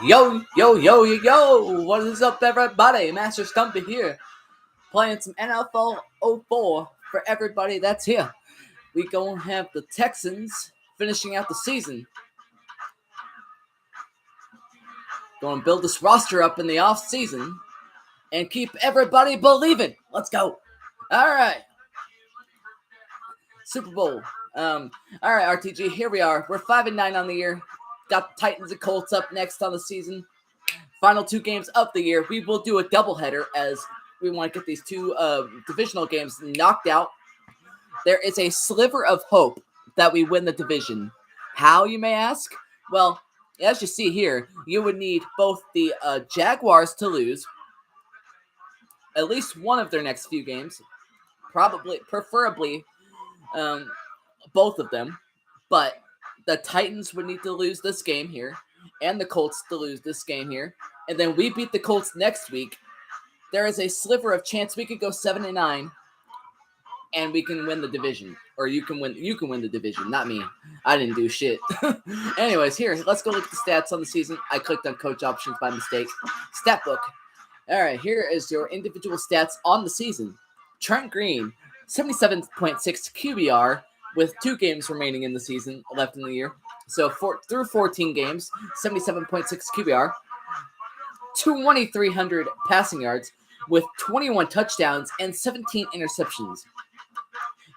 Yo, yo, yo, yo, yo! What is up, everybody? Master Stumpy here, playing some NFL 04 for everybody that's here. We gonna have the Texans finishing out the season. Gonna build this roster up in the off season and keep everybody believing. Let's go! All right, Super Bowl. All right, RTG. Here we are. We're 5-9 on the year. Got the Titans and Colts up next on the season. Final 2 games of the year. We will do a doubleheader as we want to get these 2 divisional games knocked out. There is a sliver of hope that we win the division. How, you may ask? Well, as you see here, you would need both the Jaguars to lose at least one of their next few games, preferably both of them, but the Titans would need to lose this game here, and the Colts to lose this game here, and then we beat the Colts next week. There is a sliver of chance we could go 7-9, and we can win the division, or you can win the division, not me. I didn't do shit. Anyways, here, let's go look at the stats on the season. I clicked on coach options by mistake. Stat book. All right, here is your individual stats on the season. Trent Green, 77.6 QBR. With 2 games remaining in the season, left in the year. So through 14 games, 77.6 QBR, 2,300 passing yards with 21 touchdowns and 17 interceptions.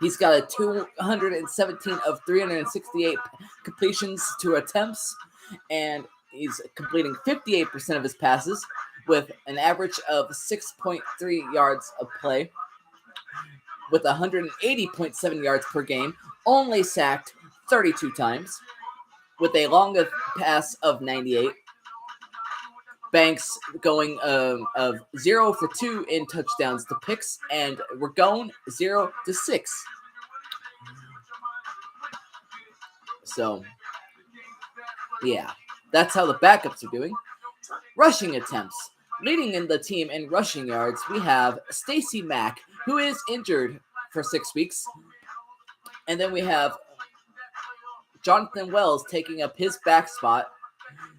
He's got a 217 of 368 completions to attempts, and he's completing 58% of his passes with an average of 6.3 yards of play, with 180.7 yards per game, only sacked 32 times, with a longest pass of 98. Banks going of 0 for 2 in touchdowns to picks, and Ragone 0 to 6. So, yeah, that's how the backups are doing. Rushing attempts. Leading in the team in rushing yards, we have Stacey Mack, who is injured for 6 weeks. And then we have Jonathan Wells taking up his back spot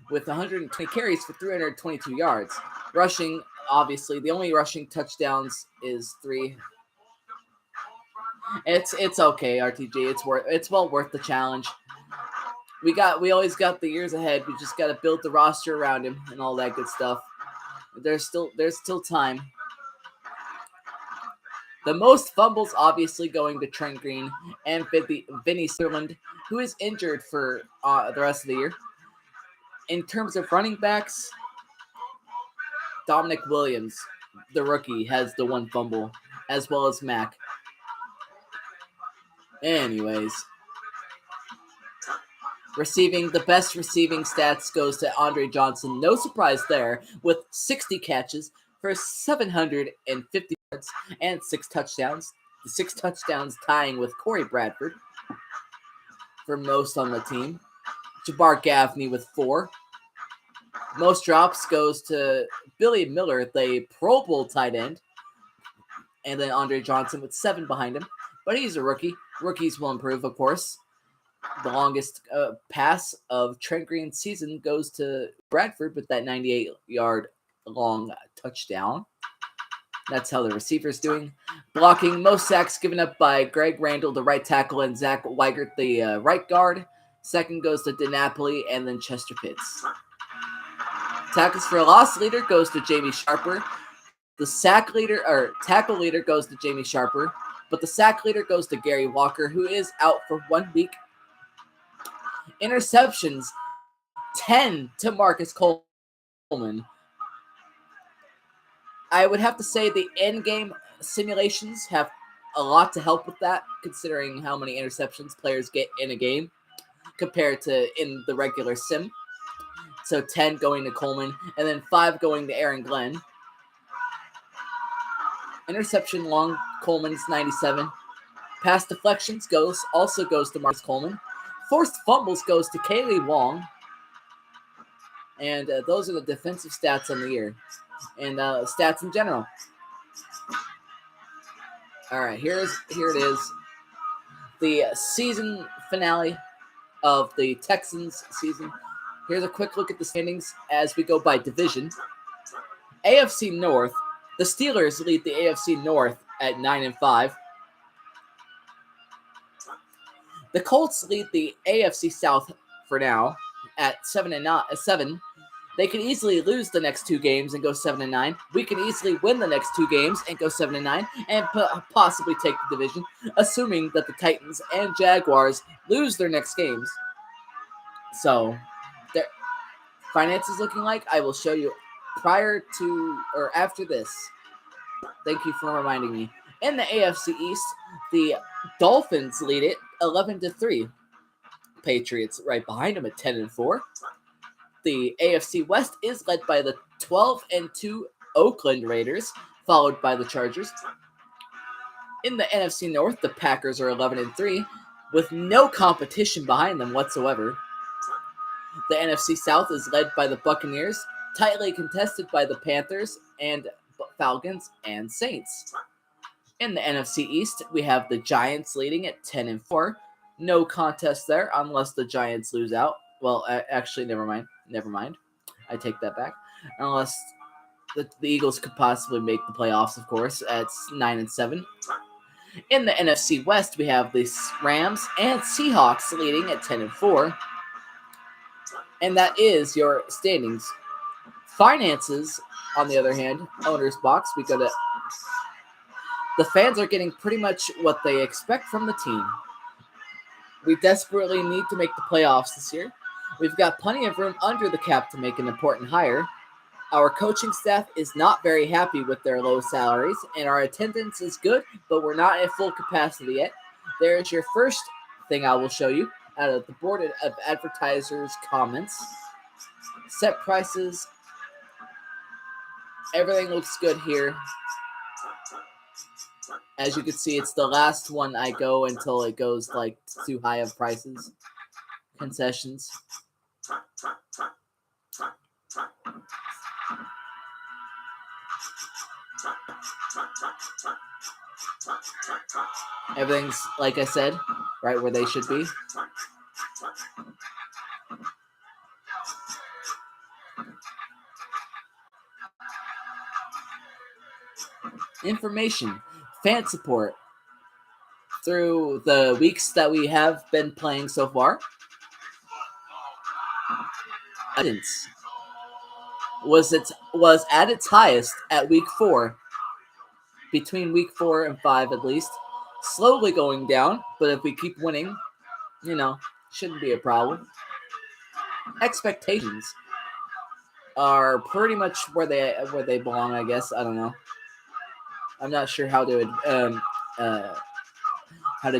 with 120 carries for 322 yards. Rushing, obviously, the only rushing touchdowns is 3. It's okay, RTG. It's well worth the challenge. We always got the years ahead. We just got to build the roster around him and all that good stuff. There's still time. The most fumbles obviously going to Trent Green and Vinny Sutherland, who is injured for the rest of the year. In terms of running backs, Dominic Williams, the rookie, has the 1 fumble, as well as Mack. Anyways, the best receiving stats goes to Andre Johnson. No surprise there, with 60 catches for 750 yards and 6 touchdowns. The 6 touchdowns tying with Corey Bradford for most on the team. Jabbar Gaffney with 4. Most drops goes to Billy Miller, the Pro Bowl tight end. And then Andre Johnson with 7 behind him. But he's a rookie. Rookies will improve, of course. The longest pass of Trent Green's season goes to Bradford with that 98-yard long touchdown. That's how the receiver's doing. Blocking, most sacks given up by Greg Randall, the right tackle, and Zach Weigert, the right guard. Second goes to DiNapoli, and then Chester Pitts. Tackles for a loss leader goes to Jamie Sharper. The tackle leader goes to Jamie Sharper, but the sack leader goes to Gary Walker, who is out for 1 week. Interceptions, 10 to Marcus Coleman. I would have to say the in-game simulations have a lot to help with that, considering how many interceptions players get in a game compared to in the regular sim. So 10 going to Coleman, and then 5 going to Aaron Glenn. Interception long, Coleman's 97. Pass deflections also goes to Marcus Coleman. Forced fumbles goes to Kaylee Wong. And those are the defensive stats on the year. And stats in general. All right, here it is. the season finale of the Texans season. Here's a quick look at the standings as we go by division. AFC North, the Steelers lead the AFC North at 9-5. The Colts lead the AFC South for now at 7. They could easily lose the next 2 games and go 7-9. We could easily win the next 2 games and go 7-9 and possibly take the division, assuming that the Titans and Jaguars lose their next games. So, their finances looking like, I will show you prior to or after this. Thank you for reminding me. In the AFC East, the Dolphins lead it 11-3. Patriots right behind them at 10-4. The AFC West is led by the 12-2 Oakland Raiders, followed by the Chargers. In the NFC North, the Packers are 11-3, with no competition behind them whatsoever. The NFC South is led by the Buccaneers, tightly contested by the Panthers and Falcons and Saints. In the NFC East, we have the Giants leading at 10-4. No contest there unless the Giants lose out. Well, actually, never mind. I take that back. Unless the Eagles could possibly make the playoffs, of course, at 9-7. In the NFC West, we have the Rams and Seahawks leading at 10-4. And that is your standings. Finances, on the other hand, owner's box, we go to... The fans are getting pretty much what they expect from the team. We desperately need to make the playoffs this year. We've got plenty of room under the cap to make an important hire. Our coaching staff is not very happy with their low salaries, and our attendance is good, but we're not at full capacity yet. There's your first thing I will show you out of the board of advertisers' comments. Set prices. Everything looks good here. As you can see, it's the last one I go until it goes like too high of prices. Concessions. Everything's, like I said, right where they should be. Information. Fan support. Through the weeks that we have been playing so far, attendance was at its highest at week 4. Between week 4 and 5 at least. Slowly going down, but if we keep winning, shouldn't be a problem. Expectations are pretty much where they belong, I guess. I don't know. I'm not sure how to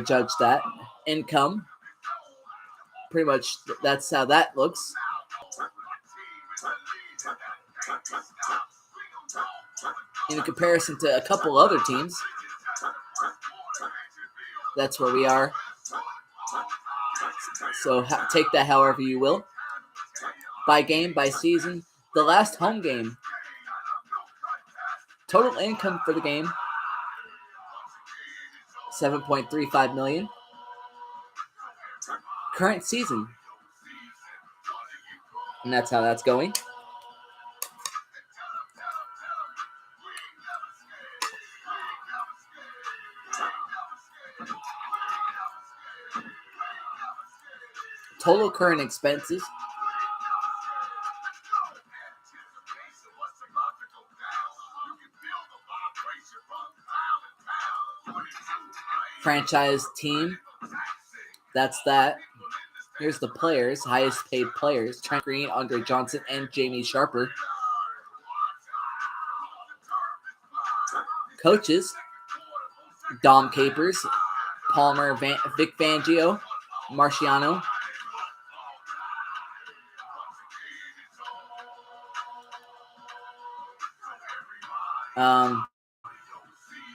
judge that. Income, pretty much that's how that looks. In comparison to a couple other teams, that's where we are. So take that however you will. By game, by season, the last home game. Total income for the game, $7.35 million. Current season. And that's how that's going. Total current expenses. Franchise team. That's that. Here's the players, highest paid players. Trent Green, Andre Johnson, and Jamie Sharper. Coaches. Dom Capers, Palmer, Vic Fangio, Marciano.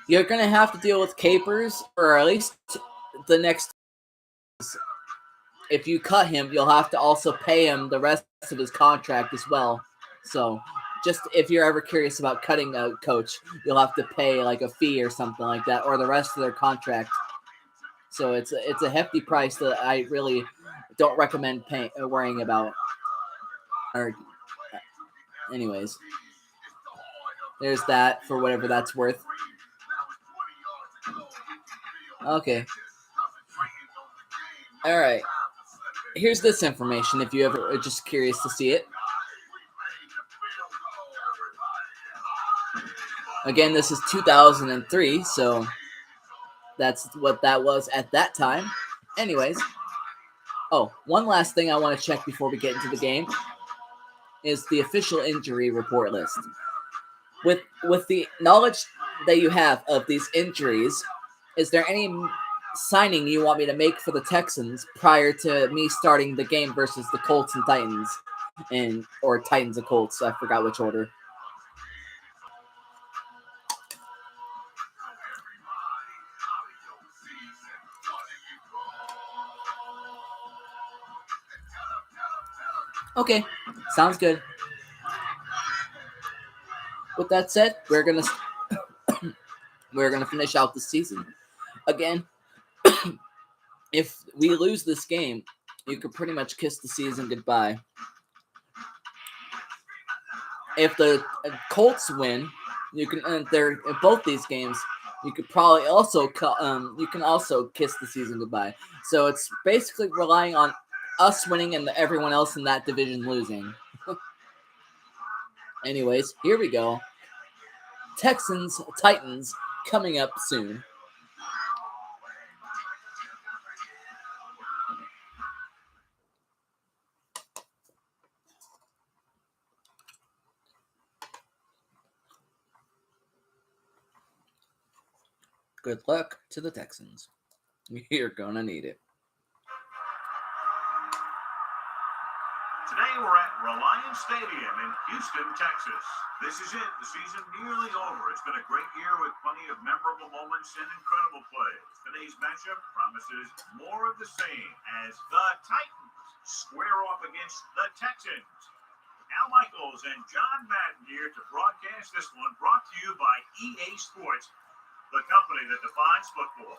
You're going to have to deal with Capers, or at least the next. If you cut him, you'll have to also pay him the rest of his contract as well. So, just if you're ever curious about cutting a coach, you'll have to pay like a fee or something like that, or the rest of their contract. So it's a hefty price that I really don't recommend worrying about. Or, anyways, there's that for whatever that's worth. Okay. All right. Here's this information if you ever are just curious to see it. Again, this is 2003, so that's what that was at that time. Anyways. Oh, one last thing I want to check before we get into the game is the official injury report list. With the knowledge that you have of these injuries, is there any signing you want me to make for the Texans prior to me starting the game versus the Colts and Titans, or Titans and Colts? I forgot which order. Okay, sounds good. With that said, we're gonna finish out the season. Again, if we lose this game, you could pretty much kiss the season goodbye. If the Colts win, you can. They're in both these games. You could probably also you can also kiss the season goodbye. So it's basically relying on us winning and everyone else in that division losing. Anyways, here we go. Texans, Titans coming up soon. Good luck to the Texans. You're gonna need it. Today we're at Reliance Stadium in Houston, Texas. This is it. The season nearly over. It's been a great year with plenty of memorable moments and incredible plays. Today's matchup promises more of the same as the Titans square off against the Texans. Al Michaels and John Madden here to broadcast this one, brought to you by EA Sports, the company that defines football.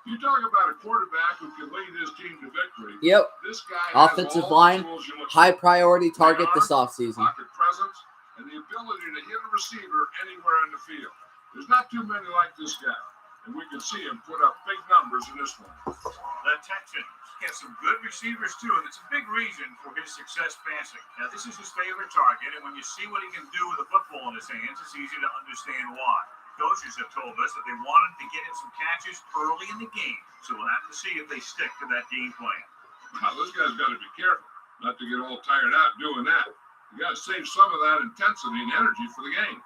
You talk about a quarterback who can lead his team to victory. Yep. This guy offensive line, high priority target this offseason. Pocket presence, and the ability to hit a receiver anywhere in the field. There's not too many like this guy, and we can see him put up big numbers in this one. The Texans get some good receivers too, and it's a big reason for his success passing. Now, this is his favorite target, and when you see what he can do with a football in his hands, it's easy to understand why. Coaches have told us that they wanted to get in some catches early in the game, so we'll have to see if they stick to that game plan. Now, this guy's got to be careful not to get all tired out doing that. You got to save some of that intensity and energy for the game.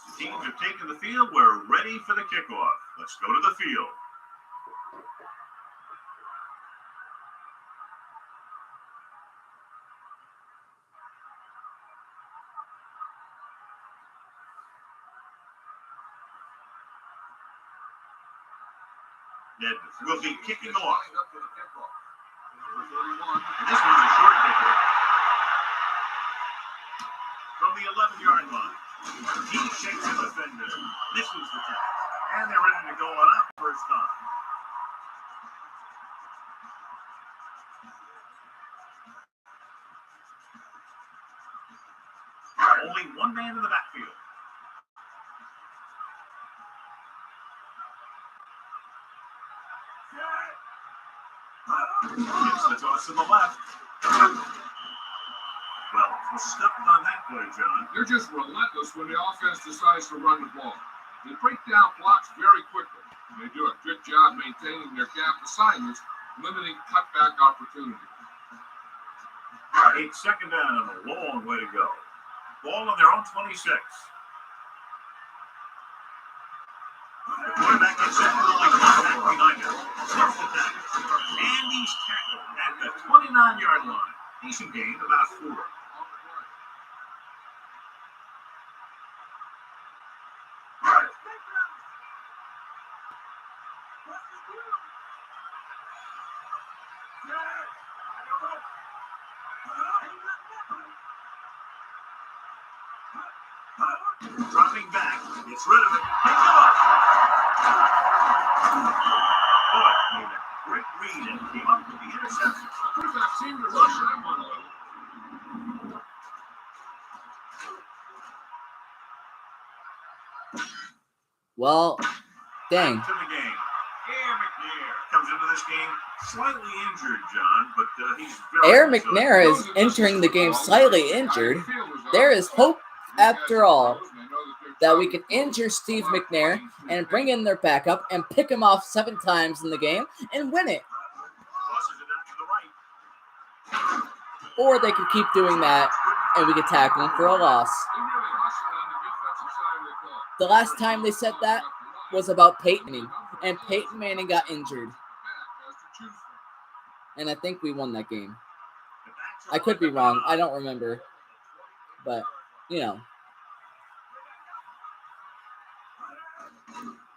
The teams have taken the field. We're ready for the kickoff. Let's go to the field. That will be kicking off. And this one's a short kickoff. From the 11-yard line. He shakes the defender. Misses the tackle. And they're ready to go on up first time. Only one man in the backfield. Gets the toss to the left. Well, we're stuck on that play, John. They're just relentless when the offense decides to run the ball. They break down blocks very quickly. They do a good job maintaining their gap assignments, limiting cutback opportunities. It's second down and a long way to go. Ball on their own 26. The quarterback gets set for only contact behind him. Slips the tackle. And he's tackled at the 29-yard line. Decent gain, about 4. Dropping back, gets rid of it, picks it up. But made a quick read and came up with the interception. Quarterback seemed to rush that one a little. Well, dang. Back to the game. Air McNair comes into this game slightly injured, John, but he's very Air good. McNair is entering the game slightly injured. There is hope, after all, that we can injure Steve McNair and bring in their backup and pick him off 7 times in the game and win it. Tosses it out to the right. Or they could keep doing that and we could tackle him for a loss. They really hustled on the defensive side of the ball. The last time they said that was about Peyton Manning, and Peyton Manning got injured. And I think we won that game. I could be wrong. I don't remember. But, you know.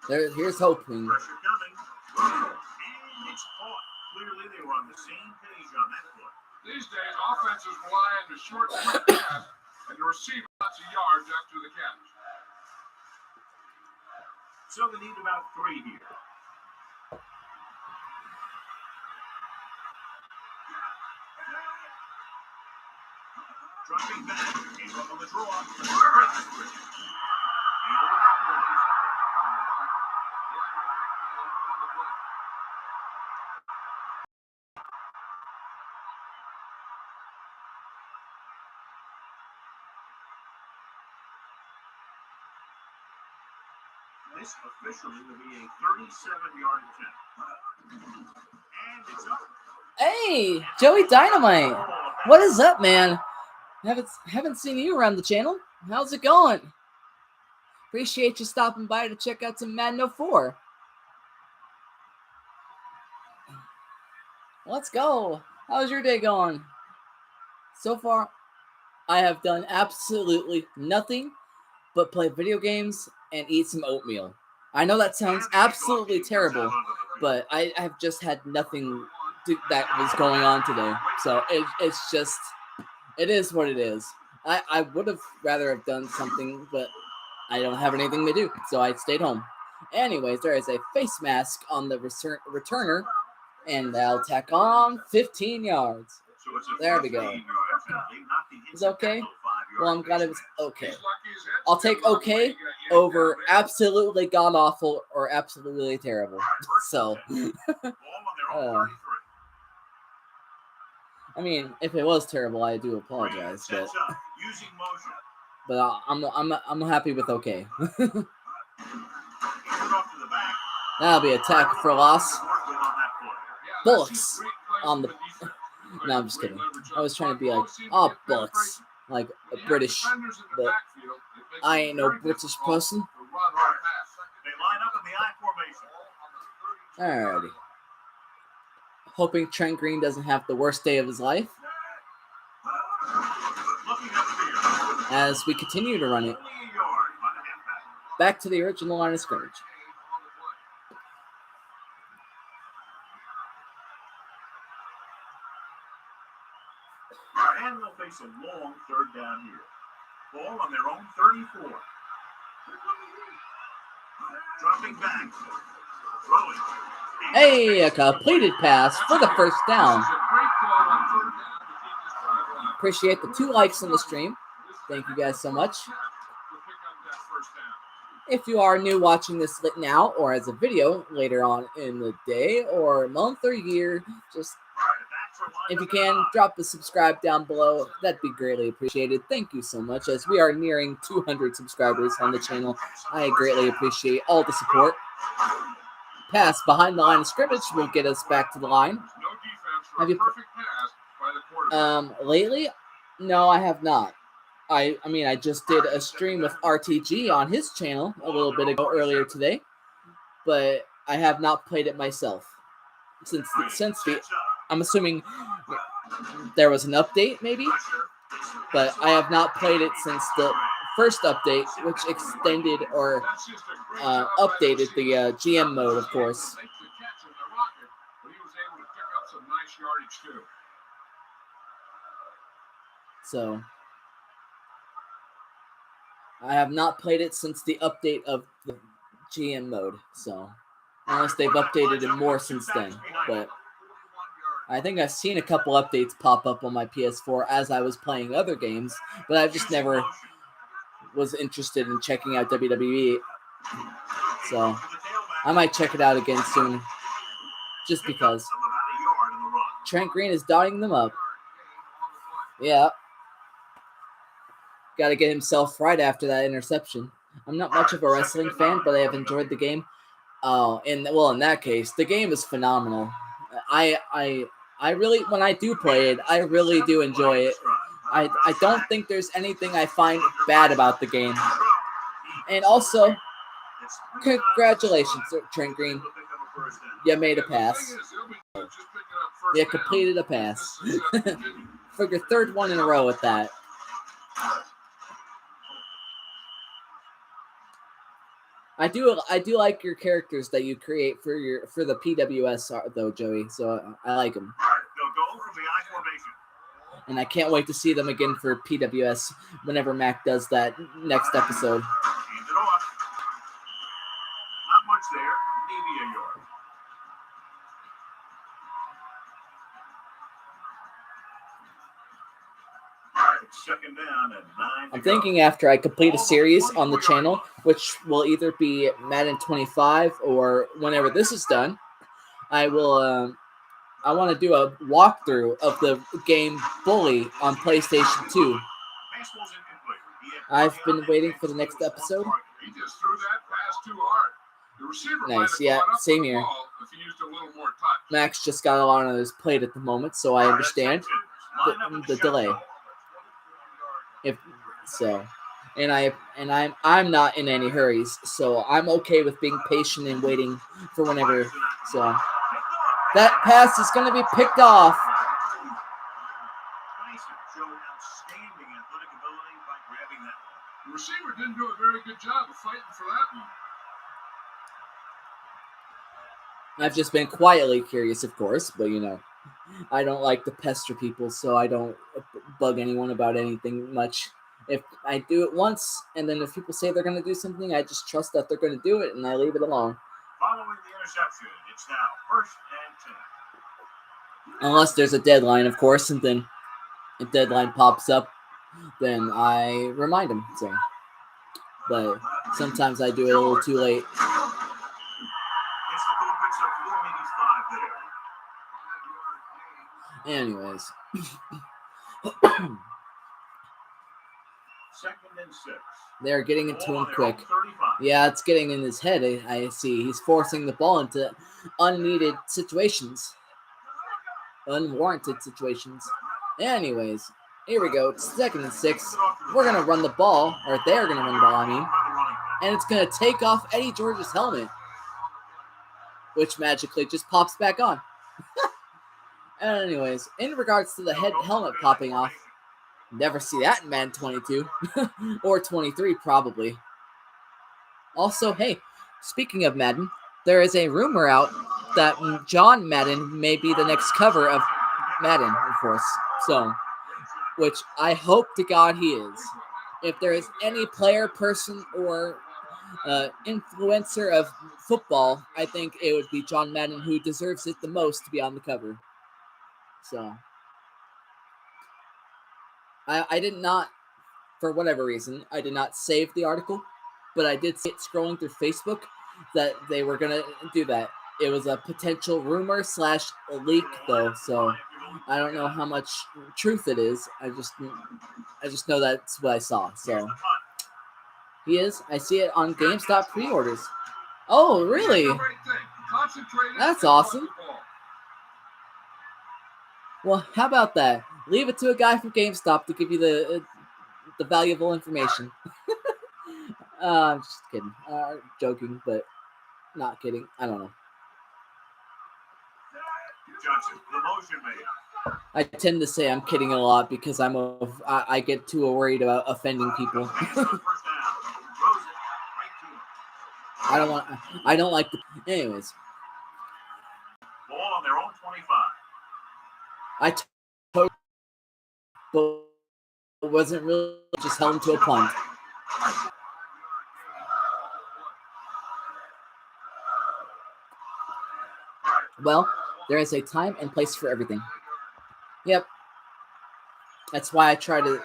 Here's hoping. Pressure coming. And it's caught. Clearly they were on the same page on that play. These days, offenses rely on the short quick pass and the receiver lots of yards after the catch. So they need about 3 here. Dropping back. Came up on the draw. This officially will be a 37-yard attempt. And it's up. Hey, Joey Dynamite. What is up, man? Haven't seen you around the channel. How's it going? Appreciate you stopping by to check out some Madden 04. Let's go. How's your day going? So far, I have done absolutely nothing but play video games and eat some oatmeal. I know that sounds absolutely terrible, but I have just had nothing that was going on today. So it's just, it is what it is. I would have rather have done something, but I don't have anything to do, so I stayed home. Anyways, there is a face mask on the returner, and they'll tack on 15 yards. There we go. Is it okay? Well, I'm glad it was okay. I'll take okay over absolutely god-awful or absolutely terrible. So, I mean, if it was terrible, I do apologize, but I'm happy with okay. That'll be a tackle for a loss. Bullocks on the. No, I'm just kidding. I was trying to be like, oh, Bullocks, like a British, but I ain't no British person. Alrighty. Hoping Trent Green doesn't have the worst day of his life. As we continue to run it. Back to the original line of scrimmage. And they'll face a long 3rd down here. Ball on their own 34. Dropping back. Throwing. Hey, a completed pass for the 1st down. Appreciate the 2 likes on the stream. Thank you guys so much. If you are new watching this now or as a video later on in the day or month or year, just if you can, drop a subscribe down below. That'd be greatly appreciated. Thank you so much. As we are nearing 200 subscribers on the channel, I greatly appreciate all the support. Pass behind the line of scrimmage will get us back to the line. Have you? Lately? No, I have not. I mean, I just did a stream with RTG on his channel a little bit ago earlier today, but I have not played it myself since the. I'm assuming there was an update, maybe, but I have not played it since the first update, which extended or updated the GM mode, of course. So I have not played it since the update of the GM mode, so unless they've updated it more since then. But I think I've seen a couple updates pop up on my PS4 as I was playing other games, but I've just never was interested in checking out WWE. So I might check it out again soon, just because. Trent Green is dotting them up. Yeah. Got to get himself right after that interception. I'm not much of a wrestling fan, but I have enjoyed the game. In that case, the game is phenomenal. I really, when I do play it, I really do enjoy it. I don't think there's anything I find bad about the game. And also, congratulations, Trent Green. You made a pass. You completed a pass. For your third one in a row at that. I do like your characters that you create for the PWS though, Joey. So I like them. And I can't wait to see them again for PWS whenever Mac does that next episode. Not much there. Maybe a yard. Second down and 9. I'm thinking after I complete a series on the channel, which will either be Madden 25 or whenever this is done, I will. I want to do a walkthrough of the game Bully on PlayStation 2. I've been waiting for the next episode. He just threw that pass too hard. The receiver Nice, yeah, same here. If he used a little more touch. Max just got a lot on his plate at the moment, so I understand the delay. If so, and I'm not in any hurries, so I'm okay with being patient and waiting for whenever. So that pass is going to be picked off. The receiver didn't do a very good job of fighting for that one. I've just been quietly curious, of course, but I don't like to pester people, so I don't bug anyone about anything much. If I do it once, and then if people say they're going to do something, I just trust that they're going to do it, and I leave it alone. Following the interception, it's now 1st and 10. Unless there's a deadline, of course, and then a deadline pops up, then I remind them. So, but sometimes I do it a little too late. Anyways. Second and 6. They're getting into him quick. Yeah, it's getting in his head. I see. He's forcing the ball into unneeded situations. Unwarranted situations. Anyways, here we go. It's 2nd and 6. We're going to run the ball. Or they're going to run the ball, I mean. And it's going to take off Eddie George's helmet. Which magically just pops back on. Anyways, in regards to the helmet popping off, never see that in Madden 22. Or 23, probably. Also, hey, speaking of Madden, there is a rumor out that John Madden may be the next cover of Madden, of course. So, which I hope to God he is. If there is any player, person, or influencer of football, I think it would be John Madden who deserves it the most to be on the cover. So, I did not, for whatever reason, I did not save the article, but I did see it scrolling through Facebook that they were going to do that. It was a potential rumor / a leak, though, so I don't know how much truth it is. I just know that's what I saw. So he is. I see it on GameStop pre-orders. Oh, really? That's awesome. Well, how about that? Leave it to a guy from GameStop to give you the valuable information. I'm just kidding. Joking, but not kidding. I don't know. Johnson, the motion made. I tend to say I'm kidding a lot because I get too worried about offending people. I don't like the. Anyways. Ball on their own 25. I totally, but it wasn't really just held him to a punt. Well, there is a time and place for everything. Yep. That's why I try to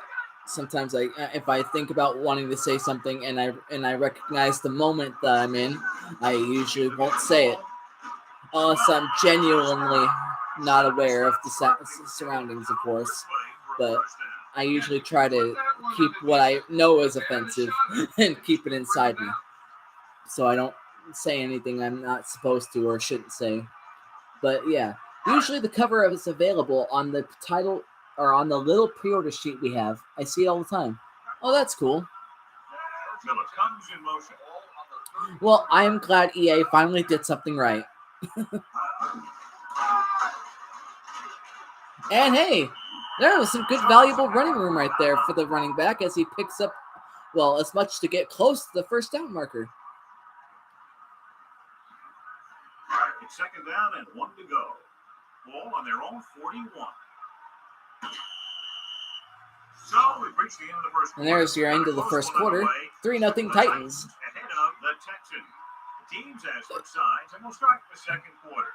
sometimes, like, if I think about wanting to say something and I recognize the moment that I'm in, I usually won't say it unless I'm genuinely not aware of the surroundings, of course. But I usually try to keep what I know is offensive and keep it inside me, so I don't say anything I'm not supposed to or shouldn't say. But yeah, usually the cover is available on the title or on the little pre-order sheet we have. I see it all the time. Oh, that's cool. Well, I am glad EA finally did something right. And hey, there was some good valuable running room right there for the running back as he picks up, well, as much to get close to the first down marker. It's second down and 1 to go. Ball on their own 41. So we've reached the end of the first quarter. And there's your end of the first quarter. 3-0 Titans. Ahead of the Texans. The teams has switched sides, and we'll start the second quarter.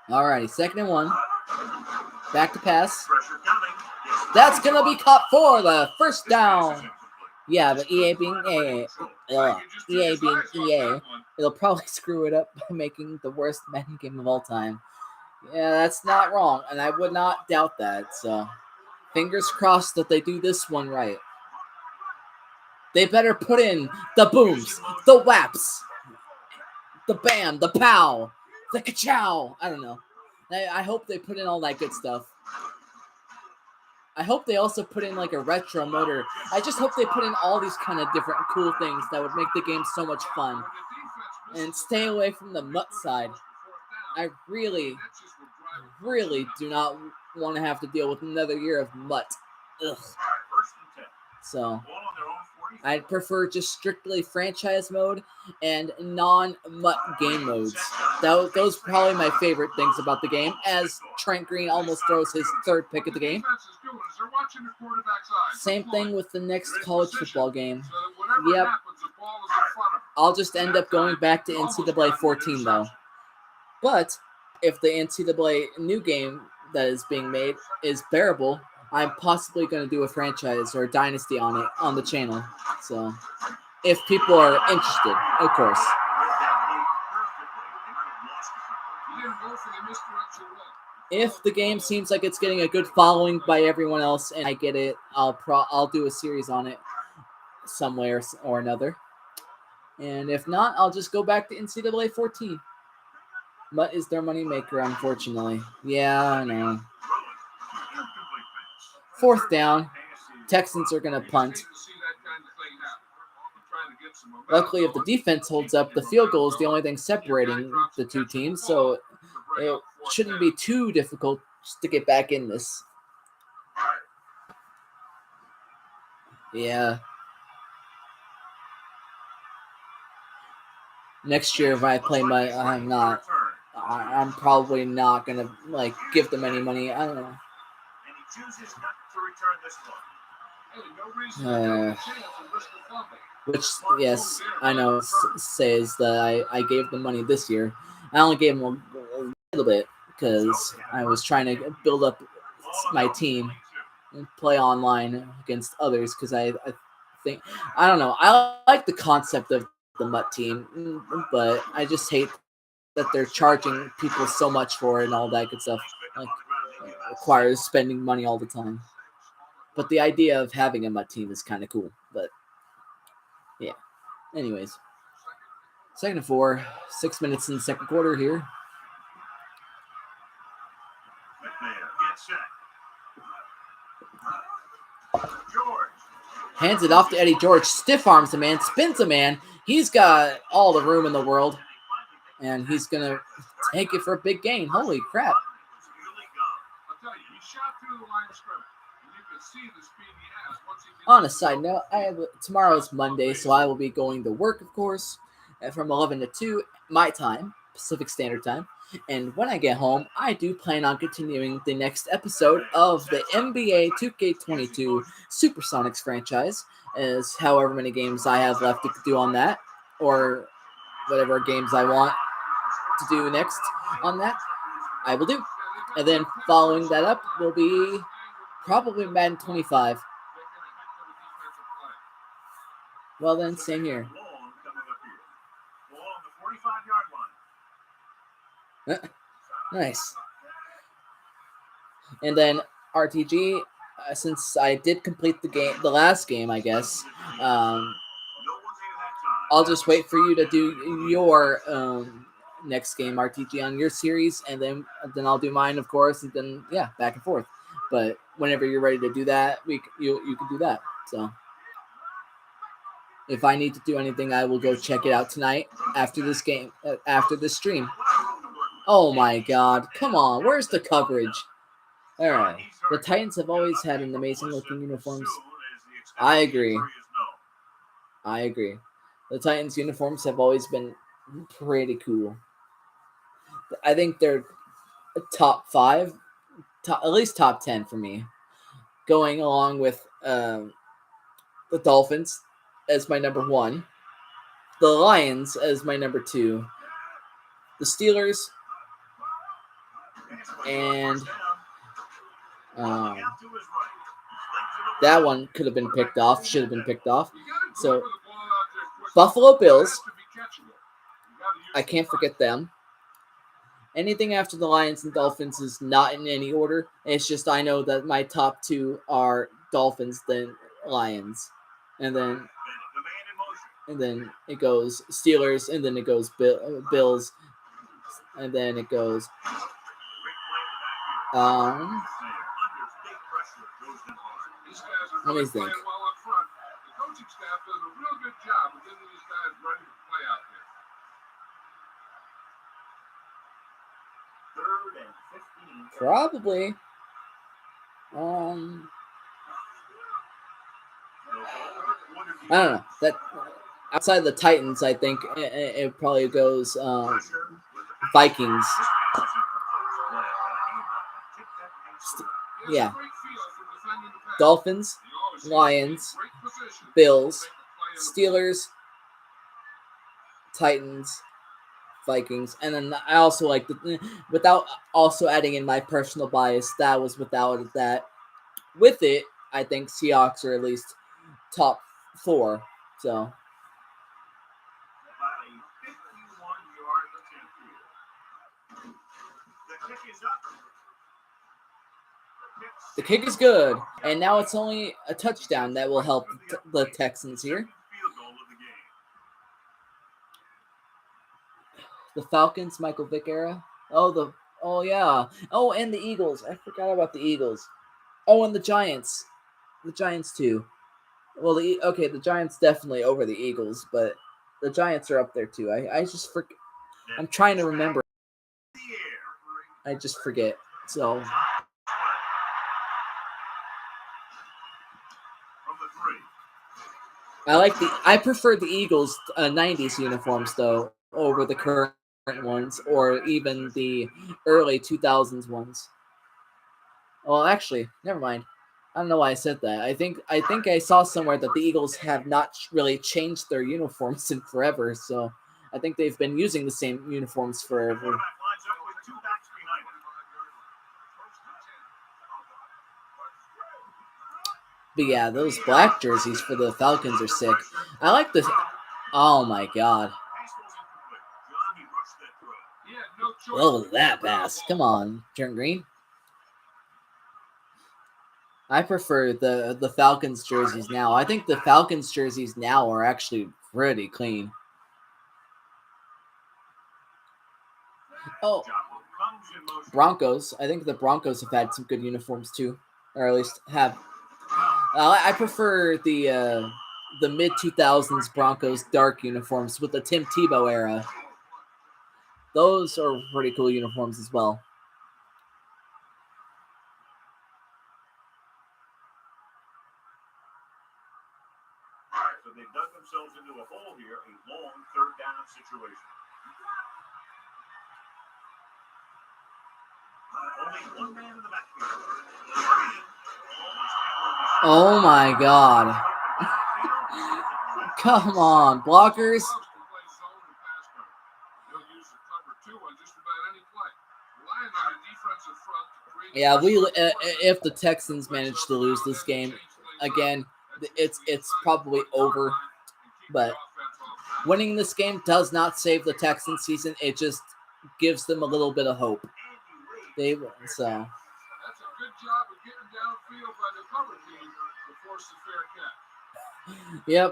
Alrighty, 2nd and 1. Back to pass. That's going to be caught for the first down. Yeah, but EA being EA, it'll probably screw it up by making the worst Madden game of all time. Yeah, that's not wrong, and I would not doubt that. So, fingers crossed that they do this one right. They better put in the booms, the whaps, the bam, the pow, the ka-chow. I don't know. I hope they put in all that good stuff. I hope they also put in like a retro motor. I just hope they put in all these kind of different cool things that would make the game so much fun. And stay away from the mutt side. I really do not want to have to deal with another year of mutt. Ugh. So, I'd prefer just strictly franchise mode and non-mutt game modes. Those are probably my favorite things about the game, as Trent Green almost throws his 3rd pick of the game. Same thing with the next college football game. Yep. I'll just end up going back to NCAA 14, though. But if the NCAA new game that is being made is bearable, I'm possibly going to do a franchise or a dynasty on it on the channel. So, if people are interested, of course. If the game seems like it's getting a good following by everyone else and I get it, I'll do a series on it somewhere or another. And if not, I'll just go back to NCAA 14. Mutt is their moneymaker, unfortunately. Yeah, I know. 4th down. Texans are going to punt. Luckily, if the defense holds up, the field goal is the only thing separating the two teams, so it shouldn't be too difficult to get back in this. Yeah. Next year, if I play I'm probably not going to, like, give them any money. I don't know. Which, yes, I know says that I gave them money this year. I only gave them a little bit because I was trying to build up my team and play online against others because I think, I don't know, I like the concept of the Mutt team, but I just hate that they're charging people so much for it and all that good stuff. Like, it requires spending money all the time. But the idea of having a Mutt team is kind of cool. But yeah. Anyways, 2nd and 4, 6 minutes in the second quarter here. Hands it off to Eddie George. Stiff arms a man, spins a man. He's got all the room in the world. And he's going to take it for a big gain. Holy crap. On a side note, tomorrow is Monday, so I will be going to work, of course, from 11 to 2 my time, Pacific Standard Time. And when I get home, I do plan on continuing the next episode of the NBA 2K22 Supersonics franchise, as however many games I have left to do on that, or whatever games I want to do next on that, I will do. And then following that up will be probably Madden 25. Well then, same here. Nice. And then RTG, since I did complete the last game, I guess, I'll just wait for you to do your next game, RTG, on your series, and then I'll do mine, of course, and then yeah, back and forth. But whenever you're ready to do that, you can do that. So if I need to do anything, I will go check it out tonight after this game, after this stream. Oh my God! Come on, where's the coverage? All right, the Titans have always had an amazing looking uniforms. I agree. The Titans uniforms have always been pretty cool. I think they're top 5, at least top 10 for me, going along with the Dolphins as my number 1, the Lions as my number 2, the Steelers, and that one should have been picked off. So Buffalo Bills, I can't forget them. Anything after the Lions and Dolphins is not in any order. It's just I know that my top 2 are Dolphins, then Lions, and then it goes Steelers, and then it goes Bills, and then it goes let me think. Probably. I don't know. That outside the Titans, I think it probably goes Vikings. Yeah. Dolphins, Lions, Bills, Steelers, Titans, Vikings, and then I also like without also adding in my personal bias, that was without that. With it, I think Seahawks are at least top 4. So the kick is good, and now it's only a touchdown that will help the Texans here. The Falcons, Michael Vick era. Oh yeah. Oh, and the Eagles. I forgot about the Eagles. Oh, and the Giants. The Giants too. Well, the Giants definitely over the Eagles, but the Giants are up there too. I just forget. I'm trying to remember. I just forget. So I prefer the Eagles 90s uniforms though over the current ones, or even the early 2000s ones. Well, actually, never mind. I don't know why I said that. I think I saw somewhere that the Eagles have not really changed their uniforms in forever, so I think they've been using the same uniforms forever. But yeah, those black jerseys for the Falcons are sick. I like this. Oh my God. What was that pass? Come on, turn green. I prefer the Falcons jerseys now. I think the Falcons jerseys now are actually pretty clean. Oh, Broncos. I think the Broncos have had some good uniforms too, or at least have. I prefer the mid 2000s Broncos dark uniforms with the Tim Tebow era. Those are pretty cool uniforms as well. So they dug themselves into a hole here, a long 3rd down situation. Oh my God. Come on, blockers. Yeah, if the Texans manage to lose this game again, it's probably over. But winning this game does not save the Texans season. It just gives them a little bit of hope. So. That's a good job of getting downfield by the cover team to force the fair catch. Yep,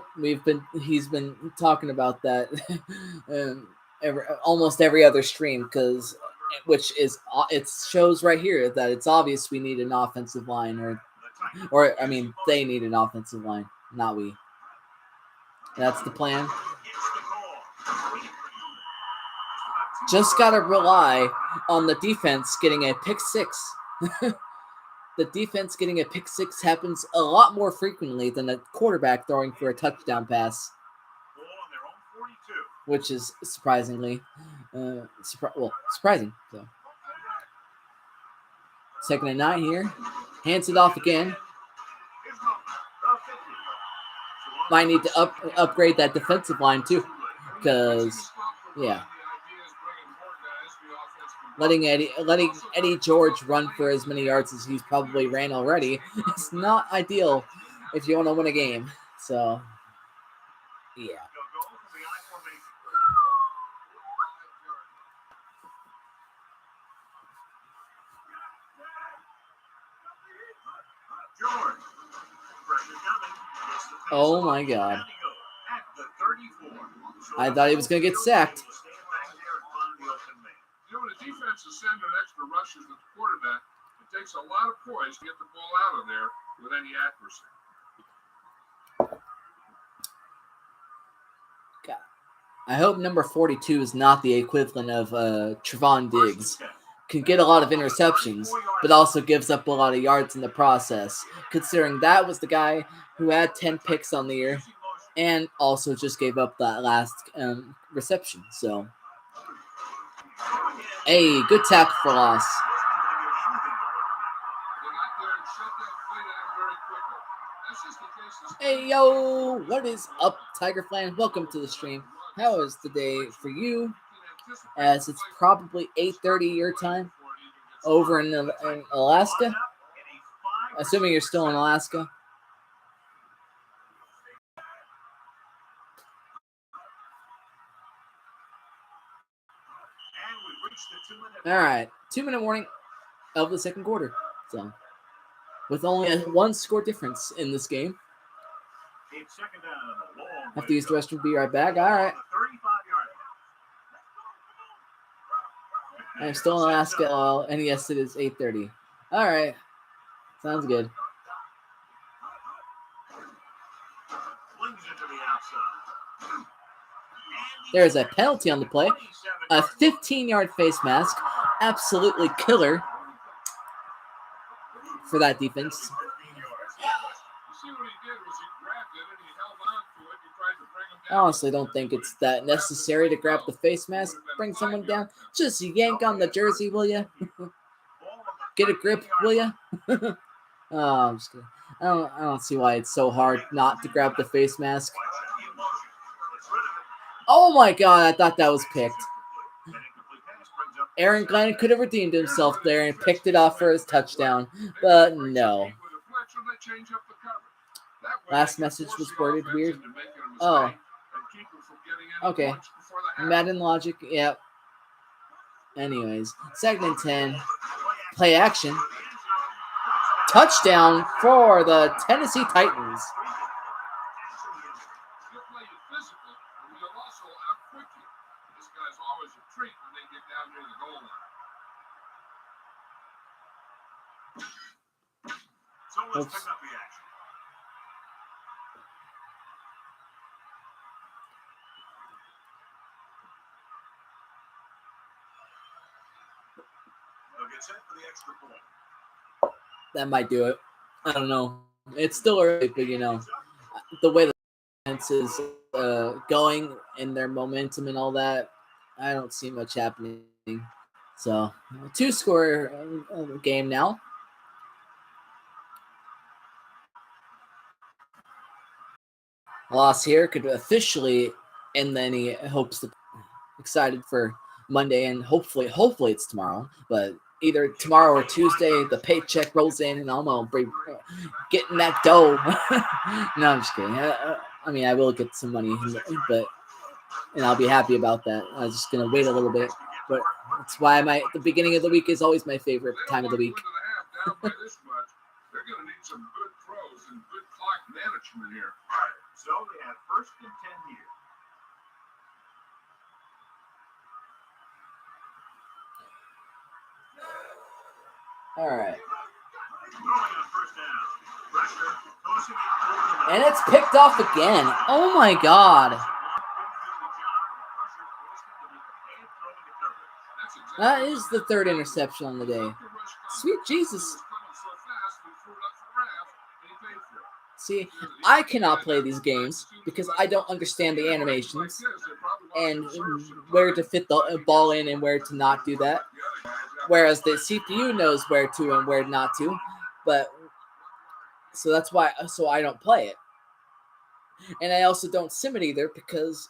he's been talking about that almost every other stream it shows right here that it's obvious we need an offensive line or I mean they need an offensive line, not we. That's the plan. Just gotta rely on the defense getting a pick six. The defense getting a pick six happens a lot more frequently than a quarterback throwing for a touchdown pass, which is surprising. So. 2nd and 9 here. Hands it off again. Might need to upgrade that defensive line too, because letting Eddie George run for as many yards as he's probably ran already is not ideal if you want to win a game. So, yeah. Oh my God. I thought he was going to get sacked. When the defense is sending extra rushes to the quarterback, it takes a lot of poise to get the ball out of there with any accuracy. God. I hope number 42 is not the equivalent of Trevon Diggs. Can get a lot of interceptions, but also gives up a lot of yards in the process, considering that was the guy who had 10 picks on the year and also just gave up that last reception. So, hey, good tackle for loss. Hey, yo, what is up, Tiger Fan? Welcome to the stream. How is the day for you? As it's probably 8:30 your time over in Alaska. Assuming you're still in Alaska. All right, 2-minute warning of the second quarter. So, with only a 1-score difference in this game. Have to use the restroom. Be right back. All right. I'm still in Alaska, and yes, it is 8:30. All right. Sounds good. There's a penalty on the play. A 15-yard face mask. Absolutely killer for that defense. I honestly don't think it's that necessary to grab the face mask, bring someone down. Just yank on the jersey, will you? Get a grip, will you? I'm just kidding. I don't see why it's so hard not to grab the face mask. Oh my God, I thought that was picked. Aaron Glenn could have redeemed himself there and picked it off for his touchdown, but no. Last message was worded weird. Oh. Okay. Madden logic, yep. Anyways, 2nd and 10. Play action. Touchdown for the Tennessee Titans. Oops. That might do it. I don't know. It's still early, but the way the defense is going and their momentum and all that, I don't see much happening. So, 2-score game now. Loss here could officially end any hopes. Excited for Monday, and hopefully it's tomorrow. But either tomorrow or Tuesday, the paycheck rolls in, and I'm gonna be getting that dough. No, I'm just kidding. I mean, I will get some money, and I'll be happy about that. I'm just gonna wait a little bit, but that's why the beginning of the week is always my favorite time of the week. They're going to need some good throws and good clock management here. So they have 1st and 10 here. All right. Throwing on 1st down. Pressure, tossing it over the And it's picked off again. Oh my God. That is the 3rd interception on the day. Sweet Jesus. See, I cannot play these games because I don't understand the animations and where to fit the ball in and where to not do that. Whereas the CPU knows where to and where not to. But so that's why I don't play it. And I also don't sim it either because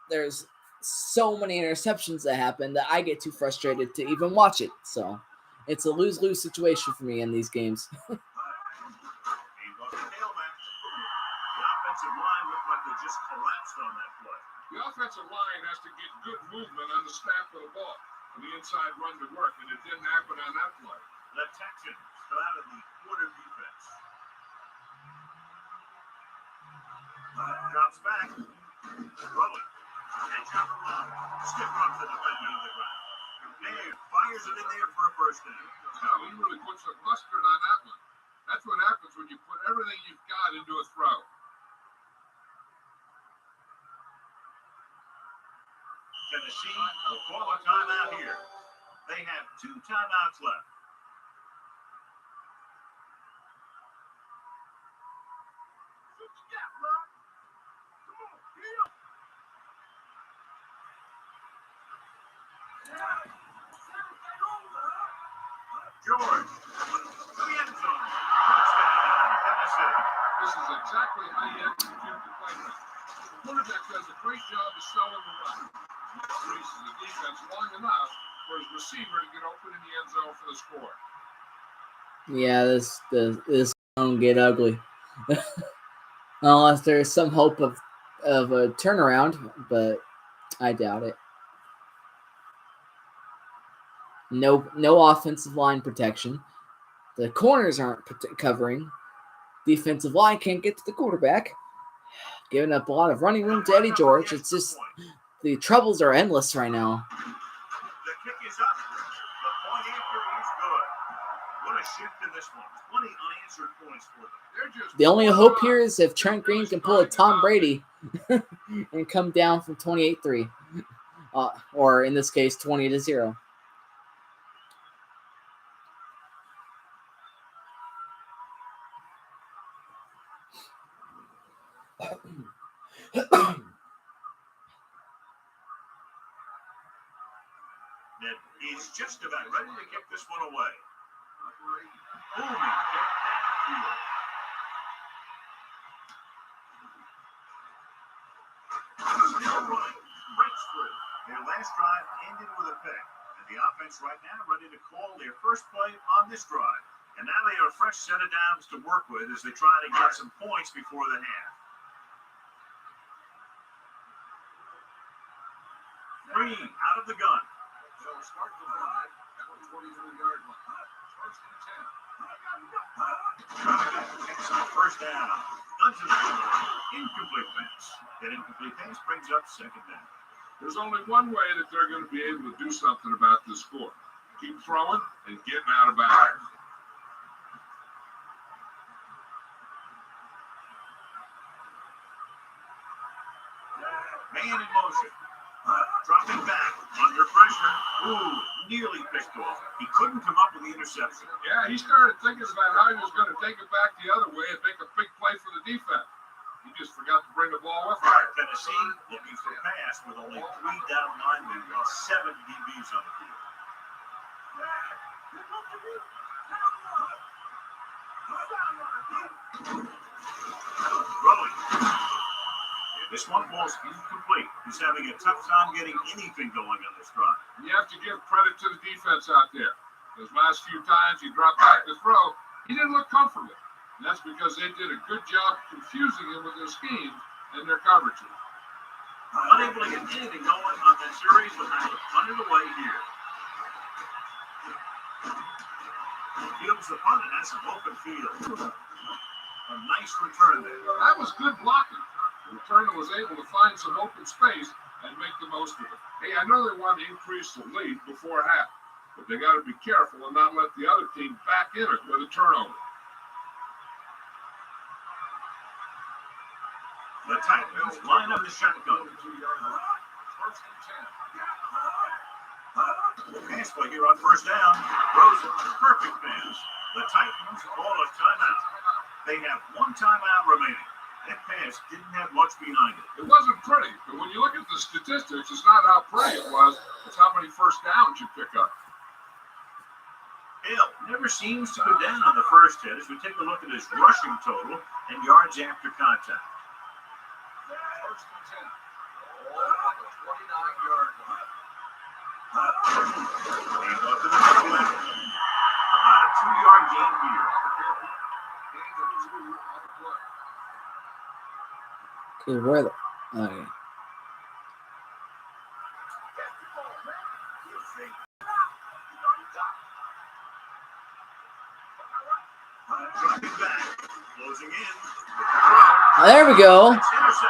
there's so many interceptions that happen that I get too frustrated to even watch it. So it's a lose-lose situation for me in these games. The offensive line looked like they just collapsed on that play. The offensive line has to get good movement on the snap of the ball and the inside run to work, and it didn't happen on that play. The Texans still out of the quarter defense. Drops back. Rolling. Catch on the run. Stiff run to the defender of the ground. There, fires it in there for a 1st down. No, he really puts the mustard on that one. That's what happens when you put everything you've got into a throw. Tennessee will call a timeout here. They have 2 timeouts left. George, to the end zone. Touchdown, Tennessee. This is exactly how you execute the play. The quarterback does a great job of selling the run. He increases the defense long enough for his receiver to get open in the end zone for the score. Yeah, this won't get ugly. Unless there's some hope of a turnaround, but I doubt it. No offensive line protection. The corners aren't covering. Defensive line can't get to the quarterback. Giving up a lot of running room to Eddie George. It's just the troubles are endless right now. The kick is up. The point after is good. What a shift in this one. 20 unanswered points for them. The only hope here is if Trent Green can pull a Tom Brady and come down from 28-3. Or in this case, 20-0. He's just about ready to kick this one away. Booming kick downfield. Still running. Breaks through. Their last drive ended with a pick. And the offense right now ready to call their first play on this drive. And now they have a fresh set of downs to work with as they try to get some points before the half. Green out of the gun. They'll start the drive at the 23-yard line. First and 10. Takes on 1st down. Guns in the incomplete pass. That incomplete pass brings up 2nd down. There's only one way that they're going to be able to do something about this score. Keep throwing and getting out of bounds. Man in motion. Dropping back. Under pressure. Ooh, nearly picked off. He couldn't come up with the interception. Yeah, he started thinking about how he was going to take it back the other way and make a big play for the defense. He just forgot to bring the ball with him. Tennessee looking for pass with only 3 down linemen and 7 DBs on the field. Rolling. This one ball's incomplete. He's having a tough time getting anything going on this drive. You have to give credit to the defense out there. Those last few times he dropped back to throw, he didn't look comfortable. And that's because they did a good job confusing him with their schemes and their coverages. Unable to get anything going on that series, but has it underway here. Fields the punt and has some open field. A nice return there. That was good blocking. The returner was able to find some open space and make the most of it. Hey, I know they want to increase the lead before half, but they got to be careful and not let the other team back in it with a turnover. The Titans line up the shotgun. First and 10. Pass play here on first down. Rosen, perfect pass. The Titans call a timeout. They have one timeout remaining. That pass didn't have much behind it. It wasn't pretty, but when you look at the statistics, it's not how pretty it was, it's how many first downs you pick up. Hill never seems to go down on the first hit as we take a look at his rushing total and yards after contact. First and 10. All on the 29-yard line. Hand off to the middle left. About a 2-yard gain here. Gain of 2 on the play. Okay, where the... Okay. Dropping back. Closing in. There we go. It's intercepted.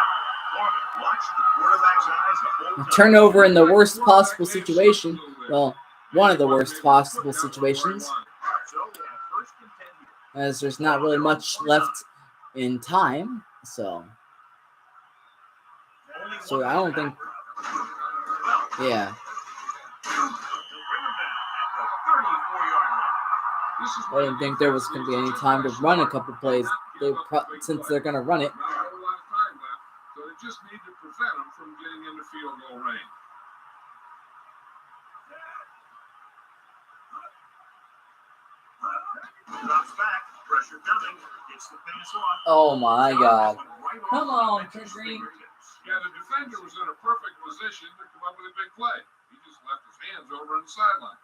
Foreman watched the quarterback's eyes the whole time. Turnover in the worst possible situation. Well, one of the worst possible situations, So we have first and 10 here. as there's not really much left in time. So Only I don't think... Well, Yeah. they'll bring him back at the 34-yard line. I didn't think there was going to be any time to run a couple plays. Since they're going to run it. Not a whole lot of time left, so they just need to prevent them from getting into field goal range. Drops back, pressure coming, gets the pass off. Oh my God. Right Come off on, the defense's Green. fingertips. Yeah, the defender was in a perfect position to come up with a big play. He just left his hands over on the sideline.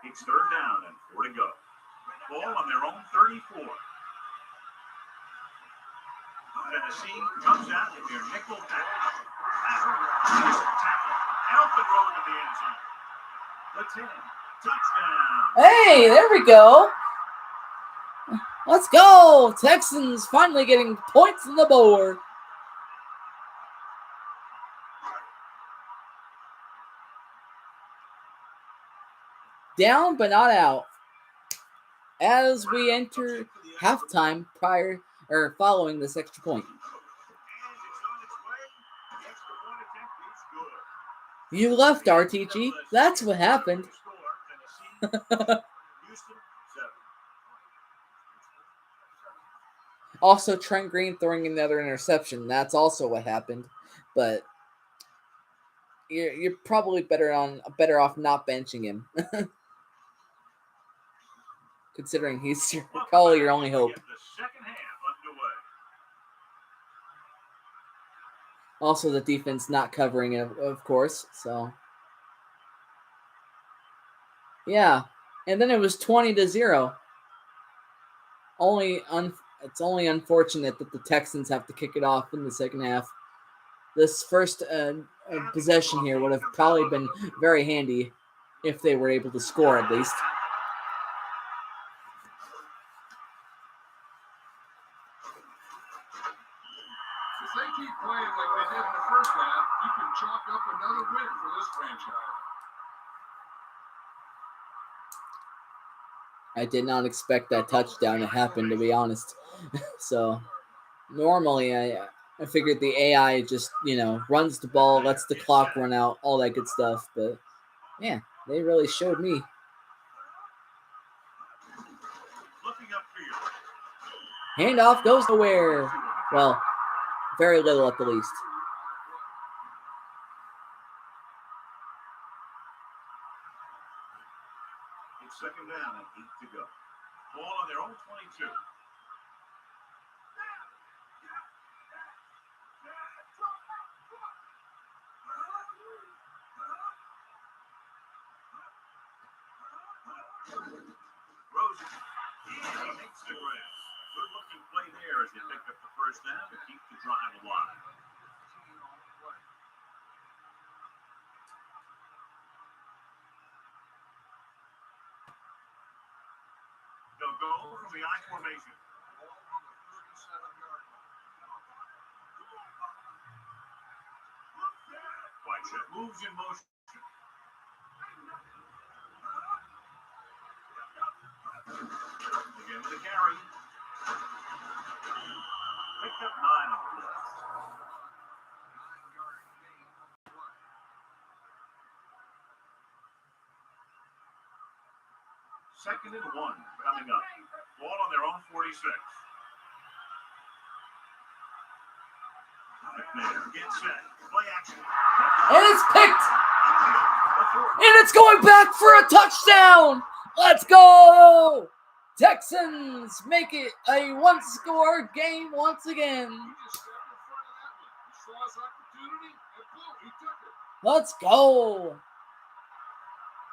It's third down and 4 to go. Ball on their own 34. Tennessee comes out in their nickel package. Tackle. Help and roll to the end zone. The 10. Touchdown. Hey, there we go. Let's go. Texans finally getting points on the board. Down but not out. As we enter halftime following this extra point. And it's on its way. The extra point attempt is good. You left, RTG. That's what happened. Houston, 7. Also, Trent Green throwing another interception. That's also what happened. But you're probably better off not benching him. Considering he's probably your only hope. The second half underway. Also, the defense not covering it, of course. So, yeah. And then it was 20-0. It's only unfortunate that the Texans have to kick it off in the second half. This first possession here would have probably been very handy if they were able to score at least. If they keep playing like they did in the first half, you can chalk up another win for this franchise. I did not expect that touchdown to happen, to be honest. So, normally I figured the AI just, runs the ball, lets the clock run out, all that good stuff. But, yeah, they really showed me. Looking upfield. Handoff goes nowhere. Well, very little at the least. to go. Ball on their own 22. Rosen, he makes the grab. Good looking play there as they pick up the first down to keep the drive alive. They'll go from the I formation. Whitehead moves in motion. Again with the carry. Picked up 9 on the blitz. Second and 1 coming up. Ball on their own 46. McNair gets set. Play action. And it's picked! And it's going back for a touchdown! Let's go! Texans make it a one-score game once again. Let's go!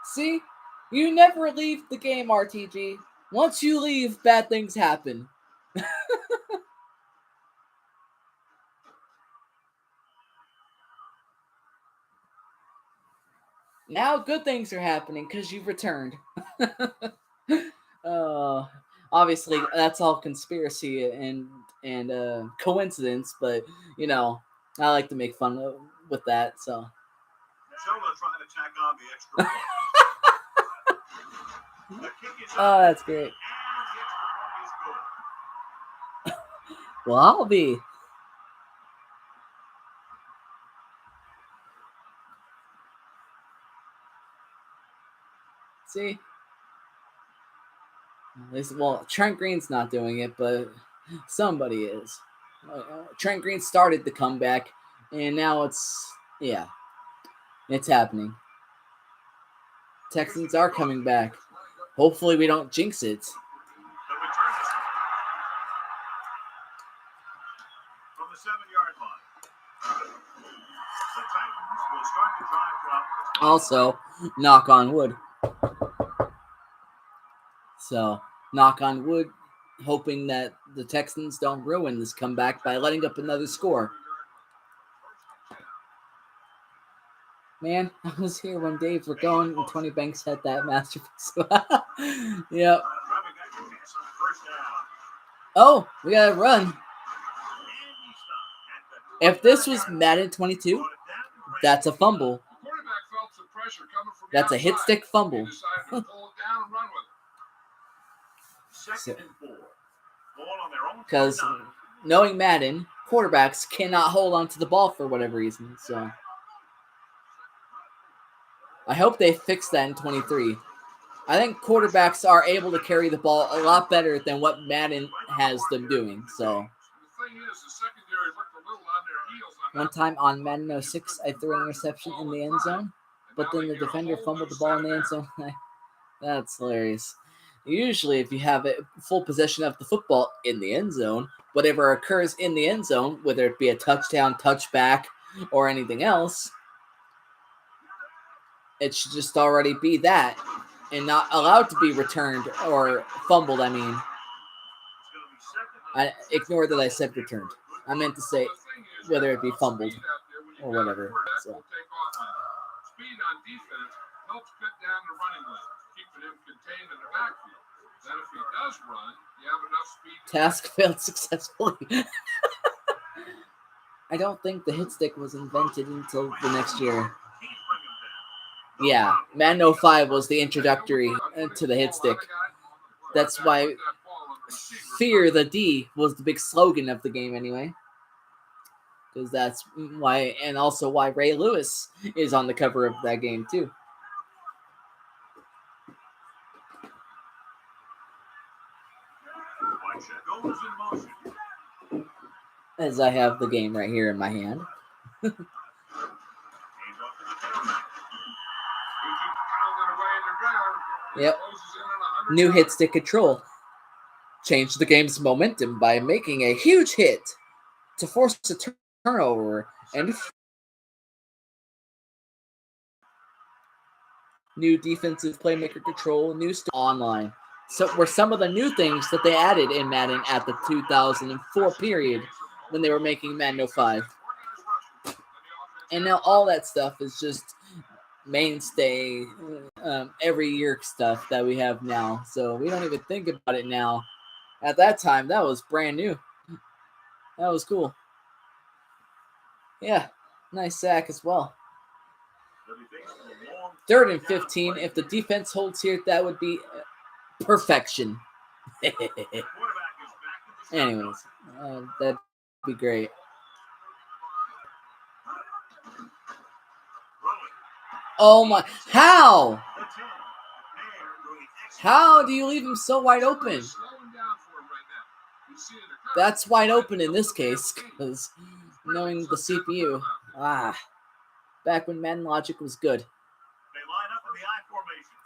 See? You never leave the game, RTG. Once you leave, bad things happen. Now good things are happening because you've returned. Obviously, that's all conspiracy and coincidence, but, you know, I like to make fun with that, so. Shola trying to tack on the extra point. Oh, that's great. Well, I'll be. See? Well, Trent Green's not doing it, but somebody is. Trent Green started the comeback, and now it's happening. Texans are coming back. Hopefully we don't jinx it. From the 7-yard line. The Titans will start the drive from. Also, knock on wood. So, knock on wood, hoping that the Texans don't ruin this comeback by letting up another score. Man, I was here when Dave Ragone and Tony Banks had that masterpiece. Yep. Oh, we got to run. If this was Madden 22, that's a fumble. That's a hit stick fumble. Because knowing Madden, quarterbacks cannot hold on to the ball for whatever reason. So I hope they fix that in 23. I think quarterbacks are able to carry the ball a lot better than what Madden has them doing. So one time on Madden 06, I threw an interception in the end zone, but then the defender fumbled the ball in the end zone. That's hilarious. Usually, if you have a full possession of the football in the end zone, whatever occurs in the end zone, whether it be a touchdown, touchback, or anything else, it should just already be that and not allowed to be returned or fumbled. I mean, I ignore that I said returned. I meant to say whether it be fumbled or whatever. So. Speed on defense helps cut down the running lane, keeping him contained in the backfield. Then if he does run, you have enough speed. Task failed successfully. I don't think the hit stick was invented until the next year. Yeah, Madden 05 was the introductory to the hit stick. That's why Fear the D was the big slogan of the game anyway. Because that's why, and also why Ray Lewis is on the cover of that game too. As I have the game right here in my hand. Yep. New hit stick control. Change the game's momentum by making a huge hit to force a turnover and new defensive playmaker control, new online. So were some of the new things that they added in Madden at the 2004 period when they were making Madden 05. And now all that stuff is just mainstay every year stuff that we have now. So we don't even think about it now. At that time, that was brand new. That was cool. Yeah, nice sack as well. 3rd and 15. If the defense holds here, that would be perfection. Anyways, that'd be great. Oh my! How? How do you leave him so wide open? That's wide open in this case, because knowing the CPU. Back when Madden logic was good.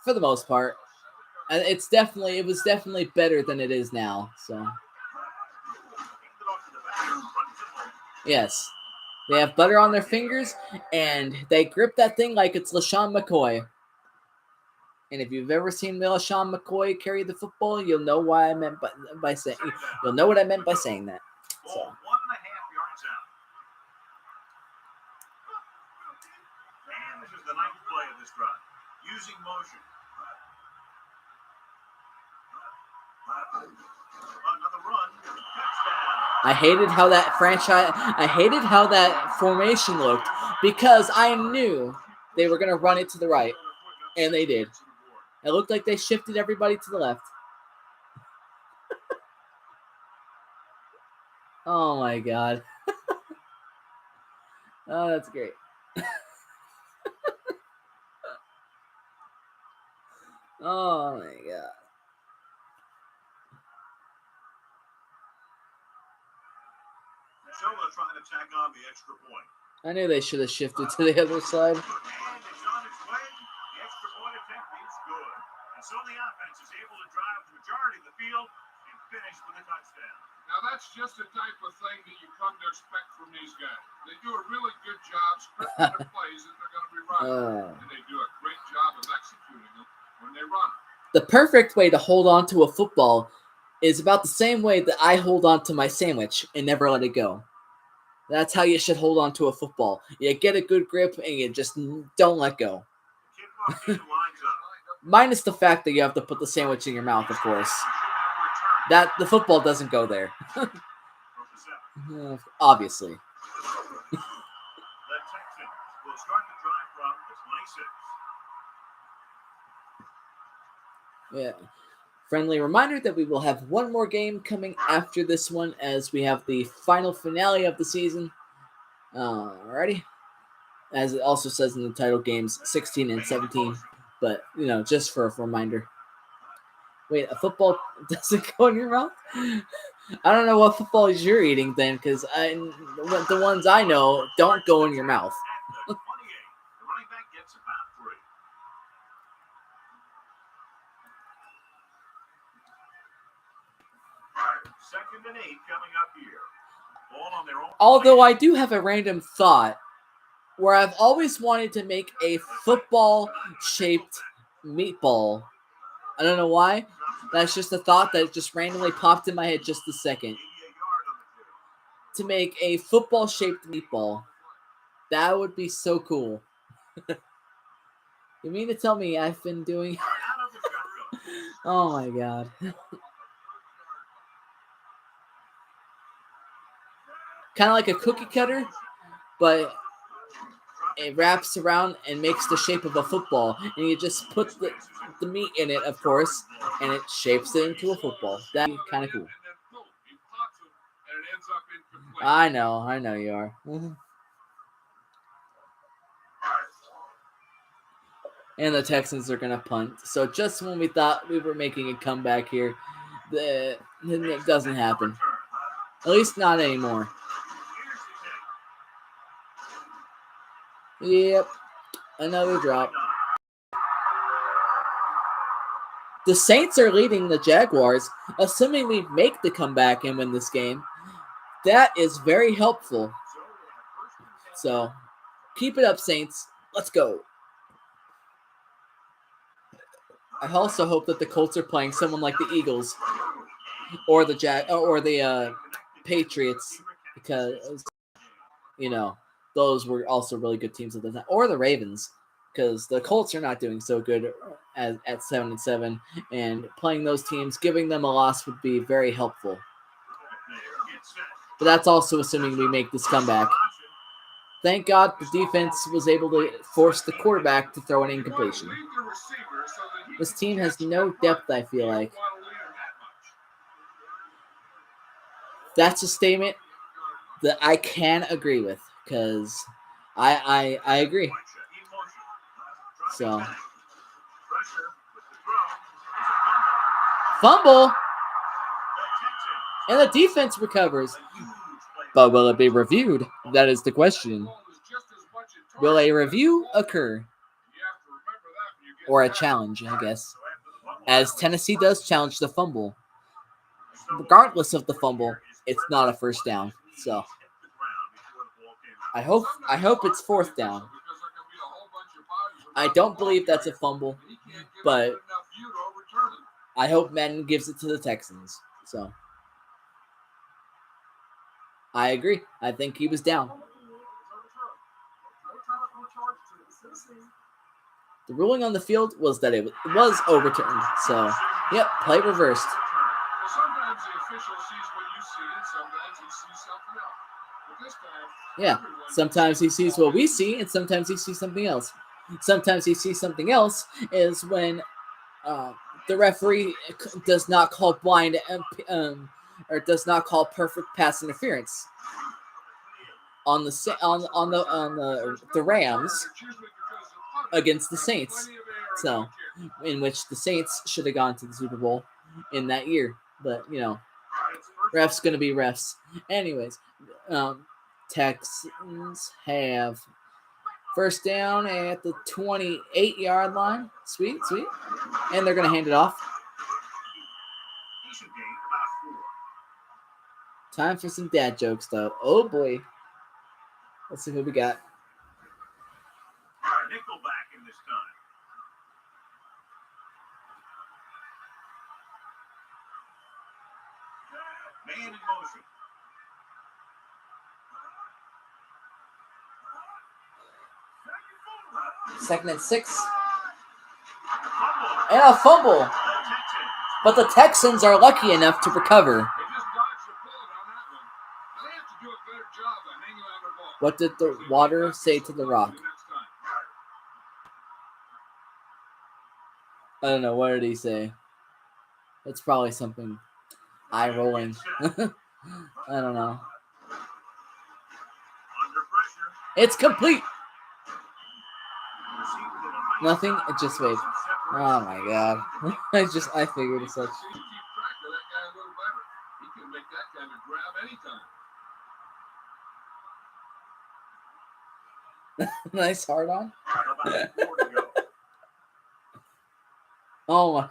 For the most part. It was definitely better than it is now. So yes. They have butter on their fingers, and they grip that thing like it's LaShawn McCoy. And if you've ever seen LaShawn McCoy carry the football, you'll know why I meant by saying you'll know what I meant by saying that. So. 1.5 yards out. And this is the 9th play of this drive. Using motion. Another run. Touchdown. I hated how that formation looked because I knew they were going to run it to the right, and they did. It looked like they shifted everybody to the left. Oh my god. Oh, that's great. Oh my god. Shola trying to tack on the extra point. I knew they should have shifted to the other side. And it's on its way. The extra point attempt is good. And so the offense is able to drive the majority of the field and finish with a touchdown. Now that's just the type of thing that you come to expect from these guys. They do a really good job scripting their plays that they're going to be running. And they do a great job of executing them when they run. The perfect way to hold on to a football is about the same way that I hold on to my sandwich and never let it go. That's how you should hold on to a football. You get a good grip and you just don't let go. Minus the fact that you have to put the sandwich in your mouth, of course. That the football doesn't go there. Obviously. The Texans will start the drive from the 26. Yeah. Friendly reminder that we will have one more game coming after this one as we have the final finale of the season. Alrighty. As it also says in the title, games 16 and 17. But, just for a reminder. Wait, a football doesn't go in your mouth? I don't know what footballs you're eating then, because the ones I know don't go in your mouth. The running back gets about 3. Second and 8 coming up here. Ball on their own. Although I do have a random thought where I've always wanted to make a football-shaped meatball. I don't know why. That's just a thought that just randomly popped in my head just a second. To make a football-shaped meatball. That would be so cool. You mean to tell me I've been doing... Oh my god. Kind of like a cookie cutter, but it wraps around and makes the shape of a football. And you just put the meat in it, of course, and it shapes it into a football. That'd be kind of cool. I know you are. And the Texans are going to punt. So just when we thought we were making a comeback here, it doesn't happen. At least not anymore. Yep. Another drop. The Saints are leading the Jaguars, assuming we make the comeback and win this game. That is very helpful. So, keep it up, Saints. Let's go. I also hope that the Colts are playing someone like the Eagles or the Patriots, because those were also really good teams at the time, or the Ravens, because the Colts are not doing so good at 7-7, and playing those teams, giving them a loss would be very helpful. But that's also assuming we make this comeback. Thank God the defense was able to force the quarterback to throw an incompletion. This team has no depth, I feel like. That's a statement that I can agree with, because I agree. So, fumble, and the defense recovers. But will it be reviewed? That is the question. Will a review occur? Or a challenge, I guess. As Tennessee does challenge the fumble. Regardless of the fumble, it's not a first down. So I hope it's fourth down. I don't believe that's a fumble, but I hope Madden gives it to the Texans. So I agree. I think he was down. The ruling on the field was that it was overturned. So, yep, play reversed. Sometimes the official sees what you see, and sometimes he sees something else. But this time, yeah, sometimes he sees what we see, and sometimes he sees something else. Sometimes he sees something else is when the referee does not call blind or does not call perfect pass interference on the Rams against the Saints. So, in which the Saints should have gone to the Super Bowl in that year. But, refs going to be refs. Anyways, Texans have first down at the 28-yard line. Sweet. And they're going to hand it off. Time for some dad jokes, though. Oh, boy. Let's see who we got. Nickelback in this time. Man in motion. Second and 6. And a fumble. But the Texans are lucky enough to recover. What did the water say to the rock? I don't know. What did he say? It's probably something eye-rolling. I don't know. It's complete. Nothing. It just wait. Oh my god. I figured as such. Nice hard on. Oh my,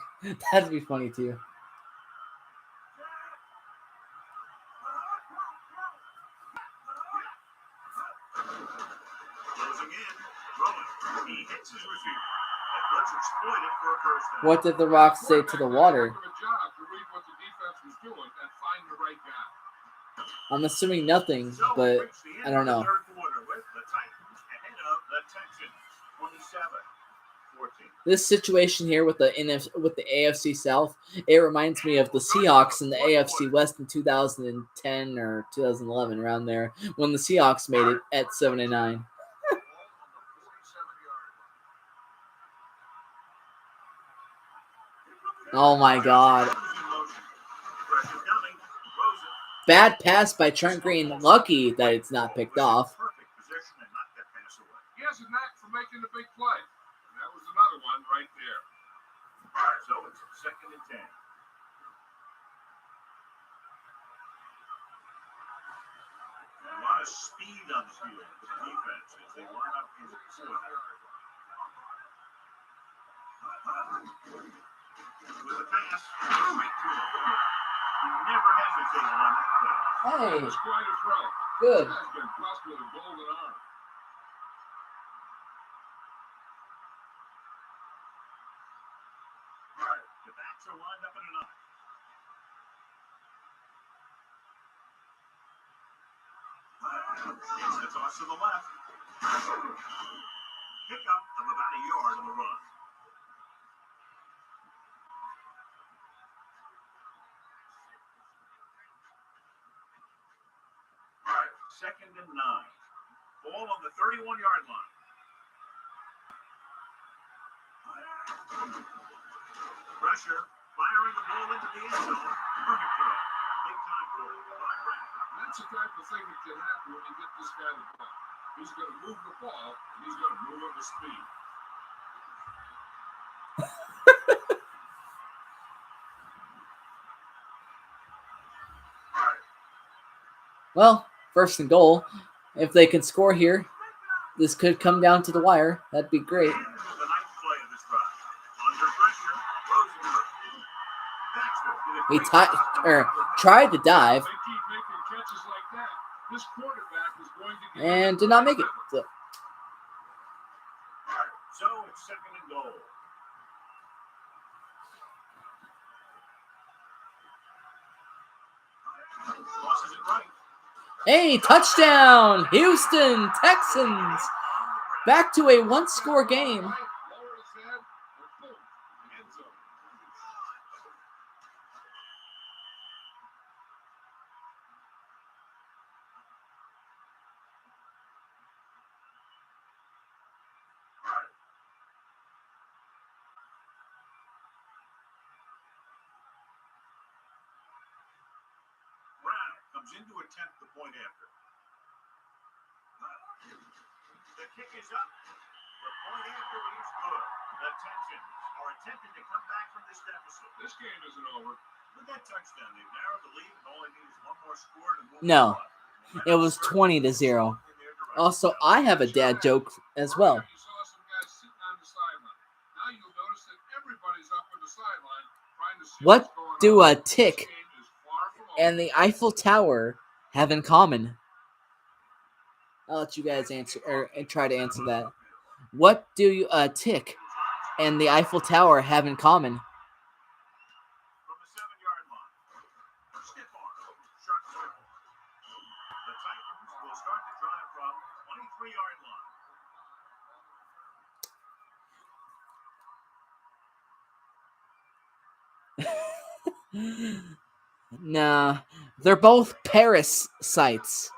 that'd be funny too. What did the rock say to the water? I'm assuming nothing, but I don't know. This situation here with the AFC South, it reminds me of the Seahawks in the AFC West in 2010 or 2011, around there, when the Seahawks made it at 7-9. Oh my god. Bad pass by Trent Green. Lucky that it's not picked off. He has a knack for making the big play. And that was another one right there. So it's 2nd and 10. A lot of speed on the field for the defense as they line up in the 4th. With the pass, right to him. He never hesitated on that pass. Hey, That was quite a throw. good. This guy's been blessed with a golden arm. The backs are lined up in a knot. It's the toss to the left. Pickup of about a yard on the run. Second and 9. Ball on the 31-yard line. Pressure, firing the ball into the end zone. Perfect throw. Big time for him. That's the type of thing that can happen when you get this guy the ball. He's going to move the ball, and he's going to move it with speed. Well, first and goal. If they can score here, this could come down to the wire. That'd be great. The ninth play of this drive. Under pressure, Rosenberg. Tried to dive If they keep making catches like that, this quarterback is going to get and did not make it. So, So it's second and goal. Tosses it right. hey, touchdown! Houston Texans back to a one-score game. lower his head, and boom, end zone. Brown comes in to attempt the point after. The kick is up. The point after is good. The Texans are attempting to come back from this deficit. This game isn't over. With that touchdown, they've narrowed the lead and all they need is one more score to move No, on. it was 20-0. In their direction. Also, I have a dad joke as well. Earlier you saw some guys sitting on the sideline. Now you'll notice that everybody's up on the sideline trying to see What what's going do on. a tick This game is far from over. and the Eiffel Tower have in common? I'll let you guys answer and try to answer that. What do a tick and the Eiffel Tower have in common? From the 7-yard line. Stiff arm. Sharp circle. The Titans will start the drive from 23-yard line. Nah, they're both parasites.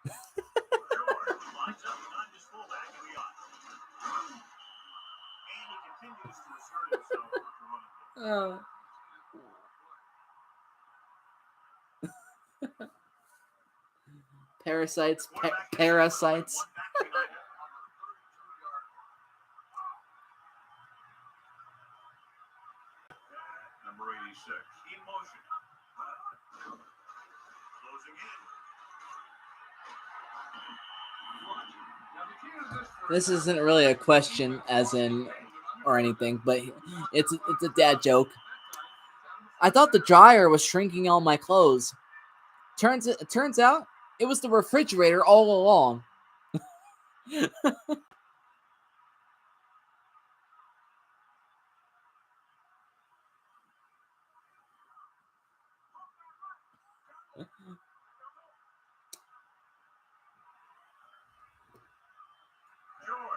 George lines up behind his fullback in the off. And he continues to assert himself with the running game. Parasites, Quarterback is parasites. one back behind him. Number 86, in motion. Closing in. Now, the key to this This isn't really a question, as in, or anything, but it's a dad joke. I thought the dryer was shrinking all my clothes. Turns out it was the refrigerator all along.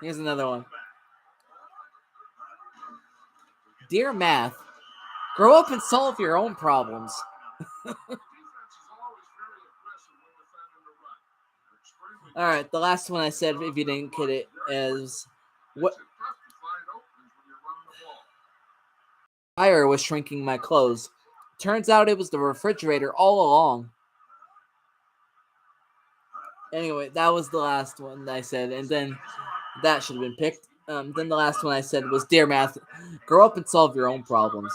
Here's another one. Dear Math, grow up and solve your own problems. defense is always very aggressive when defending the run. They're extremely All right, the last one I said, if you didn't get it, is what Makes it tough to find openings when you're running the ball. dryer was shrinking my clothes. Turns out it was the refrigerator all along. Anyway, that was the last one that I said, and then that should have been picked. Then the last one I said was, Dear Math, grow up and solve your own problems.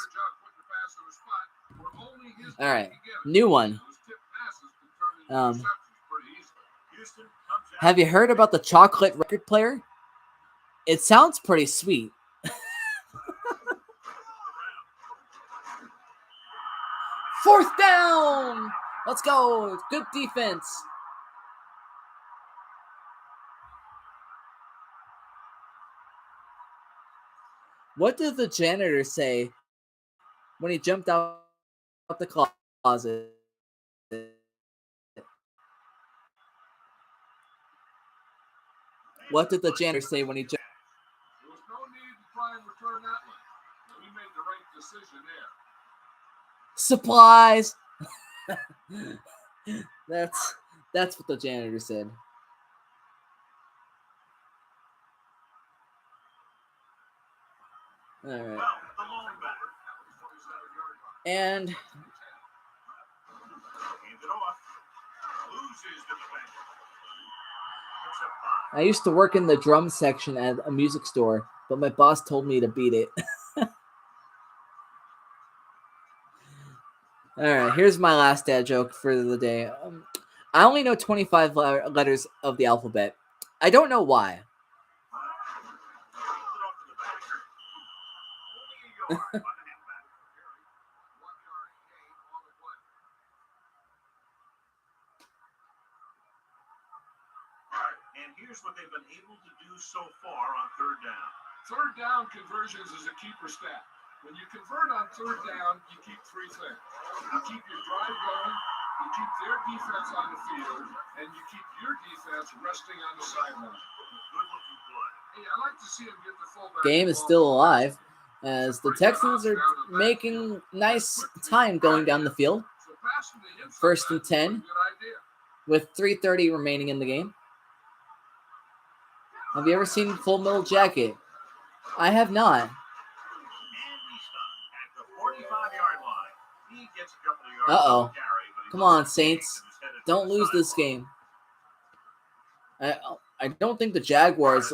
All right, new one. Have you heard about the chocolate record player? It sounds pretty sweet. 4th down. Let's go. Good defense. What did the janitor say when he jumped out the closet? What did the janitor say when he jumped? There was no need to try and return that one. We made the right decision there. Supplies. That's what the janitor said. All right. And I used to work in the drum section at a music store, but my boss told me to beat it. All right, here's my last dad joke for the day. I only know 25 letters of the alphabet. I don't know why. And here's what they've been able to do so far on 3rd down. 3rd down conversions is a keeper stat. When you convert on 3rd down, you keep 3 things. You keep your drive going, you keep their defense on the field, and you keep your defense resting on the sideline. Good-looking play. Hey, I like to see him get the fullback. Game is still alive as the Texans are making nice time going down the field. 1st and 10 with 3:30 remaining in the game. Have you ever seen Full Metal Jacket? I have not. Uh-oh. Come on, Saints. Don't lose this game. I don't think the Jaguars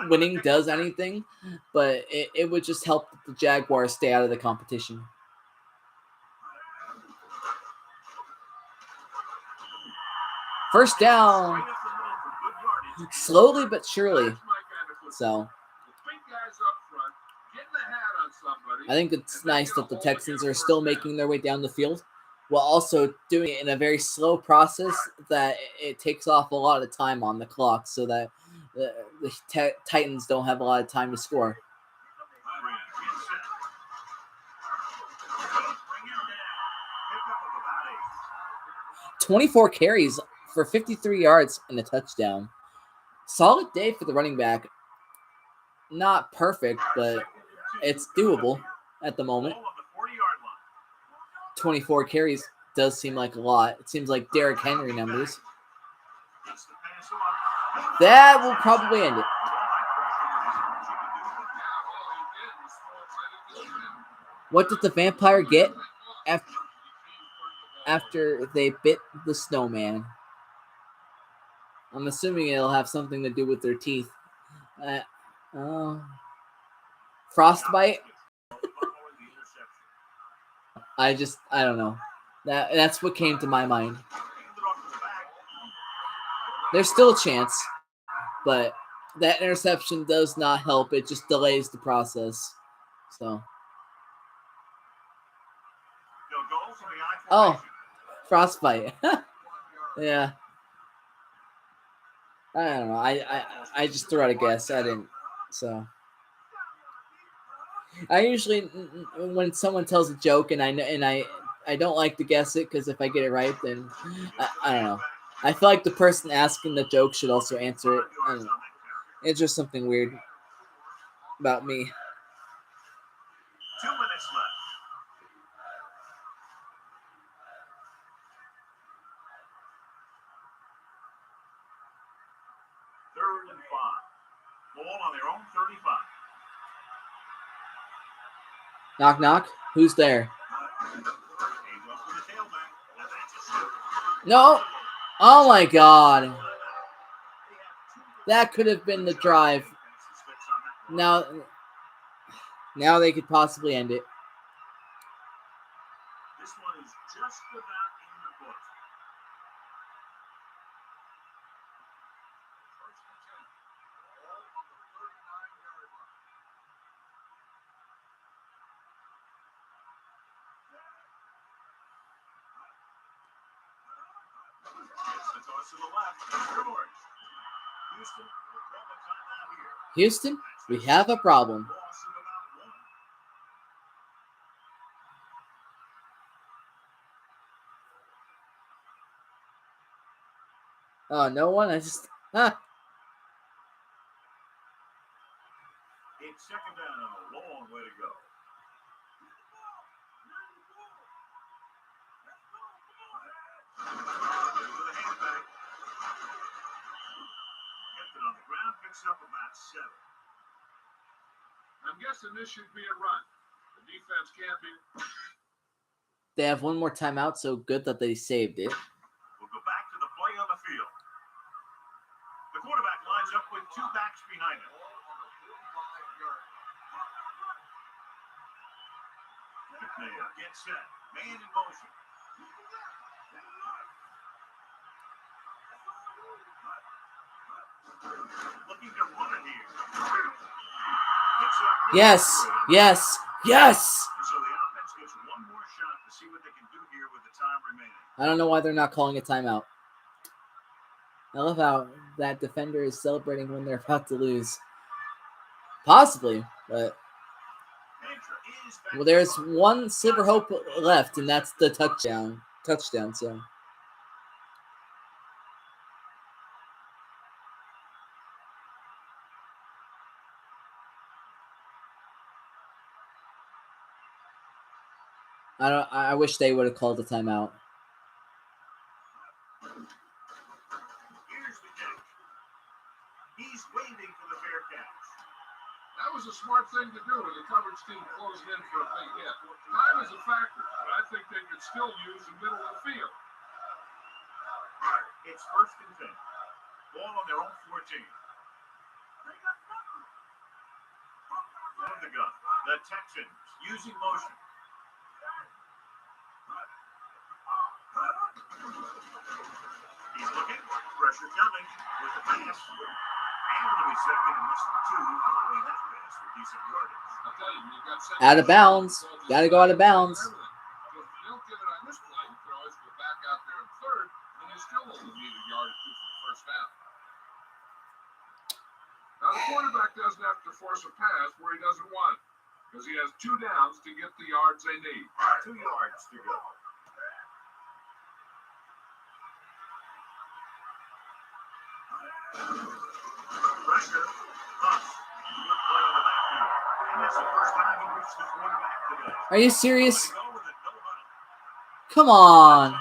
winning does anything, but it would just help the Jaguars stay out of the competition. First down. Slowly but surely. So I think it's nice that the Texans are still making their way down the field while also doing it in a very slow process that it takes off a lot of time on the clock so that the Titans don't have a lot of time to score. 24 carries for 53 yards and a touchdown. Solid day for the running back. Not perfect, but it's doable at the moment. 24 carries does seem like a lot. It seems like Derrick Henry numbers. That will probably end it. What did the vampire get after they bit the snowman? I'm assuming it'll have something to do with their teeth. Frostbite? I don't know. That's what came to my mind. There's still a chance, but that interception does not help. It just delays the process. So. Oh, frostbite. Yeah. I don't know. I just threw out a guess. I didn't. So. I usually, when someone tells a joke and I don't like to guess it because if I get it right, then I don't know. I feel like the person asking the joke should also answer it. I don't know. It's just something weird about me. 2 minutes left. Third and 5. Ball on their own 35. Knock, knock. Who's there? No. Oh, my God. That could have been the drive. Now they could possibly end it. This one is just about in the book. toss to the left. George. Houston will call the timeout here. Houston, we have a problem. Loss of about one. Oh, no one? I just... It's second down, a long way to go. With a handback. Gets it on the ground, picks up about 7. I'm guessing this should be a run. The defense can't be. They have one more timeout, so good that they saved it. We'll go back to the play on the field. The quarterback lines up with 2 backs behind him. Get set. Man in motion. Looking to run it here. Yes, yes, yes! So the offense gets one more shot to see what they can do here with the time remaining. I don't know why they're not calling a timeout. I love how that defender is celebrating when they're about to lose. Possibly, but... Well, there's one sliver hope left, and that's the touchdown. So... I wish they would have called the timeout. Here's the catch. He's waiting for the fair catch. That was a smart thing to do when the coverage team closed in for a big hit. Time is a factor, but I think they could still use the middle of the field. It's first and 10. Ball on their own 14. From the gun. The Texans using motion. He's looking. Pressure coming with the pass. Able to be second and less than 2 following that pass for decent yardage. I'll tell you, when you've got Out of bounds. Got to go out of bounds. If you don't get it on this play, you can always go back out there in third, and you still only need a yard or 2 for the first down. Now, the quarterback doesn't have to force a pass where he doesn't want it, because he has 2 downs to get the yards they need. 2 yards to go. Pressure. Huss. Good play on the backfield. And that's the first time he reached the quarterback today. Are you serious? Go with a no huddle. Come on. Call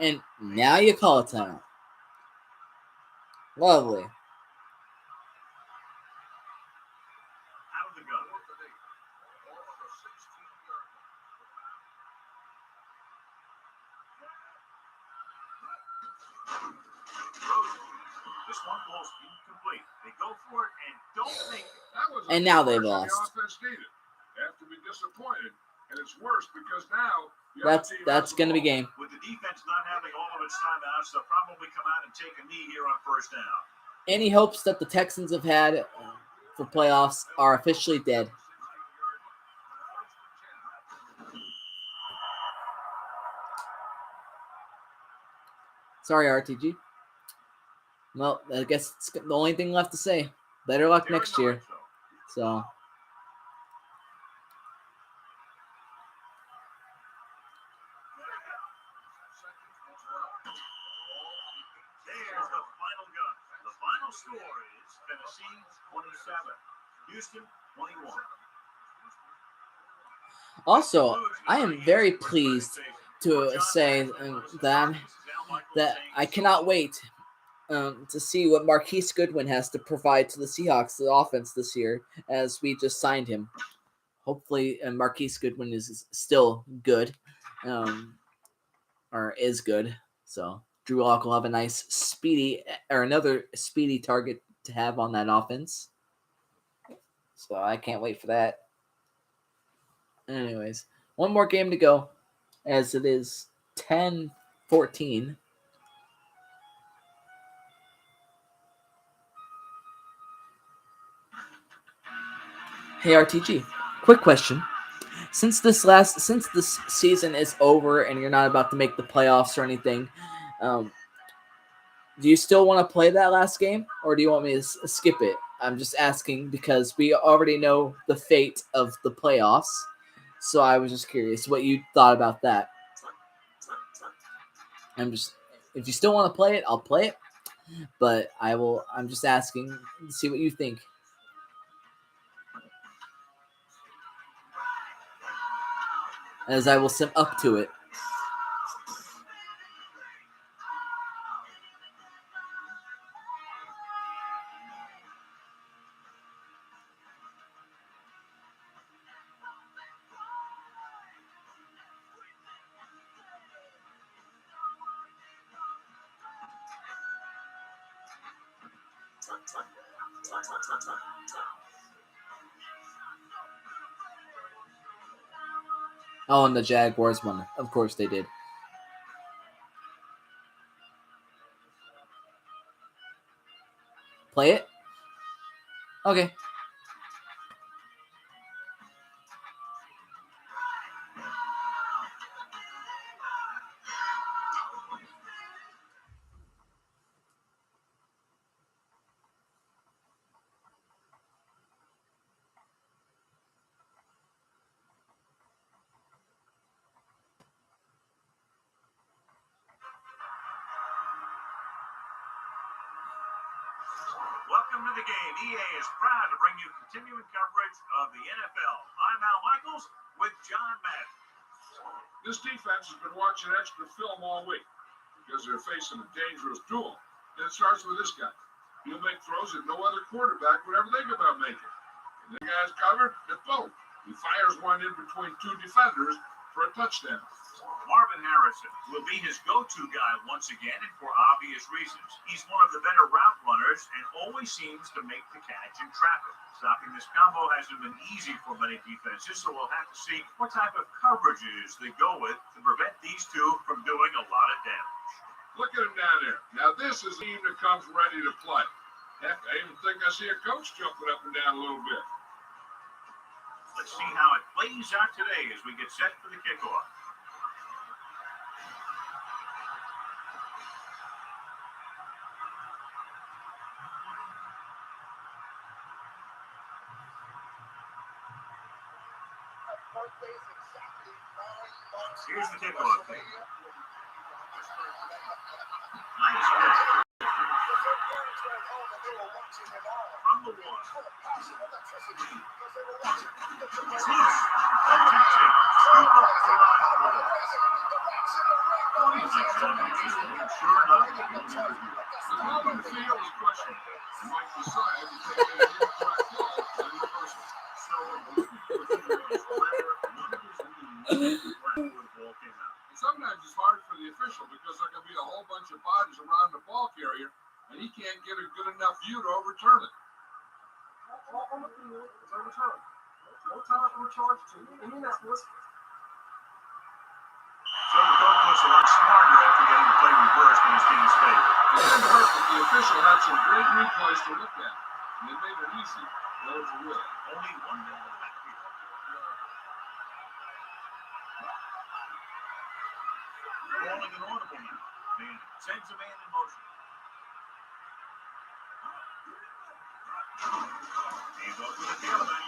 a timeout. And now you call it timeout. Lovely. Out of the gun. This one ball's incomplete. They go for it and don't make it. That was And now they've the lost. offense needed. They have to be disappointed, and it's worse because now the That's other team has the going to be ball. game. With the defense not having all of its timeouts, they'll probably come out and take a knee here on first down. Any hopes that the Texans have had for playoffs are officially dead. Sorry, RTG. Well, I guess it's the only thing left to say. Better luck next year. So, There's the final gun. The final score is Tennessee 27, Houston 21. also, I am very pleased to say that I cannot wait to see what Marquise Goodwin has to provide to the Seahawks, the offense this year, as we just signed him. Hopefully, Marquise Goodwin is still good, or is good. So Drew Lock will have a nice another speedy target to have on that offense. So I can't wait for that. Anyways, one more game to go, as it is 10-14. Hey RTG, quick question. Since this season is over and you're not about to make the playoffs or anything, Do you still want to play that last game, or do you want me to skip it? I'm just asking because we already know the fate of the playoffs. So I was just curious what you thought about that. If you still want to play it, I'll play it. But I'm just asking to see what you think. As I will sim up to it. Oh, and the Jaguars won. Of course they did. Play it? Okay. Welcome to the game. EA is proud to bring you continuing coverage of the NFL. I'm Al Michaels with John Madden. This defense has been watching extra film all week because they're facing a dangerous duel. And it starts with this guy. He'll make throws that no other quarterback would ever think about making. And the guy's covered, and boom, he fires one in between two defenders for a touchdown. Marvin Harrison will be his go-to guy once again, and for obvious reasons. He's one of the better route runners and always seems to make the catch in traffic. Stopping this combo hasn't been easy for many defenses, so we'll have to see what type of coverages they go with to prevent these two from doing a lot of damage. Look at him down there. Now this is a team that comes ready to play. Heck, I even think I see a coach jumping up and down a little bit. Let's see how it plays out today as we get set for the kickoff. Here's the kickoff thing. Nice catch. From the one. It's loose. Attaching. Scoop up the line. Sure enough. The ball in the field is questionable. You might decide to take an incorrect call on the person. So, sometimes it's hard for the official because there can be a whole bunch of bodies around the ball carrier, and he can't get a good enough view to overturn it. So the coach looks a lot smarter after getting the play reversed in his team's favor. It didn't hurt that the official had some great replays to look at, and they made it easy. That was a win. Only one man in the backfield. Calling an audible now. Man sends a man in motion. He goes to the tailback.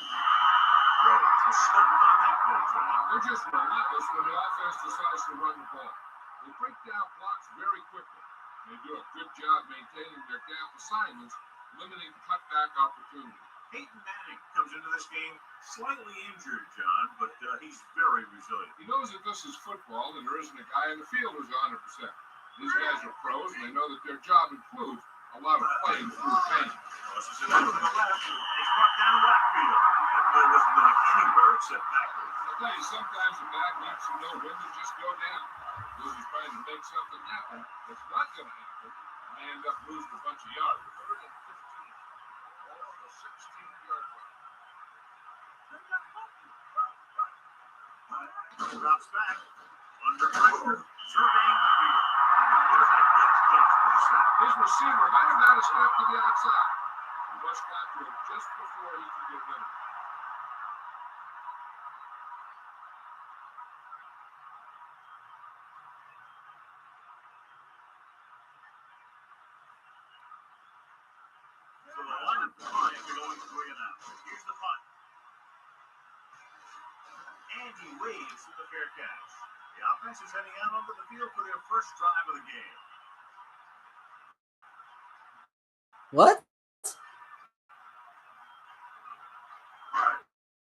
Ready to stop on that play, John. They're just relentless when the offense decides to run the ball. They break down blocks very quickly. They do a good job maintaining their gap assignments, limiting cutback opportunities. Peyton Manning comes into this game slightly injured, John, but he's very resilient. He knows that this is football and there isn't a guy in the field who's 100%. These guys are pros and they know that their job includes a lot of playing through pain. Tosses it out to the left. It's brought down the left field. That play wasn't going anywhere except backwards. I'll tell you, sometimes a back needs to know when to just go down. Because he's trying to make something happen that's not going to happen, and they end up losing a bunch of yards. Third and 15. All on the 16-yard line. Drops back. Under pressure. Surveying the field. What is that good catch for the sack? His receiver might have got a step to the outside. Rush got to him just before he could get rid of it. And he waves for the fair catch. The offense is heading out onto the field for their first drive of the game. What?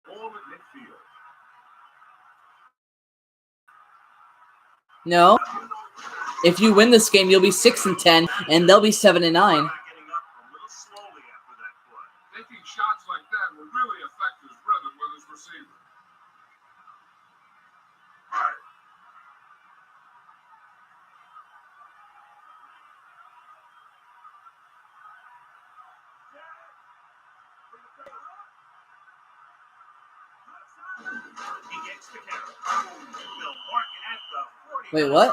Ball at midfield. No. If you win this game, you'll be 6-10, and they'll be 7-9. Getting up a little slowly after that play. Taking shots like that will really affect his rhythm with his receiver. He gets the carry. They'll mark it at the 40. Wait, what?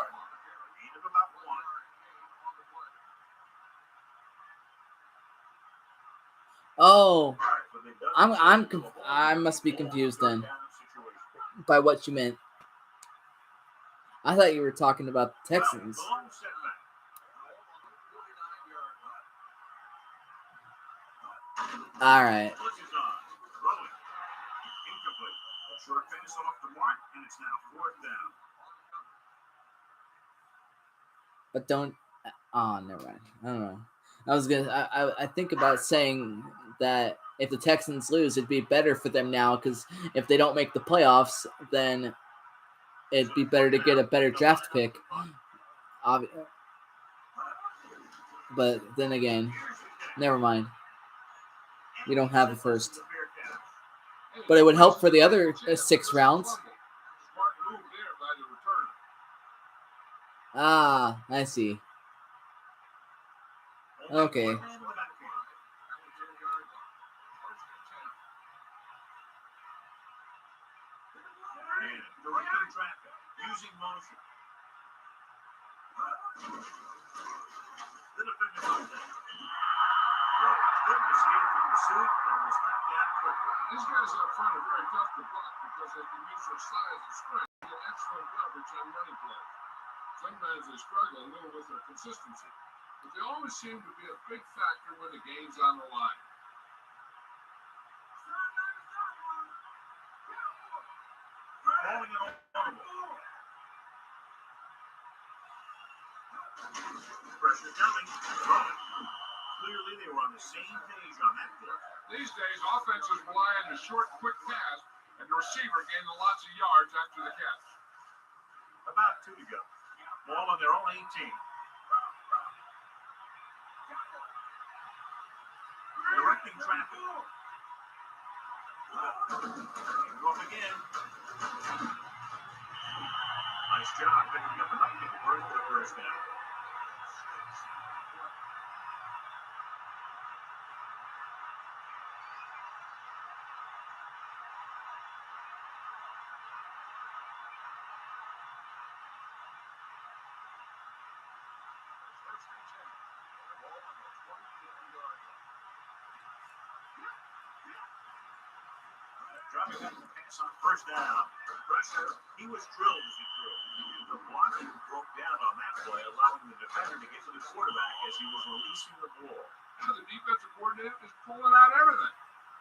Gain of about 1. Oh, But they don't I must be confused then by what you meant. I thought you were talking about the Texans. Long setback. All right. Blitz is on. Throwing. Incomplete. Short pass off the mark, and it's now 4th down. But don't. Oh, never mind. I don't know. I think about saying that if the Texans lose, it'd be better for them now because if they don't make the playoffs, then it'd be better to get a better draft pick. But then again, never mind. We don't have a first. But it would help for the other 6 rounds. Smart move there by the returner. Ah, I see. Okay. And directing traffic. Using motion. The defender goes down. Couldn't escape the pursuit and was knocked down quickly. These guys up front are very tough to block because they can use their size and strength to get excellent leverage on running plays. Sometimes they struggle a little with their consistency, but they always seem to be a big factor when the game's on the line. Calling it audible. Pressure coming. Throwing. Clearly they were on the same page on that play. These days, offenses rely on the short, quick pass, and the receiver gaining lots of yards after the catch. About 2 to go. Ball on their own 18. Directing traffic. Go up again. Nice job picking up nothing worth the first down. Dropping that pass on first down. Pressure. He was drilled as he threw. The blocking broke down on that play, allowing the defender to get to the quarterback as he was releasing the ball. Now the defensive coordinator is pulling out everything.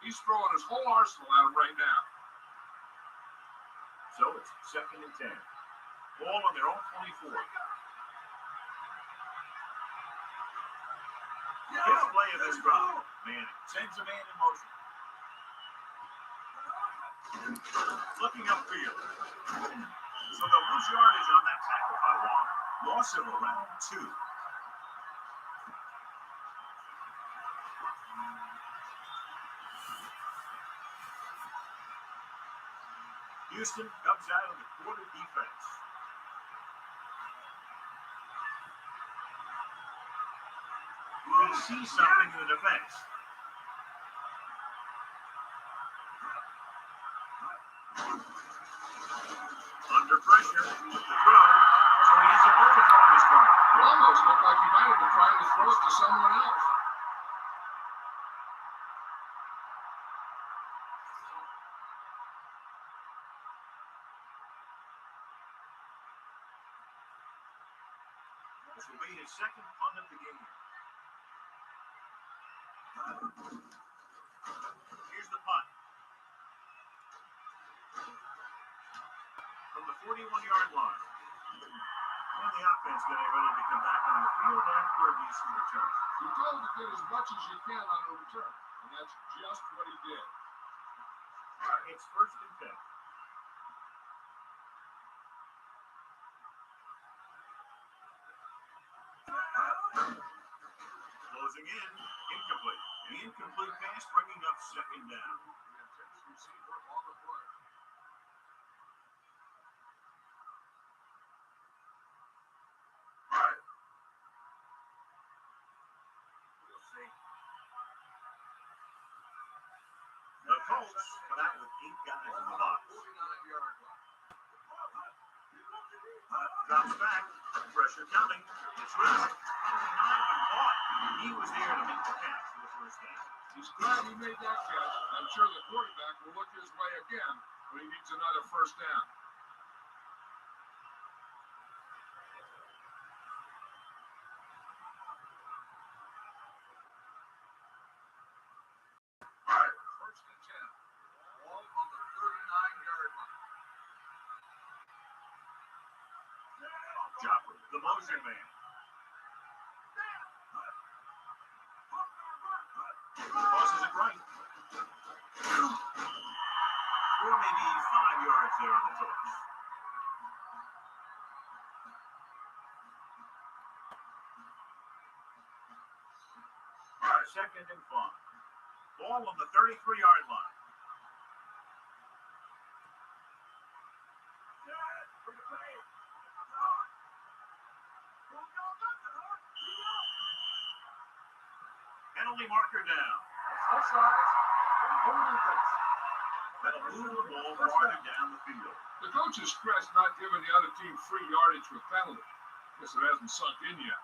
He's throwing his whole arsenal at him right now. So it's 2nd and 10. Ball on their own 24. Fifth play of this drive. Manning sends a man in motion. Looking upfield. So they'll lose yardage on that tackle by 1. Loss of around 2. Houston comes out of the quarter defense. We see something in the defense. Under pressure with the throw, so he ends up overthrowing his guard. It almost looked like he might have been trying to throw it to someone else. This will be his 2nd punt of the game. Here's the punt. 41-yard line. And the offense getting ready to come back on the field after a decent return. You're told to get as much as you can on a return, and that's just what he did. It's first and 10. Closing in, incomplete. The incomplete pass bringing up second down. The intended receiver on the play. The Colts come out with 8 guys in the box. 49-yard line. Drops back. Pressure coming. It's risk. And caught. He was there to make the catch for the first down. He's glad he made that catch. I'm sure the quarterback will look his way again when he needs another first down. First and 10. Ball on the 39-yard line. Chopper, the motion man. Tosses it right. 4, maybe 5 yards there on the toss. Second and 5. Ball on the 33-yard line. Penalty marker down. That'll move the ball farther down the field. The coaches stress not giving the other team free yardage with penalty. Guess it hasn't sunk in yet.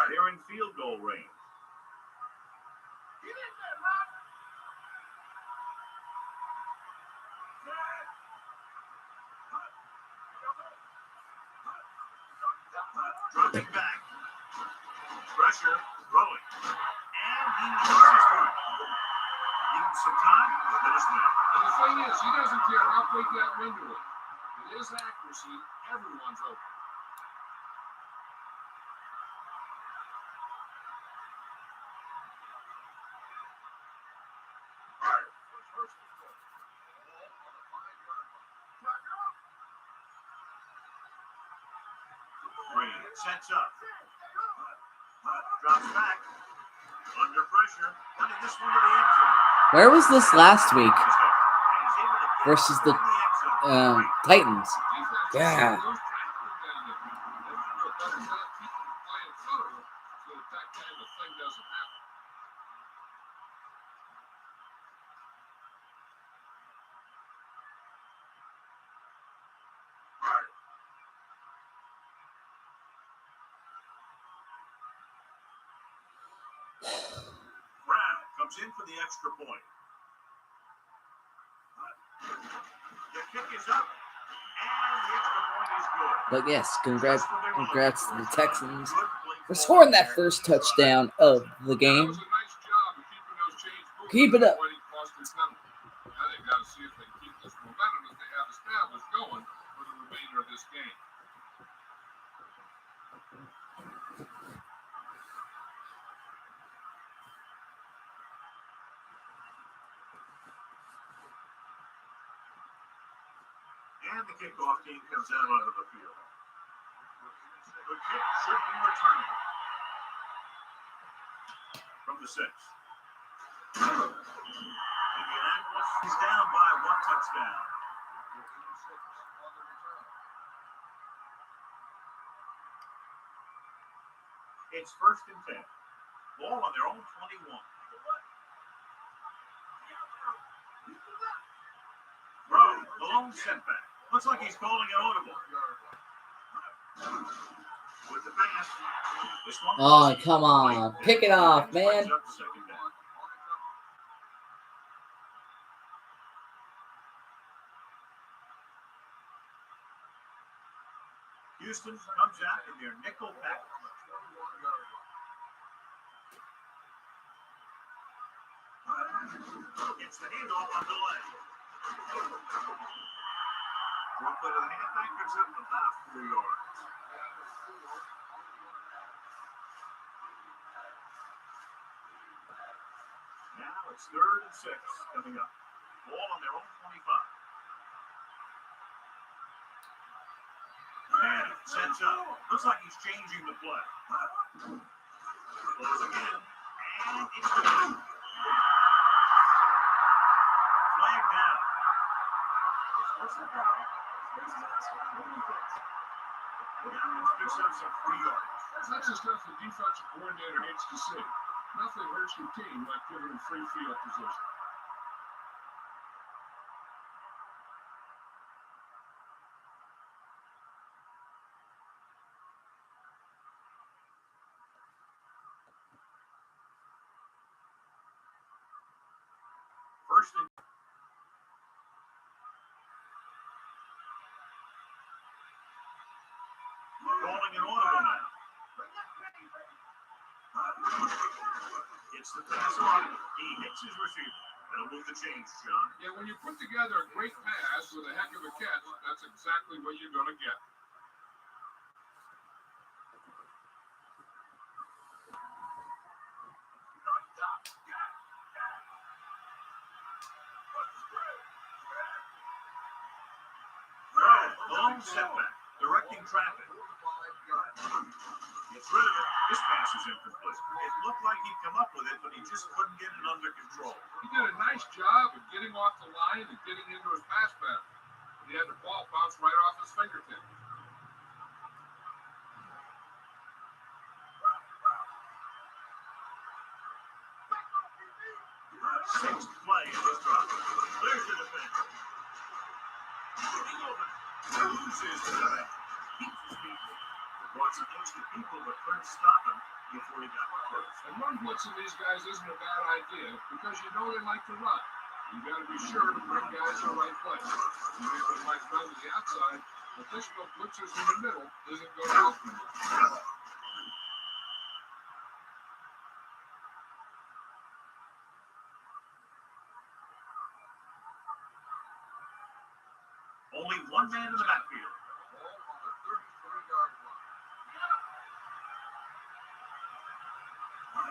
They're in field goal range. Dropping back. Pressure, rolling. And he misses one. Give him some time, let us know. And the thing is, he doesn't care how big that window is. With his accuracy, everyone's open. Green sets up. Drops back. Under pressure. Running this one to the end zone. Where was this last week And he's able to get versus the in end zone. Titans? Defense Yeah. is those tackling down there. They do a better job keeping them playing thorough so that kind of thing doesn't happen. Brown comes in for the extra point. The kick is up. And the extra point is good. But yes, congrats to the Texans Good play for call scoring that there. first touchdown of the That game. was a nice job of keeping those chains moving. Keep it up. When he cost his penalty. Now they've got to see if they can keep this momentum that they have established going for the remainder of this game. And the kickoff team comes out onto the field. The kick should be returned from the 6. Indianapolis is down by 1 touchdown. It's first and 10. Ball on their own 21. Throw, the lone setback. Looks like he's calling an audible. With the pass. This one Oh, come on. Pick it off, man. brings up second down. Houston comes out in their nickel package. It's the handoff on delay. One play to the halfback picks up about 4 yards. Now it's 3rd and 6 coming up. Ball on their own 25. And sets up. Looks like he's changing the play. Throws again. And it's good. Flag down. Now picks up some 3 yards. That's the stuff the defensive coordinator hates to see. Nothing hurts your team like giving them free field position. First and calling an audible now. It's the pass on. He hits his receiver. That'll move the chains, John. Yeah, when you put together a great pass with a heck of a catch, that's exactly what you're going to get. Long setback, directing traffic. Gets rid of it. This pass is incomplete. It looked like he'd come up with it, but he just couldn't get it under control. He did a nice job of getting off the line and getting into his pass pattern. He had the ball bounce right off his fingertip. Sixth play in this drive. There's the defender. Loses the back. Keeps his people. Brought some extra people, but couldn't stop him before he got the first. And run blitzing these guys isn't a bad idea because you know they like to run. You got to be sure to bring guys to the right place. You might run to the outside, but additional blitzers in the middle isn't going to help you. Only one man in the backfield.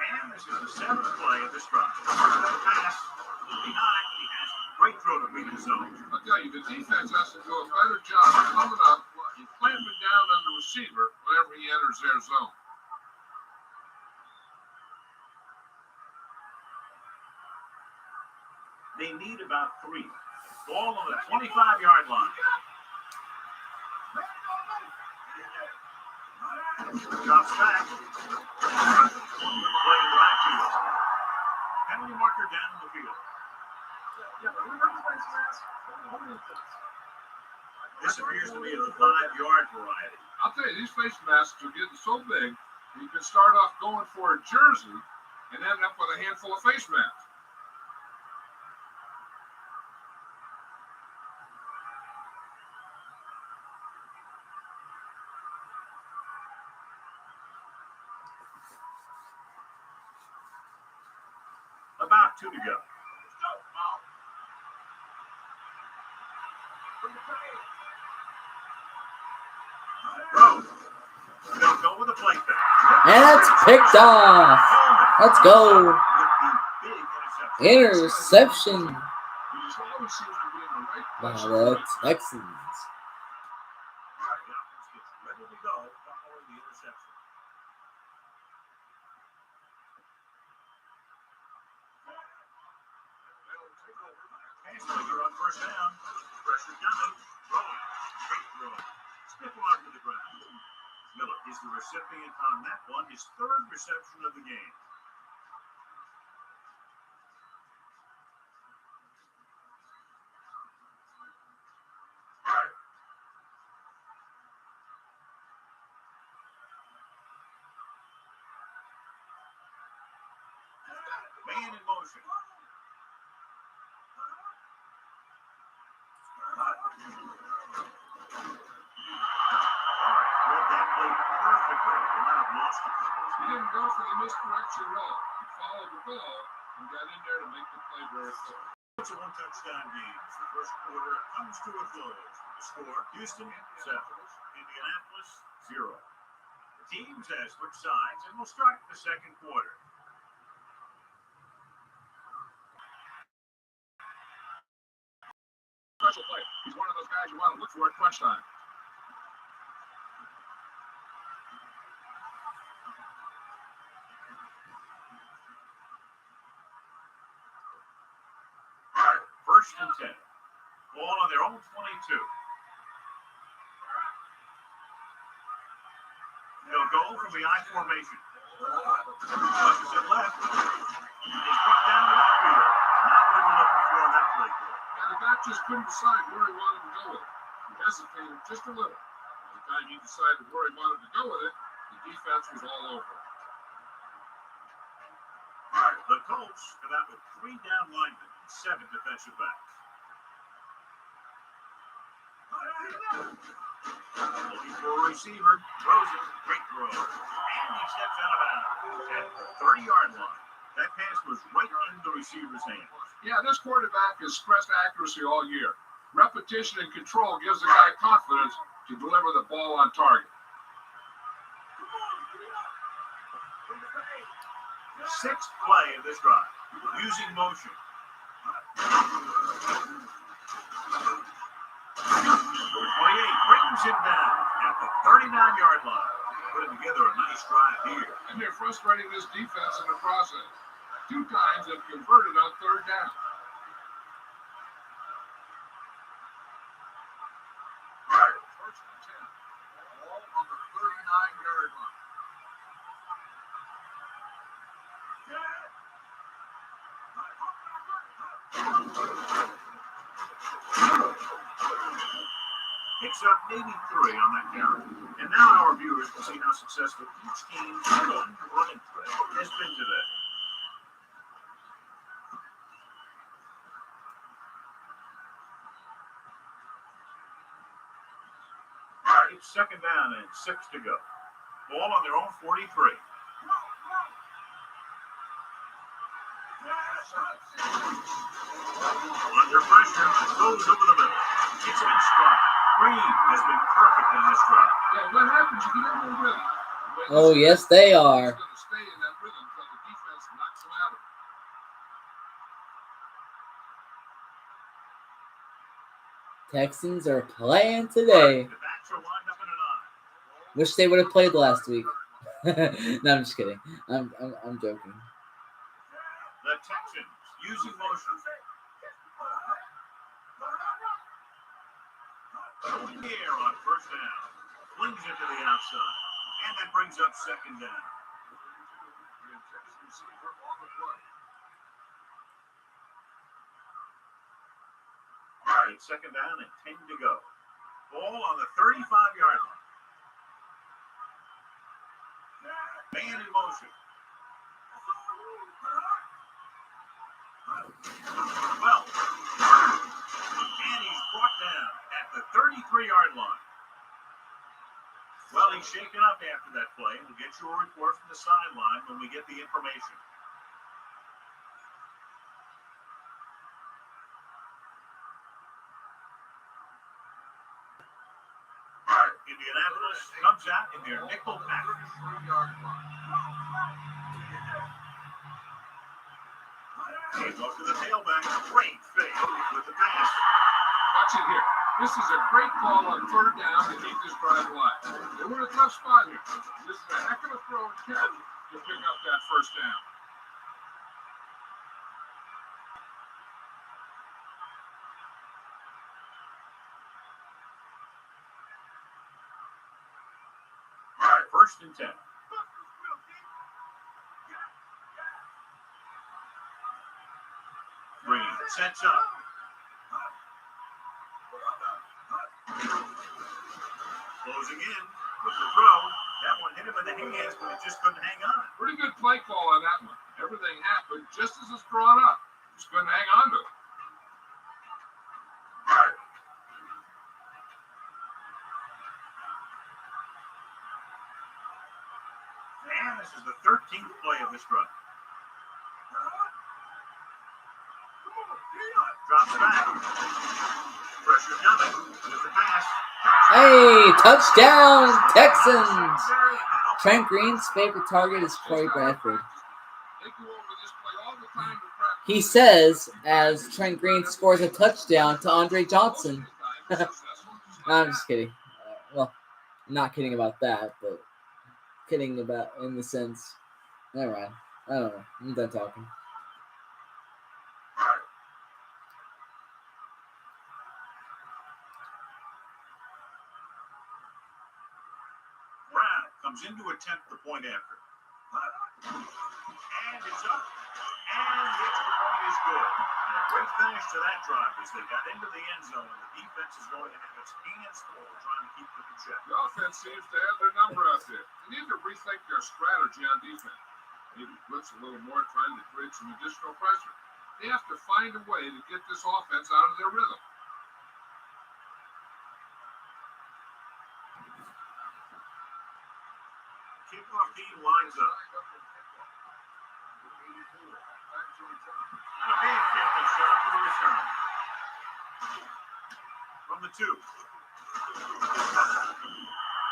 And this is the 7th play of this drive. Pass behind. He has a great throw to beat the zone. I'll tell you, the defense has to do a better job of coming up and clamping down on the receiver whenever he enters their zone. They need about 3. Ball on the 25-yard line. Drops back. Play in the backfield. Penalty marker down in the field. This appears to be of the 5-yard variety. I'll tell you, these face masks are getting so big, you can start off going for a jersey and end up with a handful of face masks. About 2 to go. They'll go with a play back. And it's picked off. Let's go. Interception by the Texans. Ready to go following the interception. Pass on first down. Pressure coming. Rolling. Great throw. Step on to the ground. Miller is the recipient on that one, his 3rd reception of the game. Man in motion. have lost a couple. He didn't go for the misdirection at all. He followed the ball and got in there to make the play very quick. It's a one-touchdown game. The first quarter comes to a close. The score, Houston 7, Indianapolis 0. The teams have switched sides and will start the second quarter. Special play. He's one of those guys you want to look for at crunch time. First and 10. Ball on their own 22. They'll go from the I formation. Pushes it left. He's brought down the backfield. Not what they were looking for in that play. And the back just couldn't decide where he wanted to go with it. He hesitated just a little. By the time he decided where he wanted to go with it, the defense was all over it. The Colts come out with 3 down linemen and 7 defensive backs. Looking for a receiver. Throws it. Great throw. And he steps out of bounds at the 30-yard line. That pass was right in the receiver's hand. Yeah, this quarterback has stressed accuracy all year. Repetition and control gives the guy confidence to deliver the ball on target. 6th play of this drive. Using motion. Number 28 brings him down at the 39-yard line. Putting together a nice drive here. And they're frustrating this defense in the process. 2 times they've converted on 3rd down. First and 10. Ball on the 39-yard line. Picks up maybe 3 on that count. And now our viewers can see how successful each team's running threat has been today. It's 2nd down and 6 to go. Ball on their own 43. Under pressure, goes over the middle. Gets him in stride. Green has been perfect in this drive. Yeah, what happens? You get into a rhythm. Oh, yes, they are. He's going to stay in that rhythm until the defense knocks him out of it. Texans are playing today. The backs are lined up in a 9. Wish they would have played last week. No, I'm just kidding. I'm joking. The Texans using motion. In the air on 1st down. Flings it to the outside. And that brings up 2nd down. All right, 2nd down and 10 to go. Ball on the 35-yard line. Man in motion. Well, and he's brought down at the 33-yard line. Well, he's shaken up after that play. We'll get you a report from the sideline when we get the information. Indianapolis comes out in their nickel package. Hands off to the tailback. Great fake with the pass. Watch it here. This is a great call on 3rd down to keep this drive alive. They were in a tough spot here. This is a heck of a throw and catch to pick up that 1st down. All right, 1st and 10. Green sets up. Closing in with the throw. That one hit him in the hands, but it just couldn't hang on. Pretty good play call on that one. Everything happened just as it's drawn up. Just couldn't hang on to it. And this is the 13th play of this run. Drops back. Pressure coming. With the pass. Hey, touchdown, Texans! Trent Green's favorite target is Corey Bradford. He says, as Trent Green scores a touchdown to Andre Johnson. No, I'm just kidding. Well, not kidding about that, but kidding about in the sense. Never mind. I don't know. I'm done talking. Brown comes in to attempt the point after. And it's up. And the extra point is good. And a great finish to that drive as they got into the end zone, and the defense is going to have its hands full trying to keep them in check. The offense seems to have their number out there. They need to rethink their strategy on defense. Maybe blitz a little more, trying to create some additional pressure. They have to find a way to get this offense out of their rhythm. Kickoff team lines up. And a big kick is set up for the return. From the 2.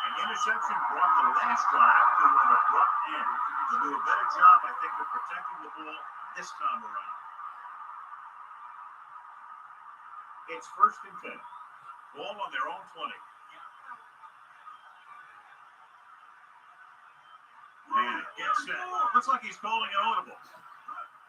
An interception brought the last drive to an abrupt end. They'll do a better job, I think, of protecting the ball this time around. It's 1st and 10. Ball on their own 20. And it gets set. Looks like he's calling an audible.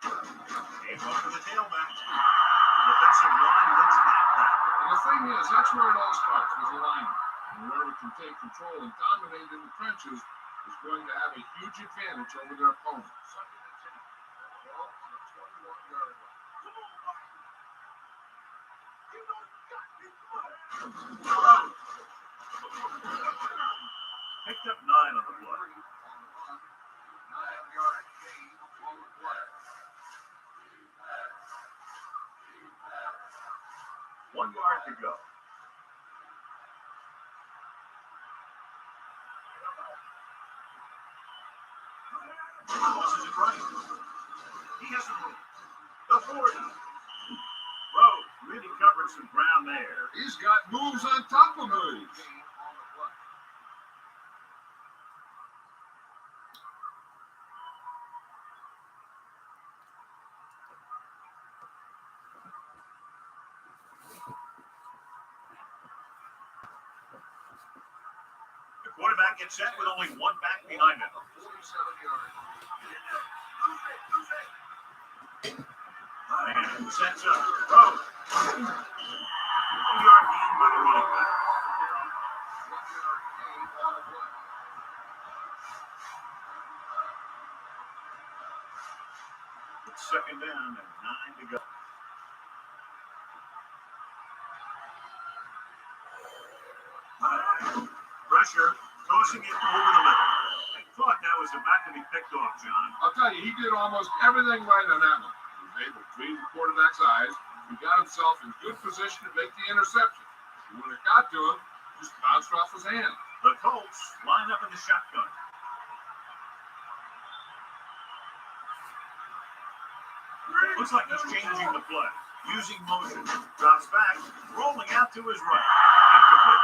Came up to the tailback. The defensive line looks that back. And the thing is, that's where it all starts, with alignment. And whoever can take control and dominate in the trenches is going to have a huge advantage over their opponent. Picked up 9 on the play. 9-yard gain on the play. 1 yard to go. Tosses it right. He has some room. The 40. Rhodes really covered some ground there. He's got moves on top of moves. The quarterback gets set with only 1 back behind him. 47 yards. And sets up. Rhodes. 1 yard gain by the running back. 1 yard gain on the play. It's 2nd down and 9 to go. Pressure, tossing it over the middle. I thought that was about to be picked off, John. I'll tell you, he did almost everything right on that one. He was able to read the quarterback's eyes. He got himself in good position to make the interception. And when it got to him, just bounced off his hand. The Colts line up in the shotgun. Looks like he's changing the play. Using motion. Drops back. Rolling out to his right. Incomplete.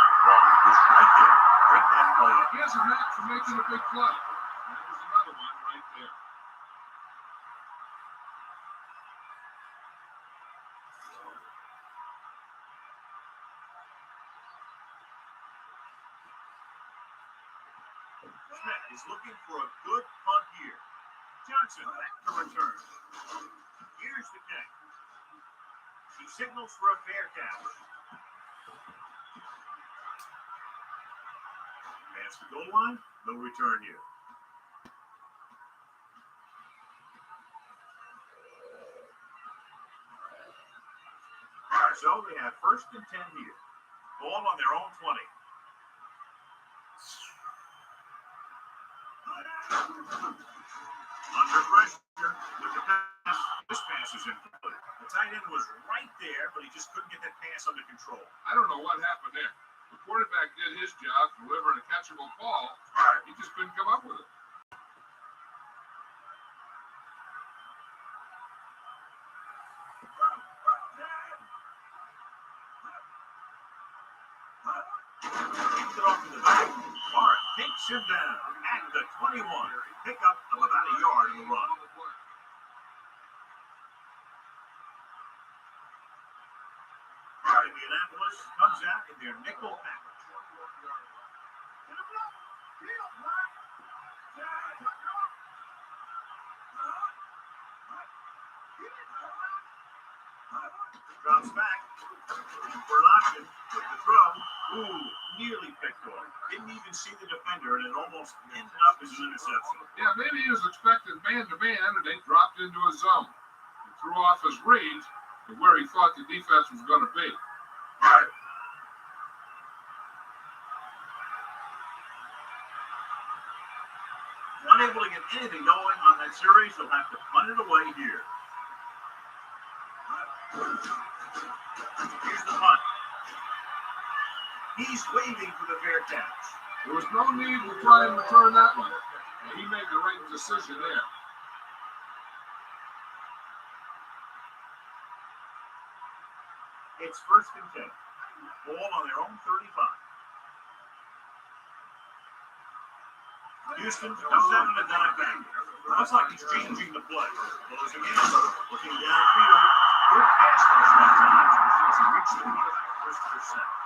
Is right there. Break that play up. He has a knack for making a big play. And there's another one right there. Smith is looking for a good punt here. Johnson back to return. Here's the kick. He signals for a fair catch. Past the goal line, no return here. So they have 1st and 10 here. Ball on their own 20. Under pressure with the pass. This pass is incomplete. The tight end was right there, but he just couldn't get that pass under control. I don't know what happened there. The quarterback did his job, delivering a catchable ball. He just couldn't come up with it. him down at the 21. Pickup of about a yard in the run. Indianapolis comes out in their nickel package. Drops back for an option with the throw. Ooh, nearly picked off. Didn't even see the defender, and it almost ended up as an interception. Yeah, maybe he was expecting man-to-man, and they dropped into a zone. He threw off his read to where he thought the defense was going to be. Unable to get anything going on that series, they'll have to punt it away here. Here's the punt. He's waving for the fair catch. There was no need to try and return that one. And he made the right decision there. It's 1st and 10. Ball on their own 35. Houston comes out in a dive back. Looks like he's changing the play. Closing in, looking downfield. Good pass rush that time as he reached the quarterback first or second.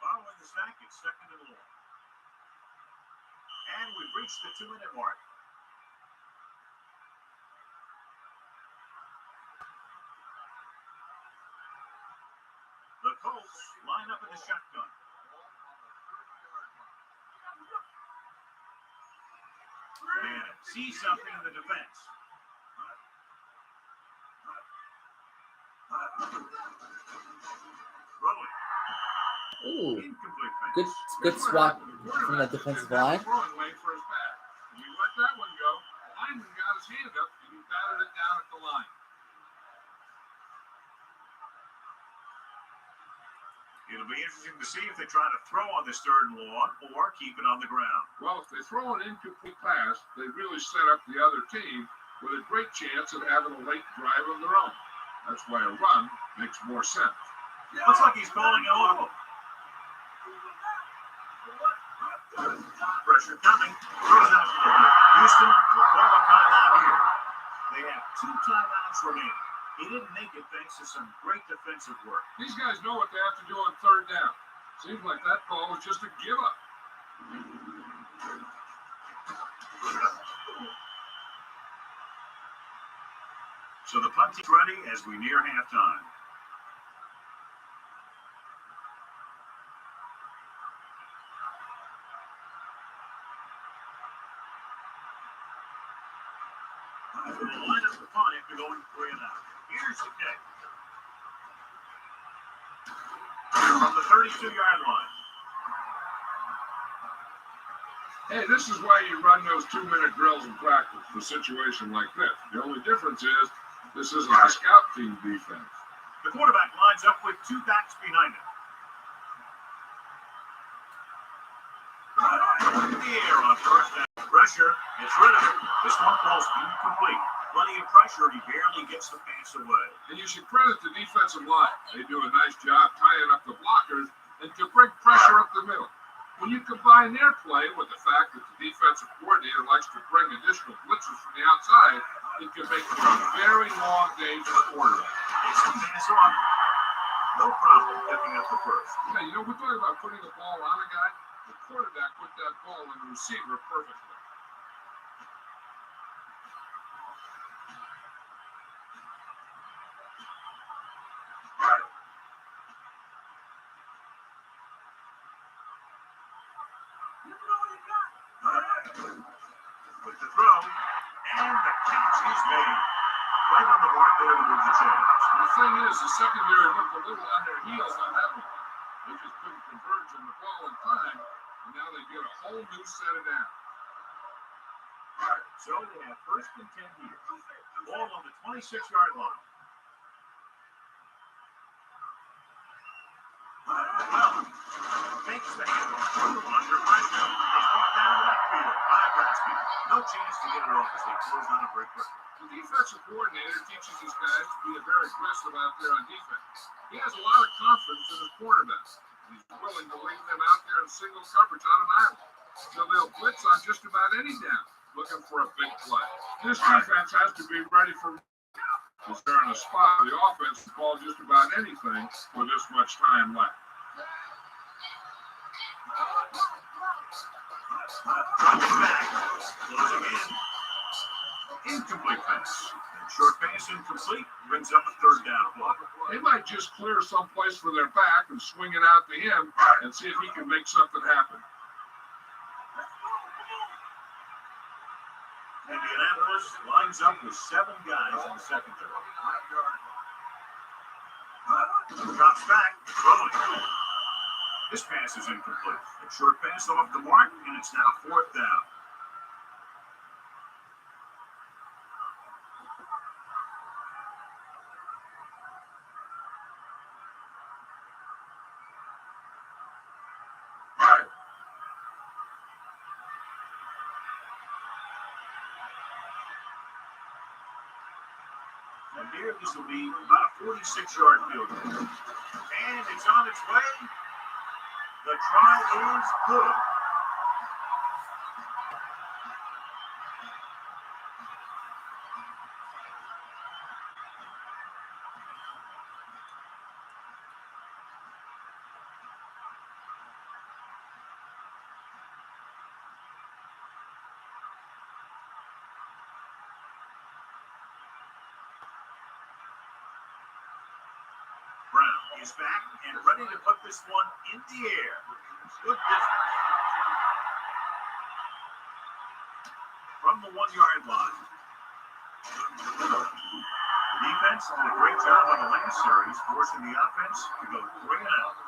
Following the sack, it's 2nd and long. And we've reached the 2-minute mark. The Colts line up in the shotgun. And see something in the defense. Rolling. Ooh, Incomplete pass. good swat from the defensive line. Throwing late for his back. When he let that one go, the lineman got his hand up and he batted it down at the line. It'll be interesting to see if they try to throw on this 3rd and long or keep it on the ground. Well, if they throw an incomplete pass, they really set up the other team with a great chance of having a late drive of their own. That's why a run makes more sense. Looks like he's calling an audible. Pressure coming. Throws out to the left. Houston will call a timeout here. They have 2 timeouts remaining. He didn't make it thanks to some great defensive work. These guys know what they have to do on 3rd down. Seems like that ball was just a give up. So the punt is ready as we near halftime. So they'll line up the punt after going 3 and out. Here's the kick. From the 32-yard line. Hey, this is why you run those 2-minute drills in practice for a situation like this. The only difference is this isn't a scout team defense. The quarterback lines up with 2 backs behind him. In the air on 1st down. Pressure. It's rid of it. This one falls incomplete. Plenty of pressure. He barely gets the pass away. And you should credit the defensive line. They do a nice job tying up the blockers and to bring pressure up the middle. When you combine their play with the fact that the defensive coordinator likes to bring additional blitzes from the outside, it can make for a very long day for the quarterback. It's a pass on. No problem picking up the first. Yeah, you know, we're talking about putting the ball on a guy. The quarterback put that ball on the receiver perfectly. With the throw, and the catch is made. Right on the mark there to move the chains. The thing is, the secondary looked a little on their heels on that one. They just couldn't converge on the ball in time, and now they get a whole new set of downs. So they have 1st and 10 here. Ball on the 26-yard line. Makes the handoff. Under pressure. He's brought down to that field. High Bransky. No chance to get it off as they close on a break. The defensive coordinator teaches his guys to be very aggressive out there on defense. He has a lot of confidence in his quarterback. He's willing to leave them out there in single coverage on an island. So they'll blitz on just about any down, looking for a big play. This defense has to be ready for because they're in a spot where the offense can call just about anything with this much time left. Dropping back, closing in. Incomplete pass. And short pass incomplete brings up a third down play. They might just clear someplace for their back and swing it out to him and see if he can make something happen. Indianapolis lines up with 7 guys in the secondary. Drops back, throwing. This pass is incomplete. A short pass off the mark, and it's now 4th down. And here, this will be about a 46-yard field goal. And it's on its way. The try is good. Brown is back and ready to put this one in the air. Good distance. From the 1-yard line. The defense did a great job on the last series, forcing the offense to go 3 and out.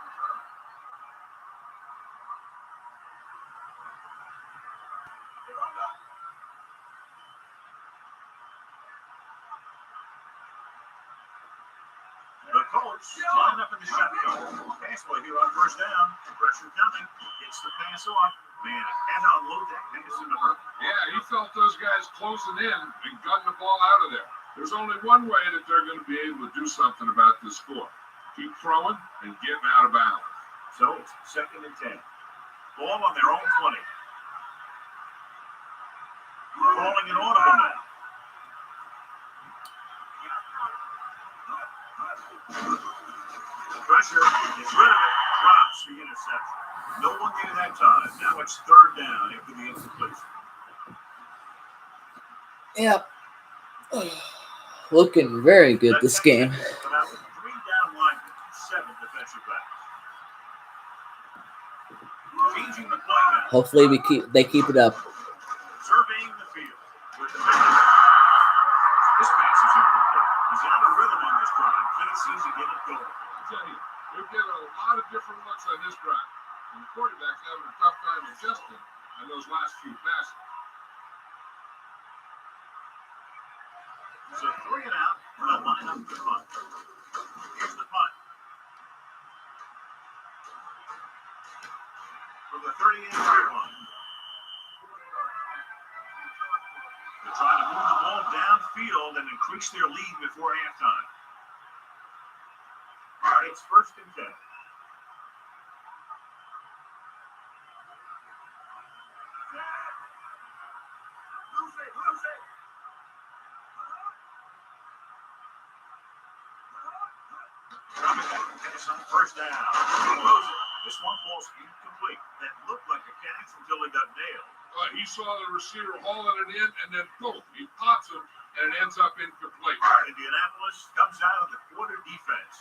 The Colts line up in the shotgun. Pass play here on 1st down. Pressure coming. Gets the pass off. Man, had to unload that pass in the hurt. Yeah, he felt those guys closing in and gun the ball out of there. There's only one way that they're going to be able to do something about this score. Keep throwing and getting out of bounds. So it's 2nd and 10. Ball on their own 20. Calling an audible now. Pressure gets rid of it. Drops the interception. No one near that time. Now it's 3rd down after the incompletion. Yep. Looking very good this game. About 3 down linemen, 7 defensive backs. Changing the play now. Hopefully they keep it up. Surveying the field with the middle. This pass is incomplete. He's out of rhythm on this drive. Can't seem to get it going. I tell you, they're getting a lot of different looks on this drive. And the quarterback's having a tough time adjusting on those last few passes. So 3 and out, and they'll line up the punt. Here's the punt. From the 38-yard line. They're trying to move the ball downfield and increase their lead before halftime. All right, it's 1st and 10. It's on 1st down. This one falls incomplete. That looked like a catch until it got nailed. He saw the receiver hauling it in, and then boom, he pops him, and it ends up incomplete. Indianapolis comes out of the quarter defense.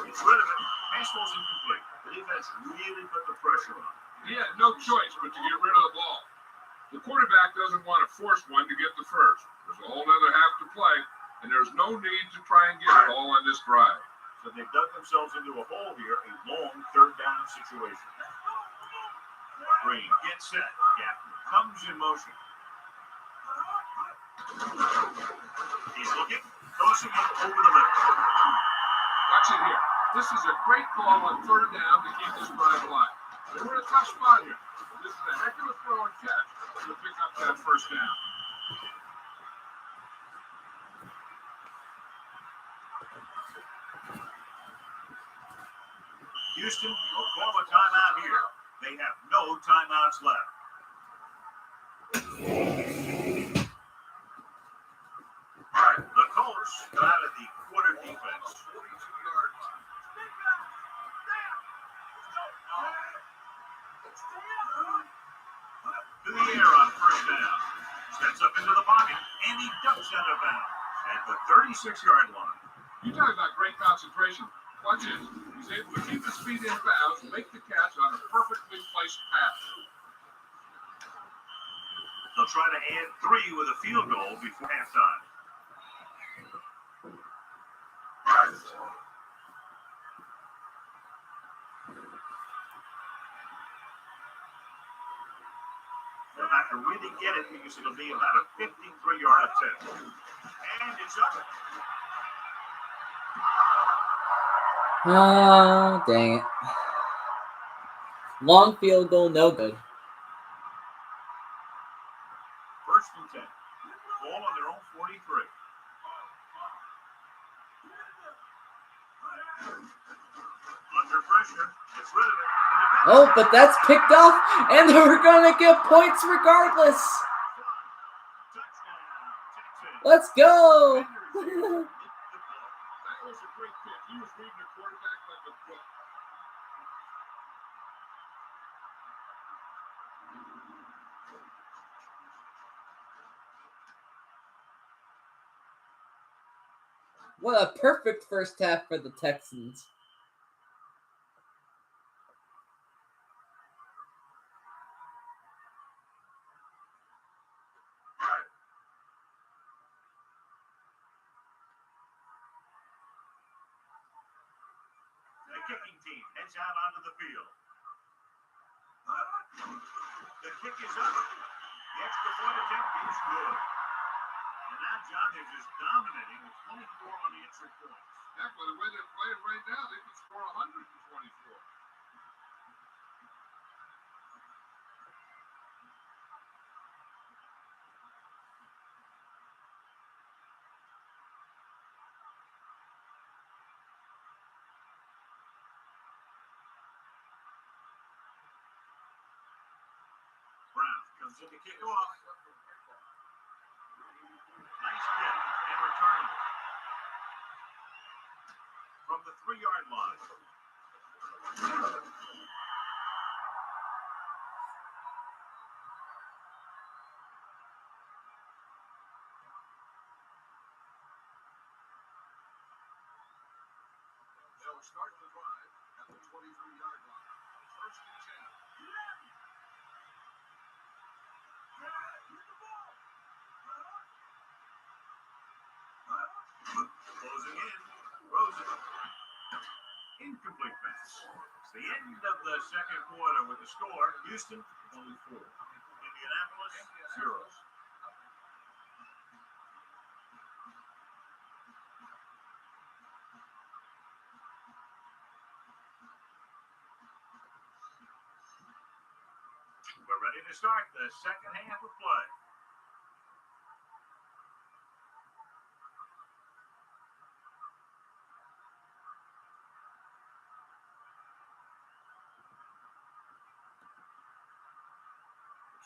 It's rid of it. Pass ball's incomplete. The defense really put the pressure on. He had no choice but to get rid of the ball. The quarterback doesn't want to force one to get the first. There's a whole other half to play, and there's no need to try and get it all on this drive. So they've dug themselves into a hole here, a long 3rd down situation. Green gets set. Gaffney comes in motion. He's looking, tossing it over the middle. Watch it here. This is a great call on third down to keep this drive alive. They were in a tough spot here. This is a heck of a throw and catch to pick up that first down. Houston will call a timeout here. They have no timeouts left. The Colts got out of the quarter defense. 42-yard line. To the air on first down. Steps up into the pocket, and he ducks out of bounds at the 36-yard line. You talk about great concentration. Watch it. He's able to keep his feet in bounds, make the catch on a perfectly placed pass. They'll try to add 3 with a field goal before halftime. They'll have to really get it because it'll be about a 53-yard attempt. And it's up. Oh, dang it. Long field goal, no good. First and 10. Ball on their own 43. Under pressure. Gets rid of it. Oh, but that's picked off, and we're going to get points regardless. Touchdown, Texans. Let's go. That was a great pick. He was reading the quarterback like a book. What a perfect first half for the Texans. The kicking team heads out onto the field. The kick is up. The extra point attempt is good. And now, John, they're just dominating with 24 unanswered points. Heck, by the way they're playing right now, they can score 124. Brown comes in to kick off. Nice kick and return. From the 3-yard line. They'll start the drive at the 23-yard line. First and 10. Closing in. Rosen. Incomplete pass. It's the end of the second quarter with the score. Houston, 24. Indianapolis, 0. We're ready to start the second half of play.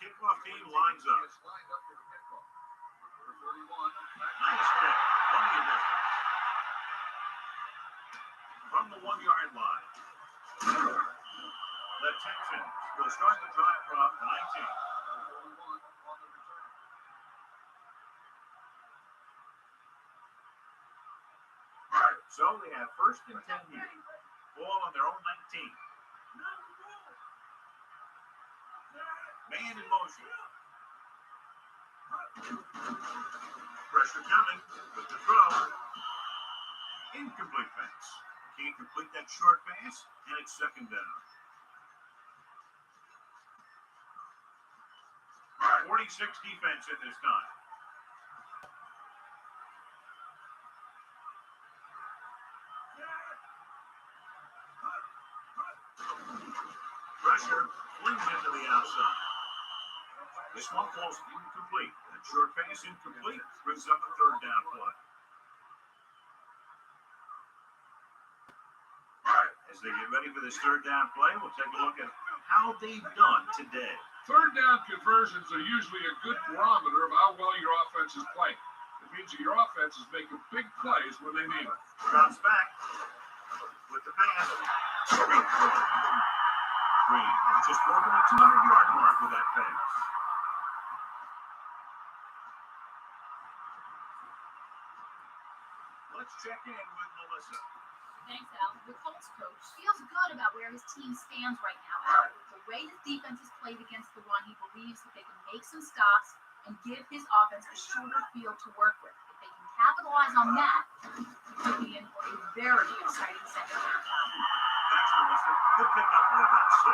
Kickoff team lines up. It's lined up for the kickoff. Number 31. Nice kick. Plenty of distance. From the 1-yard line. The Texans will start the drive from the 19. 41 on the return. So they have first and 10 here. Ball on their own 19. Man in motion. Pressure coming with the throw. Incomplete pass. Can't complete that short pass, and it's second down. 46 defense in this time. This one falls incomplete. And short pass incomplete brings up a third down play. As they get ready for this third down play, we'll take a look at how they've done today. Third down conversions are usually a good barometer of how well your offense is playing. It means that your offense is making big plays when they need them. Drops back with the pass. Green and just broken the 200-yard mark with that pass. Let's check in with Melissa. Thanks, Al. The Colts coach feels good about where his team stands right now, Al. With the way his defense has played against the run, he believes that they can make some stops and give his offense a shorter field to work with. If they can capitalize on that, he could be in for a very exciting second half. Thanks, Melissa. Good pickup of about 6.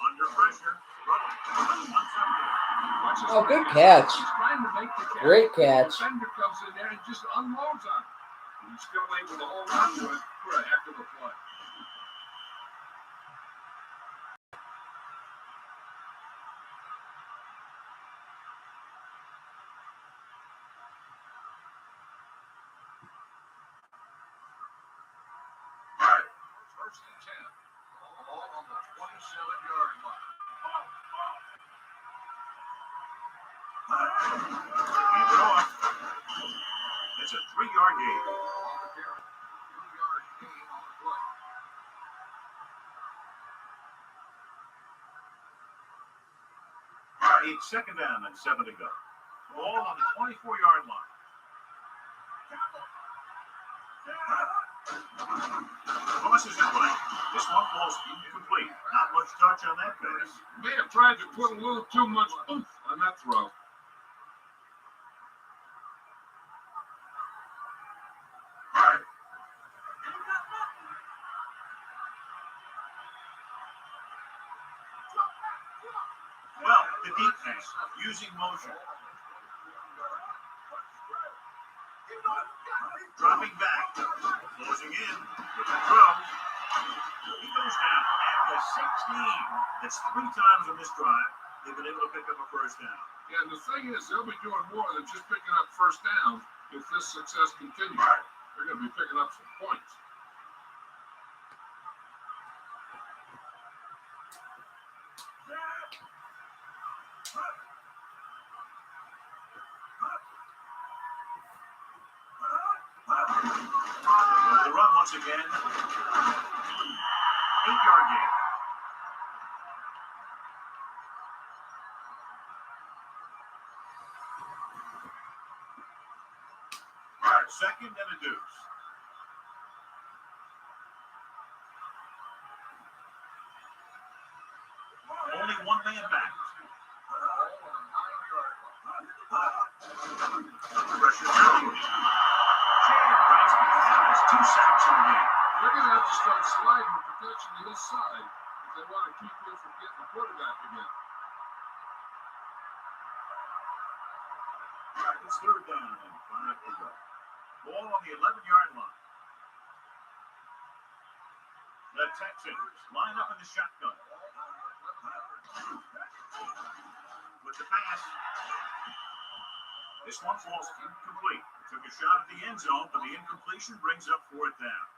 Under pressure. Oh, good catch. He's trying to make the catch. Great catch. The defender comes in there and just unloads on him. And he's still able to hold on to it for a heck of a play. First and 10. Ball on the 27-yard line. Hand it off. It's a 3-yard gain. On the carry. 2-yard gain on the play. It's second down and 7 to go. Ball on the 24-yard line. Crosses it right. This one falls incomplete. Not much touch on that pass. May have tried to put a little too much oomph on that throw. Well, the defense using motion. Dropping back. Closing in with the throw. He goes down at the 16. That's 3 times on this drive. They've been able to pick up a first down. Yeah, and the thing is, they'll be doing more than just picking up first down if this success continues. They're going to be picking up some points. The run once again. 8-yard gain. Second and a deuce. Only one man back. Pressure down. Chad Braxton has 2 sacks in the game. They're going to have to start sliding the protection to his side if they want to keep him from getting the quarterback again. It's third down and 5 to go. Ball on the 11-yard line. The Texans line up in the shotgun. With the pass. This one falls incomplete. Took a shot at the end zone, but the incompletion brings up 4th down.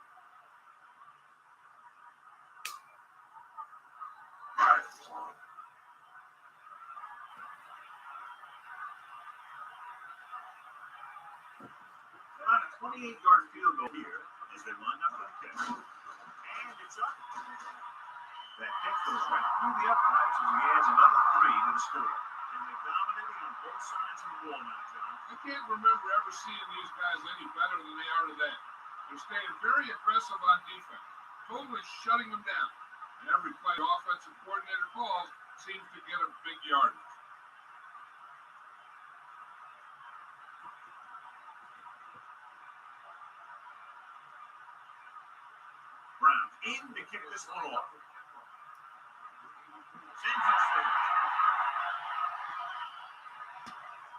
About a 28-yard field goal here as they line up for the kick. And it's up. That kick goes right through the uprights as he adds another 3 to the score. And they're dominating on both sides of the ball now, John. I can't remember ever seeing these guys any better than they are today. They're staying very aggressive on defense, totally shutting them down. And every play offensive coordinator calls seems to get a big yardage. Brown in kick this one off. Sends it straight.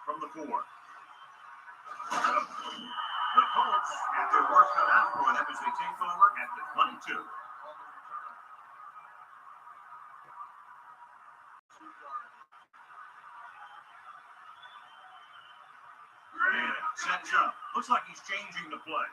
From the 4. The Colts have their work cut out for them as they take over at the 22. And sets up. Looks like he's changing the play.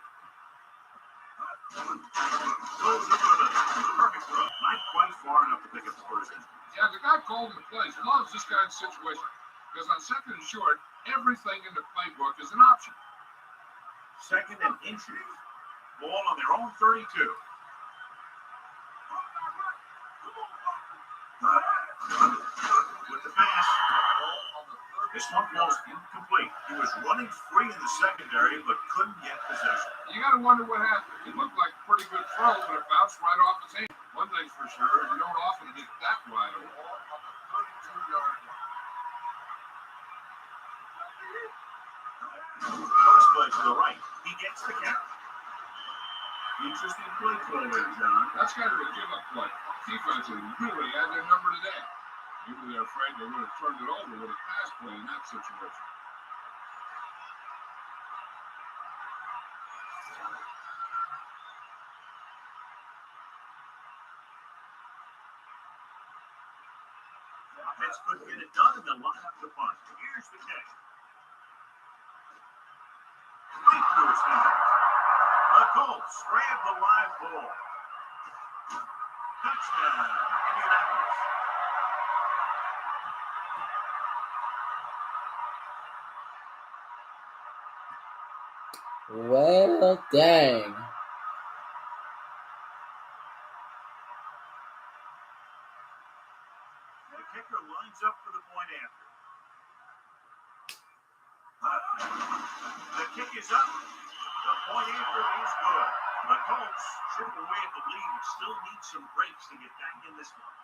Goes over the perfect throw. Not quite far enough to pick up the first down. Yeah, the guy calling the plays loves this kind of situation because on 2nd and short, everything in the playbook is an option. 2nd and inches. Ball on their own 32. With the pass. This one falls incomplete. He was running free in the secondary, but couldn't get possession. You got to wonder what happened. It looked like a pretty good throw, but it bounced right off his hand. One thing's for sure, you don't often get that wide open. First play to the right. He gets the count. Interesting play call there, John. That's kind of a give-up play. Defense really had their number today. Maybe they're afraid they would have turned it over with a pass play in that situation. Offense couldn't get it done, and they'll line up the punt. Here's the catch. Right through his hands. The Colts grab the live ball. Touchdown, Indianapolis. Well, dang. The kicker lines up for the point after. The kick is up. The point after is good. The Colts chip away at the lead and still need some breaks to get back in this one.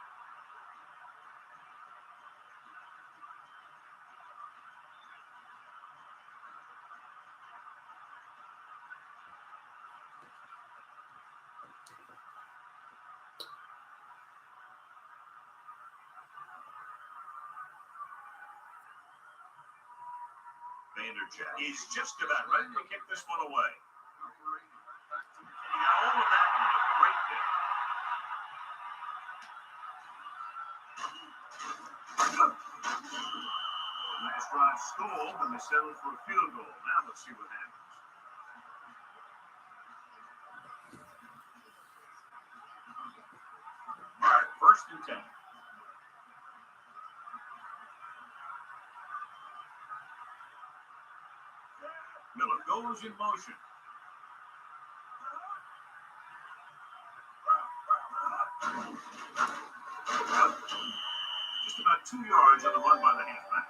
Vandercheck. He's just about ready to kick this one away. And he got all of that in a great hit. Last drive stalled, and they settled for a field goal. Now let's see what happens. All right, 1st and 10. Miller goes in motion. Just about 2 yards on the run by the halfback.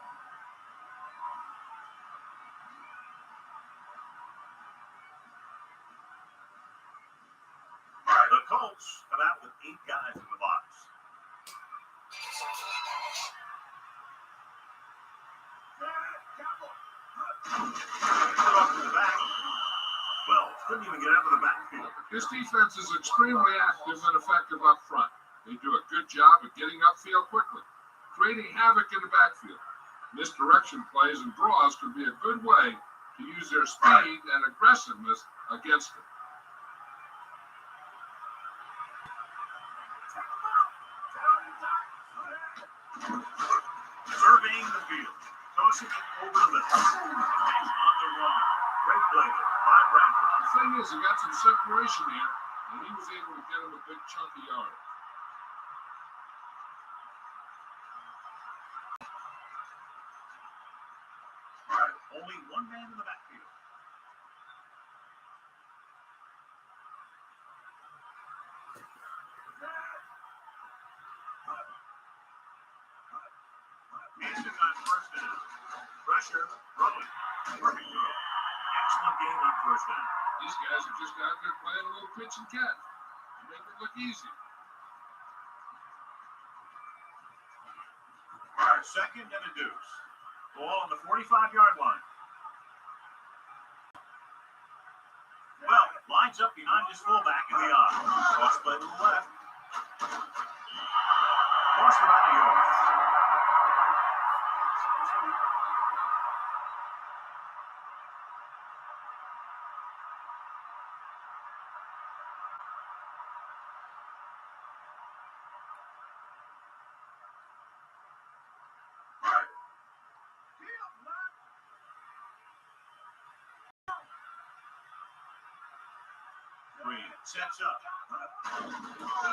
The Colts come out with 8 guys in the box. Off to the back. Well, couldn't even get out of the backfield. This defense is extremely active and effective up front. They do a good job of getting upfield quickly, creating havoc in the backfield. Misdirection plays and draws could be a good way to use their speed and aggressiveness against them. Surveying the field, tossing it over the middle. And on the run. Great play by Bradford. The thing is, he got some separation here, and he was able to get him a big chunk of yardage. All right, only one man in the backfield. Mason on 1st down. Pressure, rolling. Perfect throw. Excellent game on 1st down. These guys are just out there playing a little pitch and catch. Make it look easy. All right, 2nd and a deuce. Ball on the 45-yard line. Well, Lines up behind his fullback in the eye. Cross play to the left. Cross for about a yard. Green sets up. He'll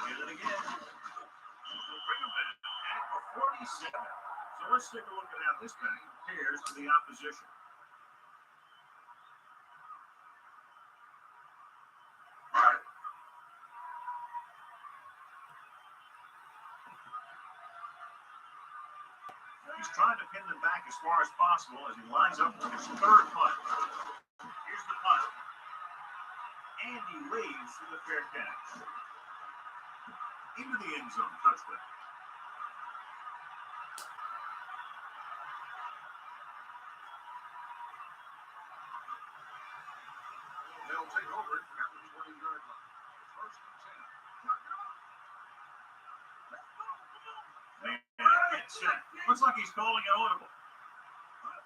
get it again. They'll bring him in at the 47. So let's take a look at how this back compares to the opposition. He's trying to pin them back as far as possible as he lines up for his third punt. Here's the punt. And he waves for the fair catch. Into the end zone, touchdown. They'll take over at the 20-yard line. First and 10. Man, get set. Looks like he's calling it audible.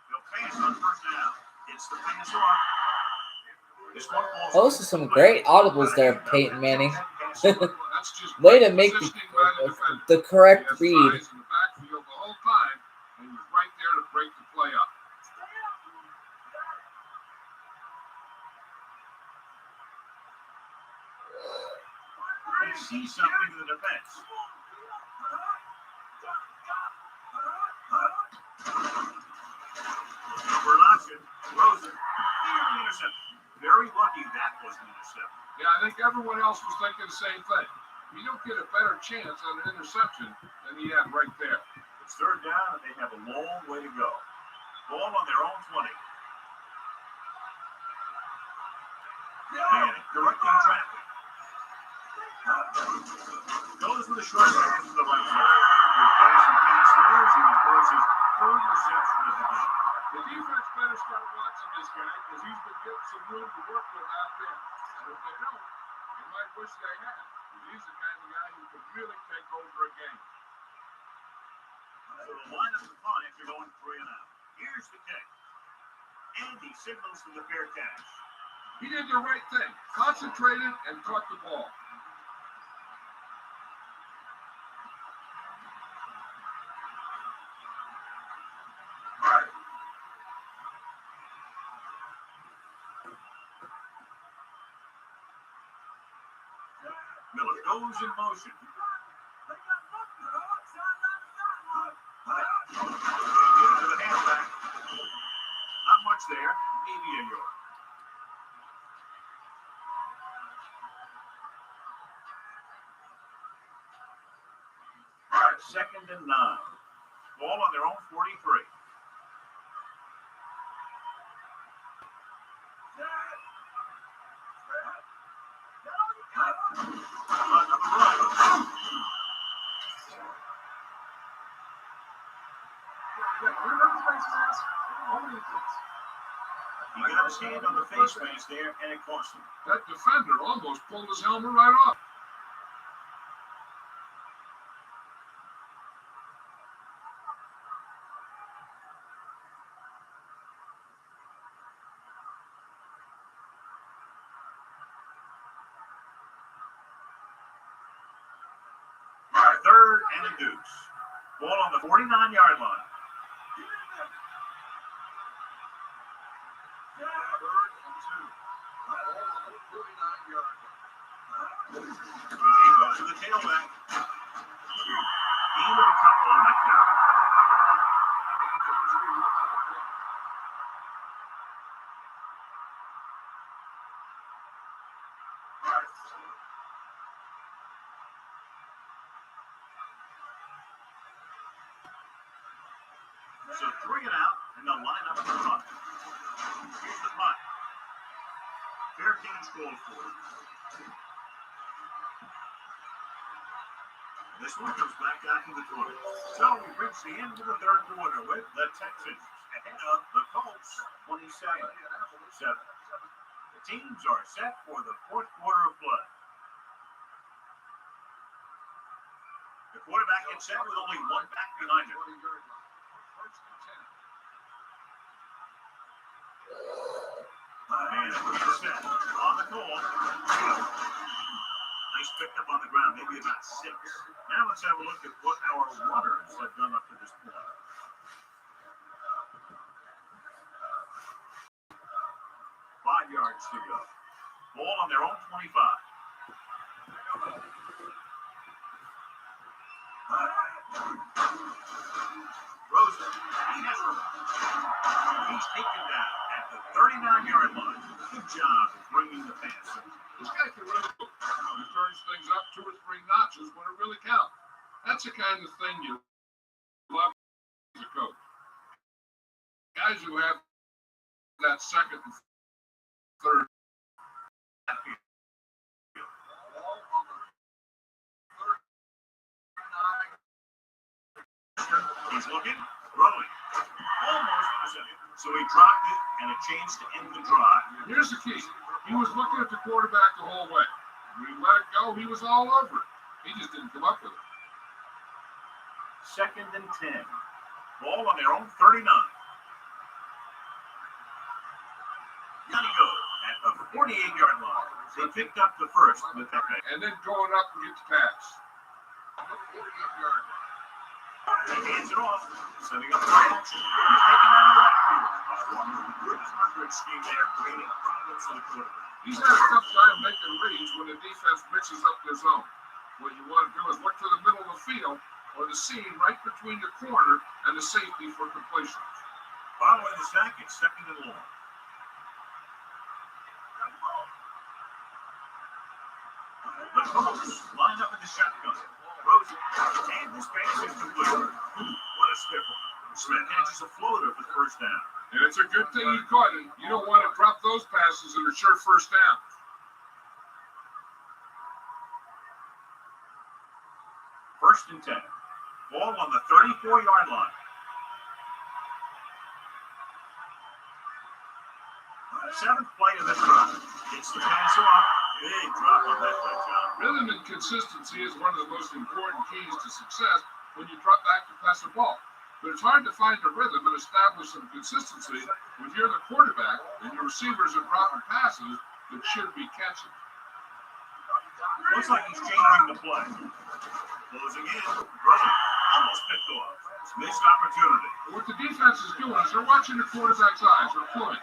He'll pass on first down. It's the pass off. Those are some great audibles there, Peyton Manning. Way to make the correct read. The whole time, and he was right there to break the play up. They see something in the defense. For an option, Rosen, nearly intercepted. Very lucky that was an interception. Yeah, I think everyone else was thinking the same thing. You don't get a better chance on an interception than he had right there. It's third down, and they have a long way to go. Ball on their own 20. Manning directing traffic. Goes with a short pass to the right side. Good pass and pass there as he records his third reception of the game. The defense better start watching this guy because he's been getting some room to work with out there. And if they don't, they might wish they had. He's the kind of guy who can really take over a game. So the line up the punt if you're going 3 and out. Here's the kick. And he signals for the fair catch. He did the right thing. Concentrated and caught the ball. Miller goes in motion. Into the halfback. Not much there. Maybe a yard. All right, 2nd and 9. Ball on their own 43. He got his hand on the face mask there, and it cost him. That defender almost pulled his helmet right off. All right, 3rd and a deuce. Ball on the 49-yard line. He goes to the tailback. Even a couple on that count. So 3 and out, and they'll line up for the punt. Here's the punt. Fair catch called for. This one comes back out to the 20. So we reach the end of the 3rd quarter with the Texans ahead of the Colts 27-7. The teams are set for the fourth quarter of play. The quarterback gets set with only one back behind him. And set on the goal. Nice pickup on the ground, maybe about 6. Now let's have a look at what our runners have done up to this point. 5 yards to go. Ball on their own 25. Rosen, he has room. He's taken down at the 39-yard line. Good job of bringing the pass. This guy can really move. He turns things up 2 or 3 notches when it really counts. That's the kind of thing you love as a coach. Guys who have that second and third. He's looking, throwing. Almost intercepted. So he dropped it, and a chance to end the drive. Here's the key. He was looking at the quarterback the whole way. When he let it go, he was all over it. He just didn't come up with it. 2nd and 10. Ball on their own 39. Down he goes at the 48-yard line. They picked up the first with that. And then going up and get the pass. He hands it off, setting up play action. He's taken out of the backfield. Good coverage scheme there, creating problems for the quarterback. He's had a tough time making reads when the defense mixes up their zone. What you want to do is look to the middle of the field or the seam right between the corner and the safety for completion. Following the sack, it's 2nd and long. The Colts line up in the shotgun. Rosen, and this pass is complete. What a stiffer. Smith catches a floater for the first down. And it's a good thing you caught it. You don't want to drop those passes that are sure first down. 1st and 10. Ball on the 34-yard line. Seventh play of this drive. Gets the pass off. Big drop on that play, John. Rhythm and consistency is one of the most important keys to success when you drop back to pass the ball. But it's hard to find a rhythm and establish some consistency when you're the quarterback and your receivers are dropping passes that should be catching. Looks like he's changing the play. Closing in. Rosen almost picked off. Missed opportunity. What the defense is doing is they're watching the quarterback's eyes. They're fluent.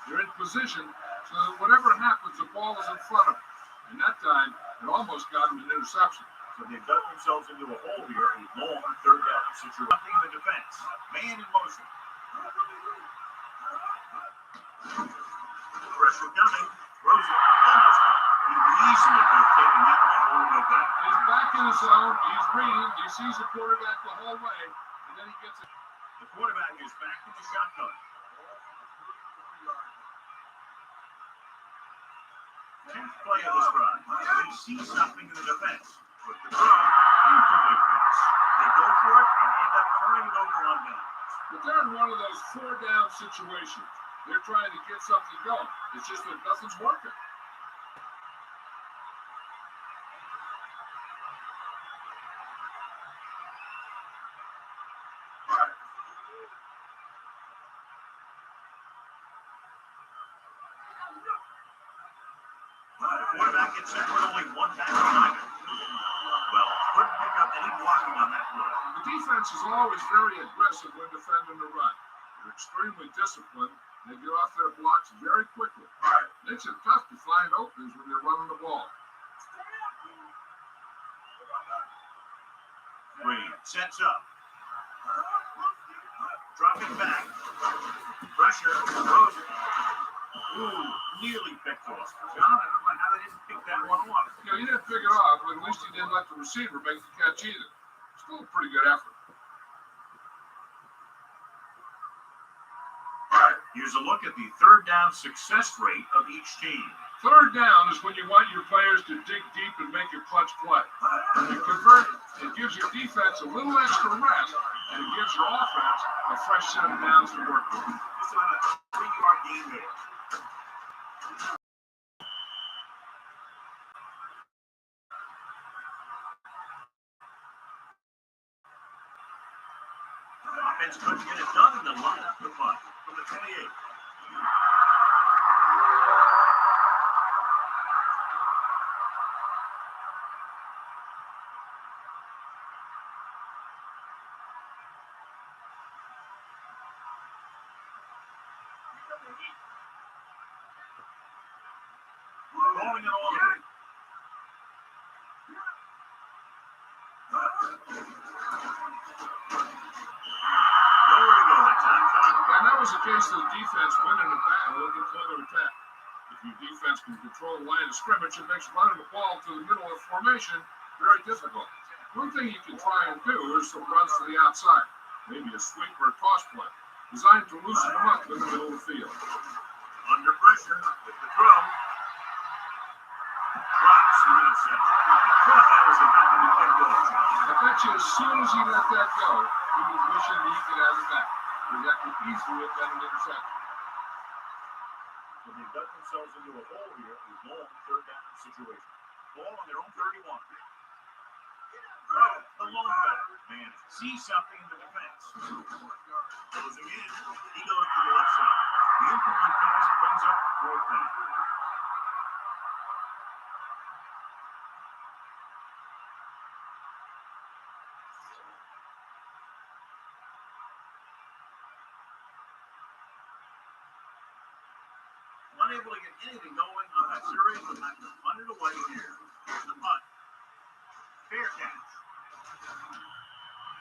They're in position so that whatever happens, the ball is in front of them. And that time, it almost got him an interception. So they've dug themselves into a hole here. A long 3rd down situation. Nothing in the defense. Man in motion. Pressure coming. Rosen almost. He easily could have taken that one all the way back. He's back in his zone. He's reading. He sees the quarterback the whole way. And then he gets it. The quarterback is back in the shotgun. 10th play of this drive. He sees something in the defense. But the throw, incomplete pass. They go for it and end up turning it over on downs. But they're in one of those 4-down situations. They're trying to get something going. It's just that nothing's working. Quarterback gets set with only one back behind him. Well, couldn't pick up any blocking on that play. The defense is always very aggressive when defending the run. They're extremely disciplined. They get off their blocks very quickly. It makes it tough to find openings when they're running the ball. Green sets up. Dropping back. Pressure. Rosen. Ooh, nearly picked off. John, I don't know how they didn't pick that one off. You know, he didn't pick it off, but at least he didn't let the receiver make the catch either. Still a pretty good effort. Here's a look at the 3rd down success rate of each team. 3rd down is when you want your players to dig deep and make a clutch play. When you convert it, it gives your defense a little extra rest, and it gives your offense a fresh set of downs to work with. Just about a 3-yard gain there. Offense couldn't get it done in the lineup to punt from the 28. Rolling it all in. Nowhere to go that time, John. And that was the case of the defense winning a battle and counter attack. If your defense can control the line of scrimmage, it makes running the ball to the middle of formation very difficult. One thing you can try and do is some runs to the outside, maybe a sweep or a toss play, designed to loosen them up in the middle of the field. Under pressure with the throw. Drops the interception. I thought that was about to be let go, John. I bet you as soon as he let that go, he was wishing he could have it back. Because that could easily have been an interception. So they dug themselves into a hole here with long third down situation. Ball on their own 31. The long back. Man, see something in the defense. Closing in. He goes to the left side. The incomplete pass brings up fourth down. Unable to get anything going on that series, but have to punt it away here. Here's the punt. Fair catch.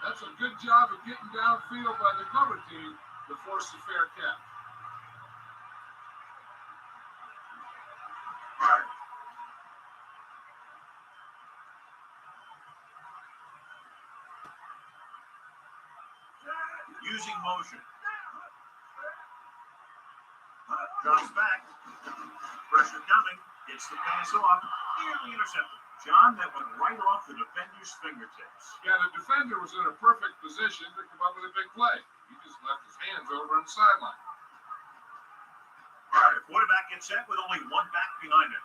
That's a good job of getting downfield by the cover team to force the fair catch. Using motion. Drops back. Pressure coming. Gets the pass off. Nearly intercepted. John, that went right off the defender's fingertips. Yeah, the defender was in a perfect position to come up with a big play. He just left his hands over on the sideline. All right, the quarterback gets set with only one back behind him.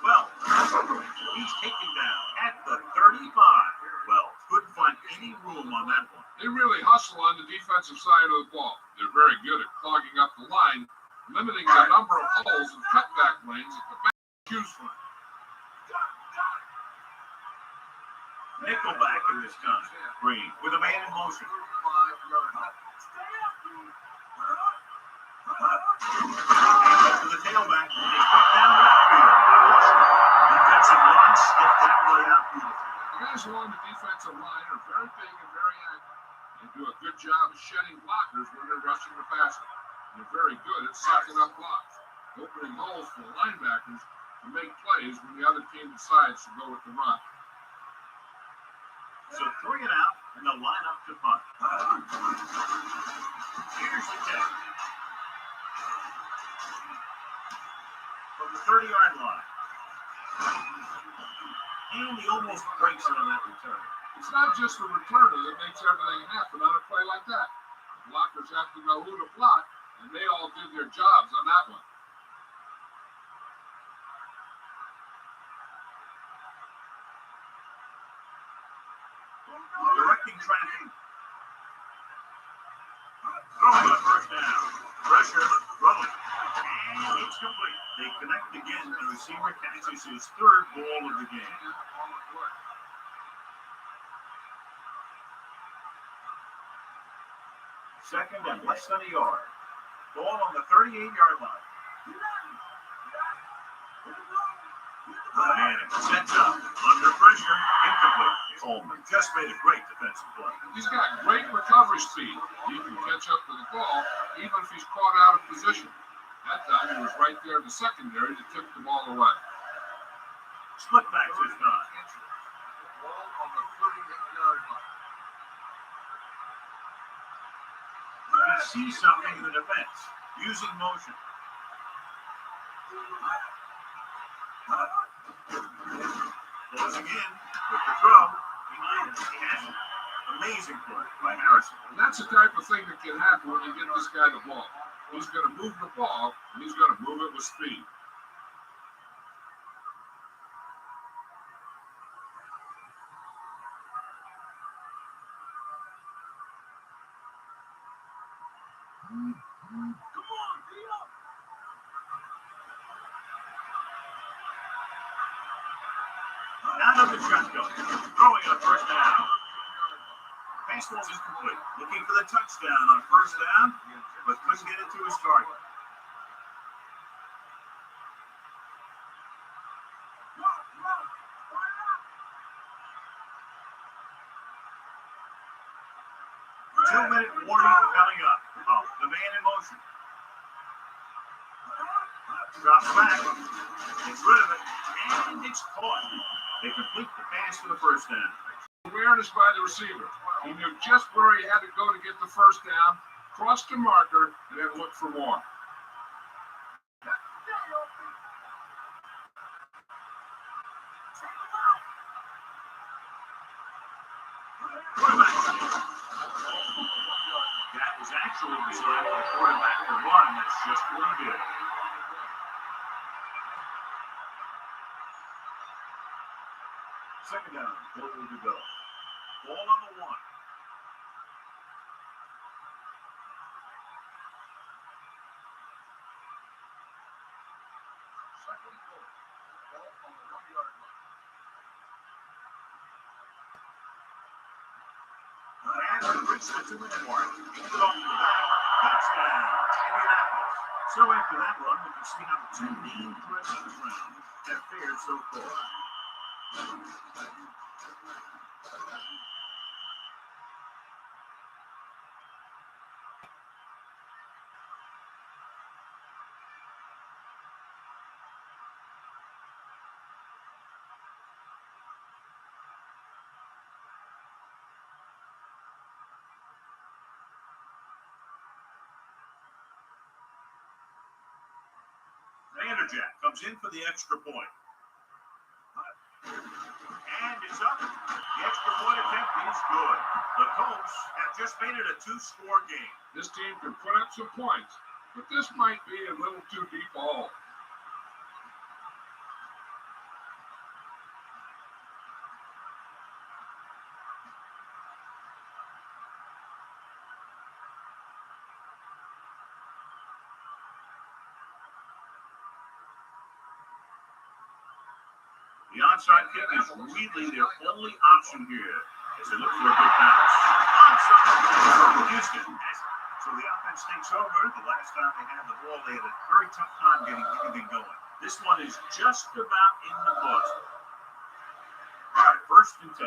Well, he's taken down at the 35. Well, couldn't find any room on that one. They really hustle on the defensive side of the ball. They're very good at clogging up the line, limiting the number of holes and cutback lanes at the back choose from. Nickelback in this time. Green with a man in motion. To the tailback. And they cut down the field. Defensive line slipped that way out beautifully. The guys along the defensive line are very big and very active. They do a good job of shedding blockers when they're rushing the passer. They're very good at sucking up blocks, opening holes for the linebackers to make plays when the other team decides to go with the run. So 3 and out, and they'll line up to punt. Here's the catch. From the 30-yard line. And he almost breaks it on that return. It's not just the returner that makes everything happen on a play like that. The blockers have to know who to block, and they all did their jobs on that one. Directing traffic. Throwing the first down. Pressure, rolling. And it's complete. They connect again. The receiver catches his third ball of the game. Second and less than a yard. Ball on the 38-yard line. Man, it sets up. Under pressure. Incomplete. Coleman just made a great defensive play. He's got great recovery speed. He can catch up to the ball even if he's caught out of position. That time he was right there in the secondary to tip the ball away. Split back this time. Ball on the 38-yard line. You see something in the defense. Using motion. Closing in with the throw. Behind him. He has it. Amazing play by Harrison. And that's the type of thing that can happen when you get this guy the ball. He's going to move the ball, and he's going to move it with speed. Out of the shotgun. Throwing on first down. Baseball is complete. Looking for the touchdown on first down, but couldn't get it to his target. Two-minute warning coming up. Oh, the man in motion. Drops back. Gets rid of it. And it's caught. They complete the pass for the first down. Awareness by the receiver. He knew just where he had to go to get the first down, crossed the marker, and then looked for more. That was actually designed for the quarterback to run. That's just what he did. Second down, goal to go. Ball on the one. Second and goal. Ball on the 1-yard line. And we reached the 2-minute mark. Get it off the back. Touchdown, Indianapolis. So after that run, we can see how the two main threats of the round have fared so far. Vanderjack comes in for the extra point. And it's up. The extra point attempt is good. The Colts have just made it a 2-score game. This team can put up some points, but this might be a little too deep a hole. The onside kick is really their only option here as they look for a good bounce. Onside for Houston. So the offense takes over. The last time they had the ball, they had a very tough time getting anything going. This one is just about in the books. All right, first and 10.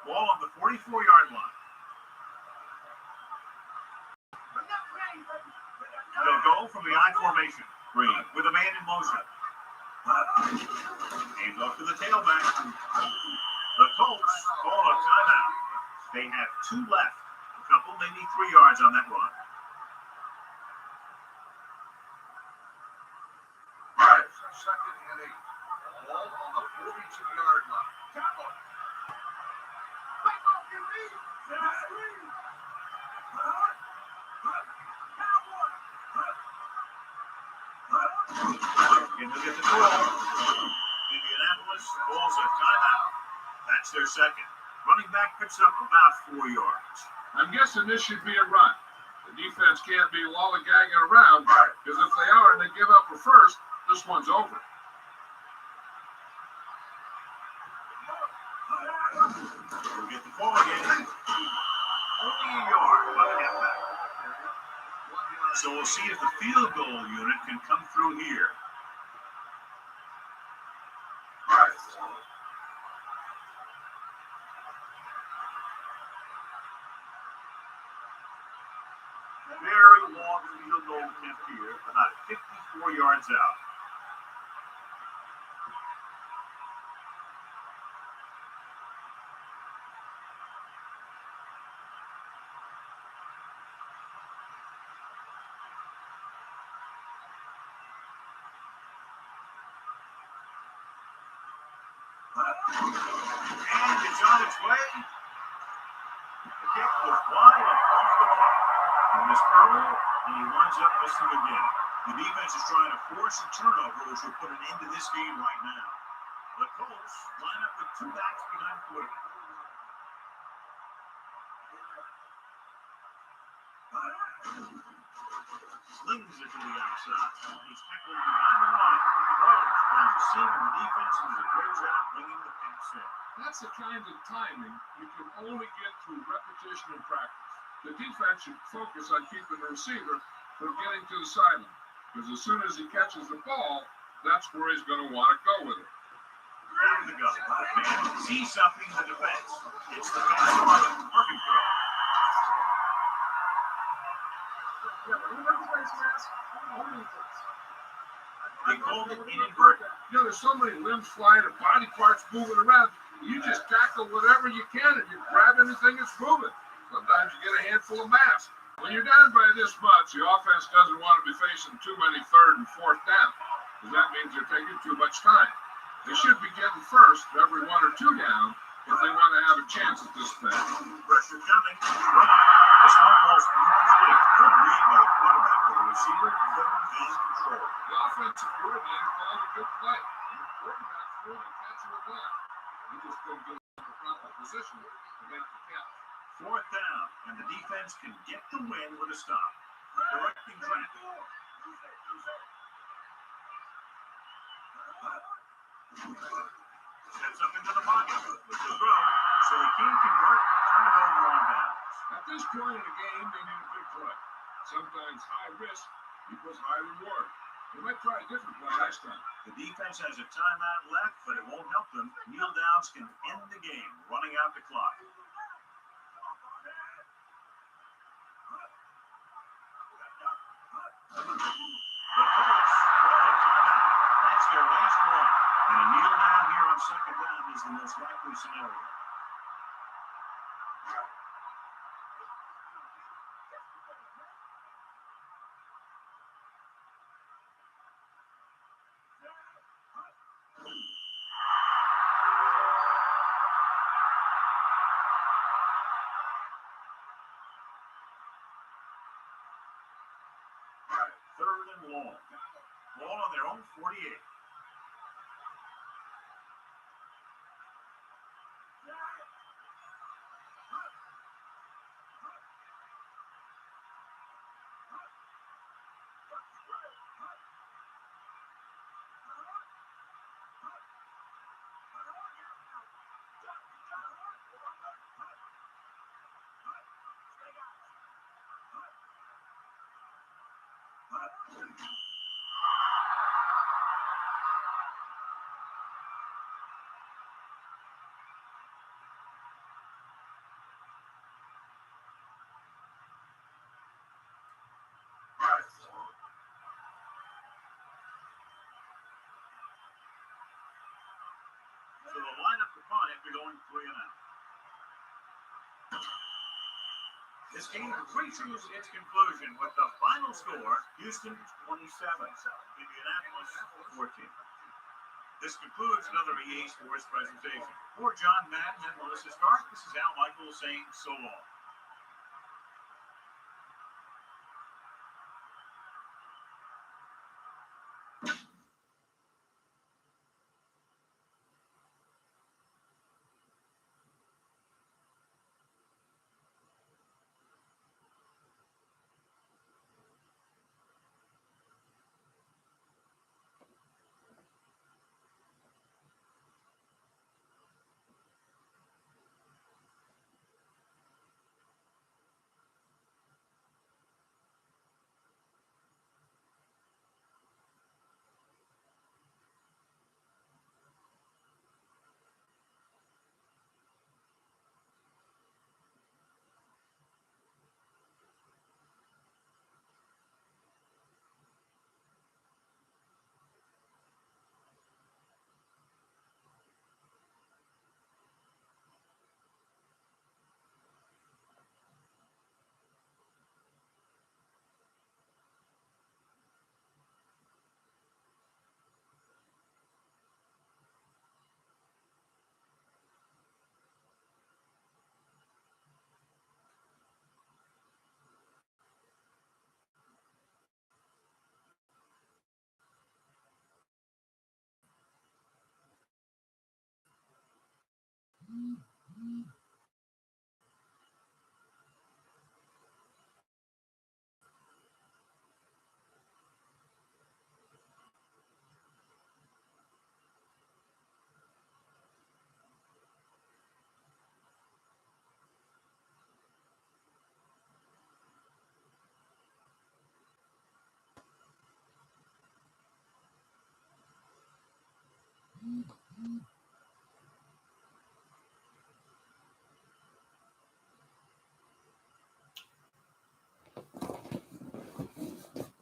Ball on the 44-yard line. They'll go from the I formation. Green with a man in motion. Hands off to the tailback. The Colts call a timeout. They have 2 left. A couple, maybe 3 yards on that run. All right, second and 8. Ball on the 42-yard line. Tackle. And they'll get the call. Indianapolis calls a timeout. That's their second. Running back picks up about 4 yards. I'm guessing this should be a run. The defense can't be lollygagging around, because if they are and they give up a first, this one's over. We'll get the ball again. Only a yard by the halfback. So we'll see if the field goal unit can come through here. Very long field goal attempt here, about 54 yards out. And it's on its way. The kick was wide and off the mark. He missed early, and he winds up missing again. The defense is trying to force a turnover, which will put an end to this game right now. The Colts line up with 2 backs behind quarterback. Slings it to the outside. He's tackled behind the line. Throws down the seam, and the defense does a great job bringing the pass in. That's the kind of timing you can only get through repetition and practice. The defense should focus on keeping the receiver from getting to the sideline, because as soon as he catches the ball, that's where he's going to want to go with it. Over the gut. Man sees something in the defense. It's the pass. Perfect throw. They called it inadvertent. You know, there's so many limbs flying and body parts moving around. You just tackle whatever you can and you grab anything that's moving. Sometimes you get a handful of mass. When you're down by this much, the offense doesn't want to be facing too many third and fourth down, because that means they're taking too much time. They should be getting first every 1 or 2 down if they want to have a chance at this thing. Pressure coming. The small ball's beautifully. Good read by the quarterback, but the receiver couldn't gain control. The offensive coordinator called a good play. The quarterback threw it and catch it again. He just couldn't get in the proper position to make the catch. 4th down, and the defense can get the win with a stop. Directing traffic. Steps up into the pocket with the throw, so he can convert and turn it over on downs. At this point in the game, they need a big play. Sometimes high risk equals high reward. They might try a different play next time. The defense has a timeout left, but it won't help them. Kneel downs can end the game, running out the clock. The Colts call a timeout. That's their last one. And a kneel down here on 2nd down is the most likely scenario. Third and long. Ball on their own 48. So they'll line up the punt after going 3 and out. This game reaches its conclusion with the final score, Houston 27, Indianapolis 14. This concludes another EA Sports presentation. For John Madden and Melissa Stark, this is Al Michaels saying so long.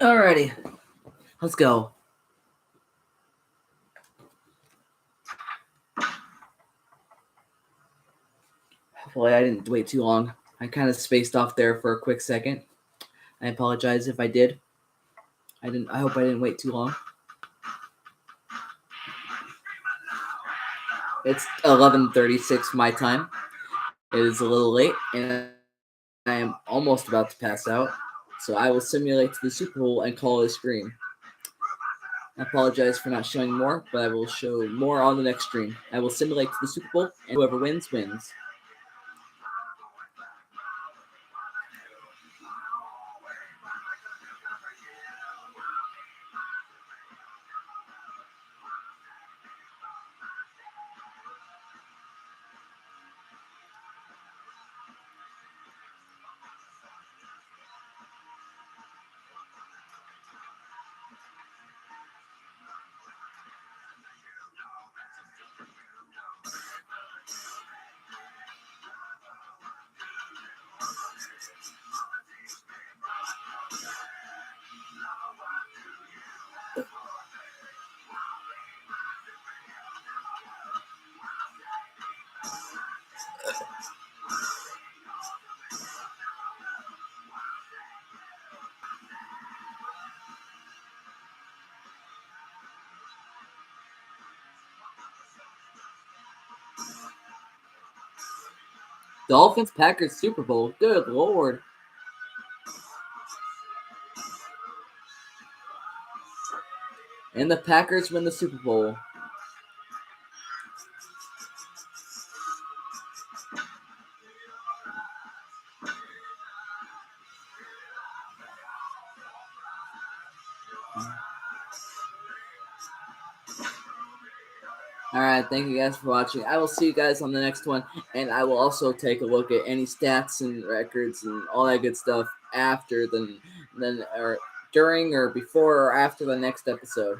Alrighty, let's go. Hopefully I didn't wait too long. I kind of spaced off there for a quick second. I apologize if I did. I hope I didn't wait too long. It's 11:36 my time. It is a little late, and I am almost about to pass out. So I will simulate the Super Bowl and call a scream. I apologize for not showing more, but I will show more on the next stream. I will simulate the Super Bowl, and whoever wins, wins. Dolphins Packers Super Bowl. Good Lord. And the Packers win the Super Bowl. Alright, thank you guys for watching. I will see you guys on the next one, and I will also take a look at any stats and records and all that good stuff after or during or before or after the next episode.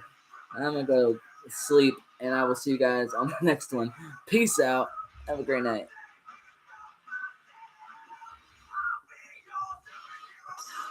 I'm gonna go sleep, and I will see you guys on the next one. Peace out. Have a great night.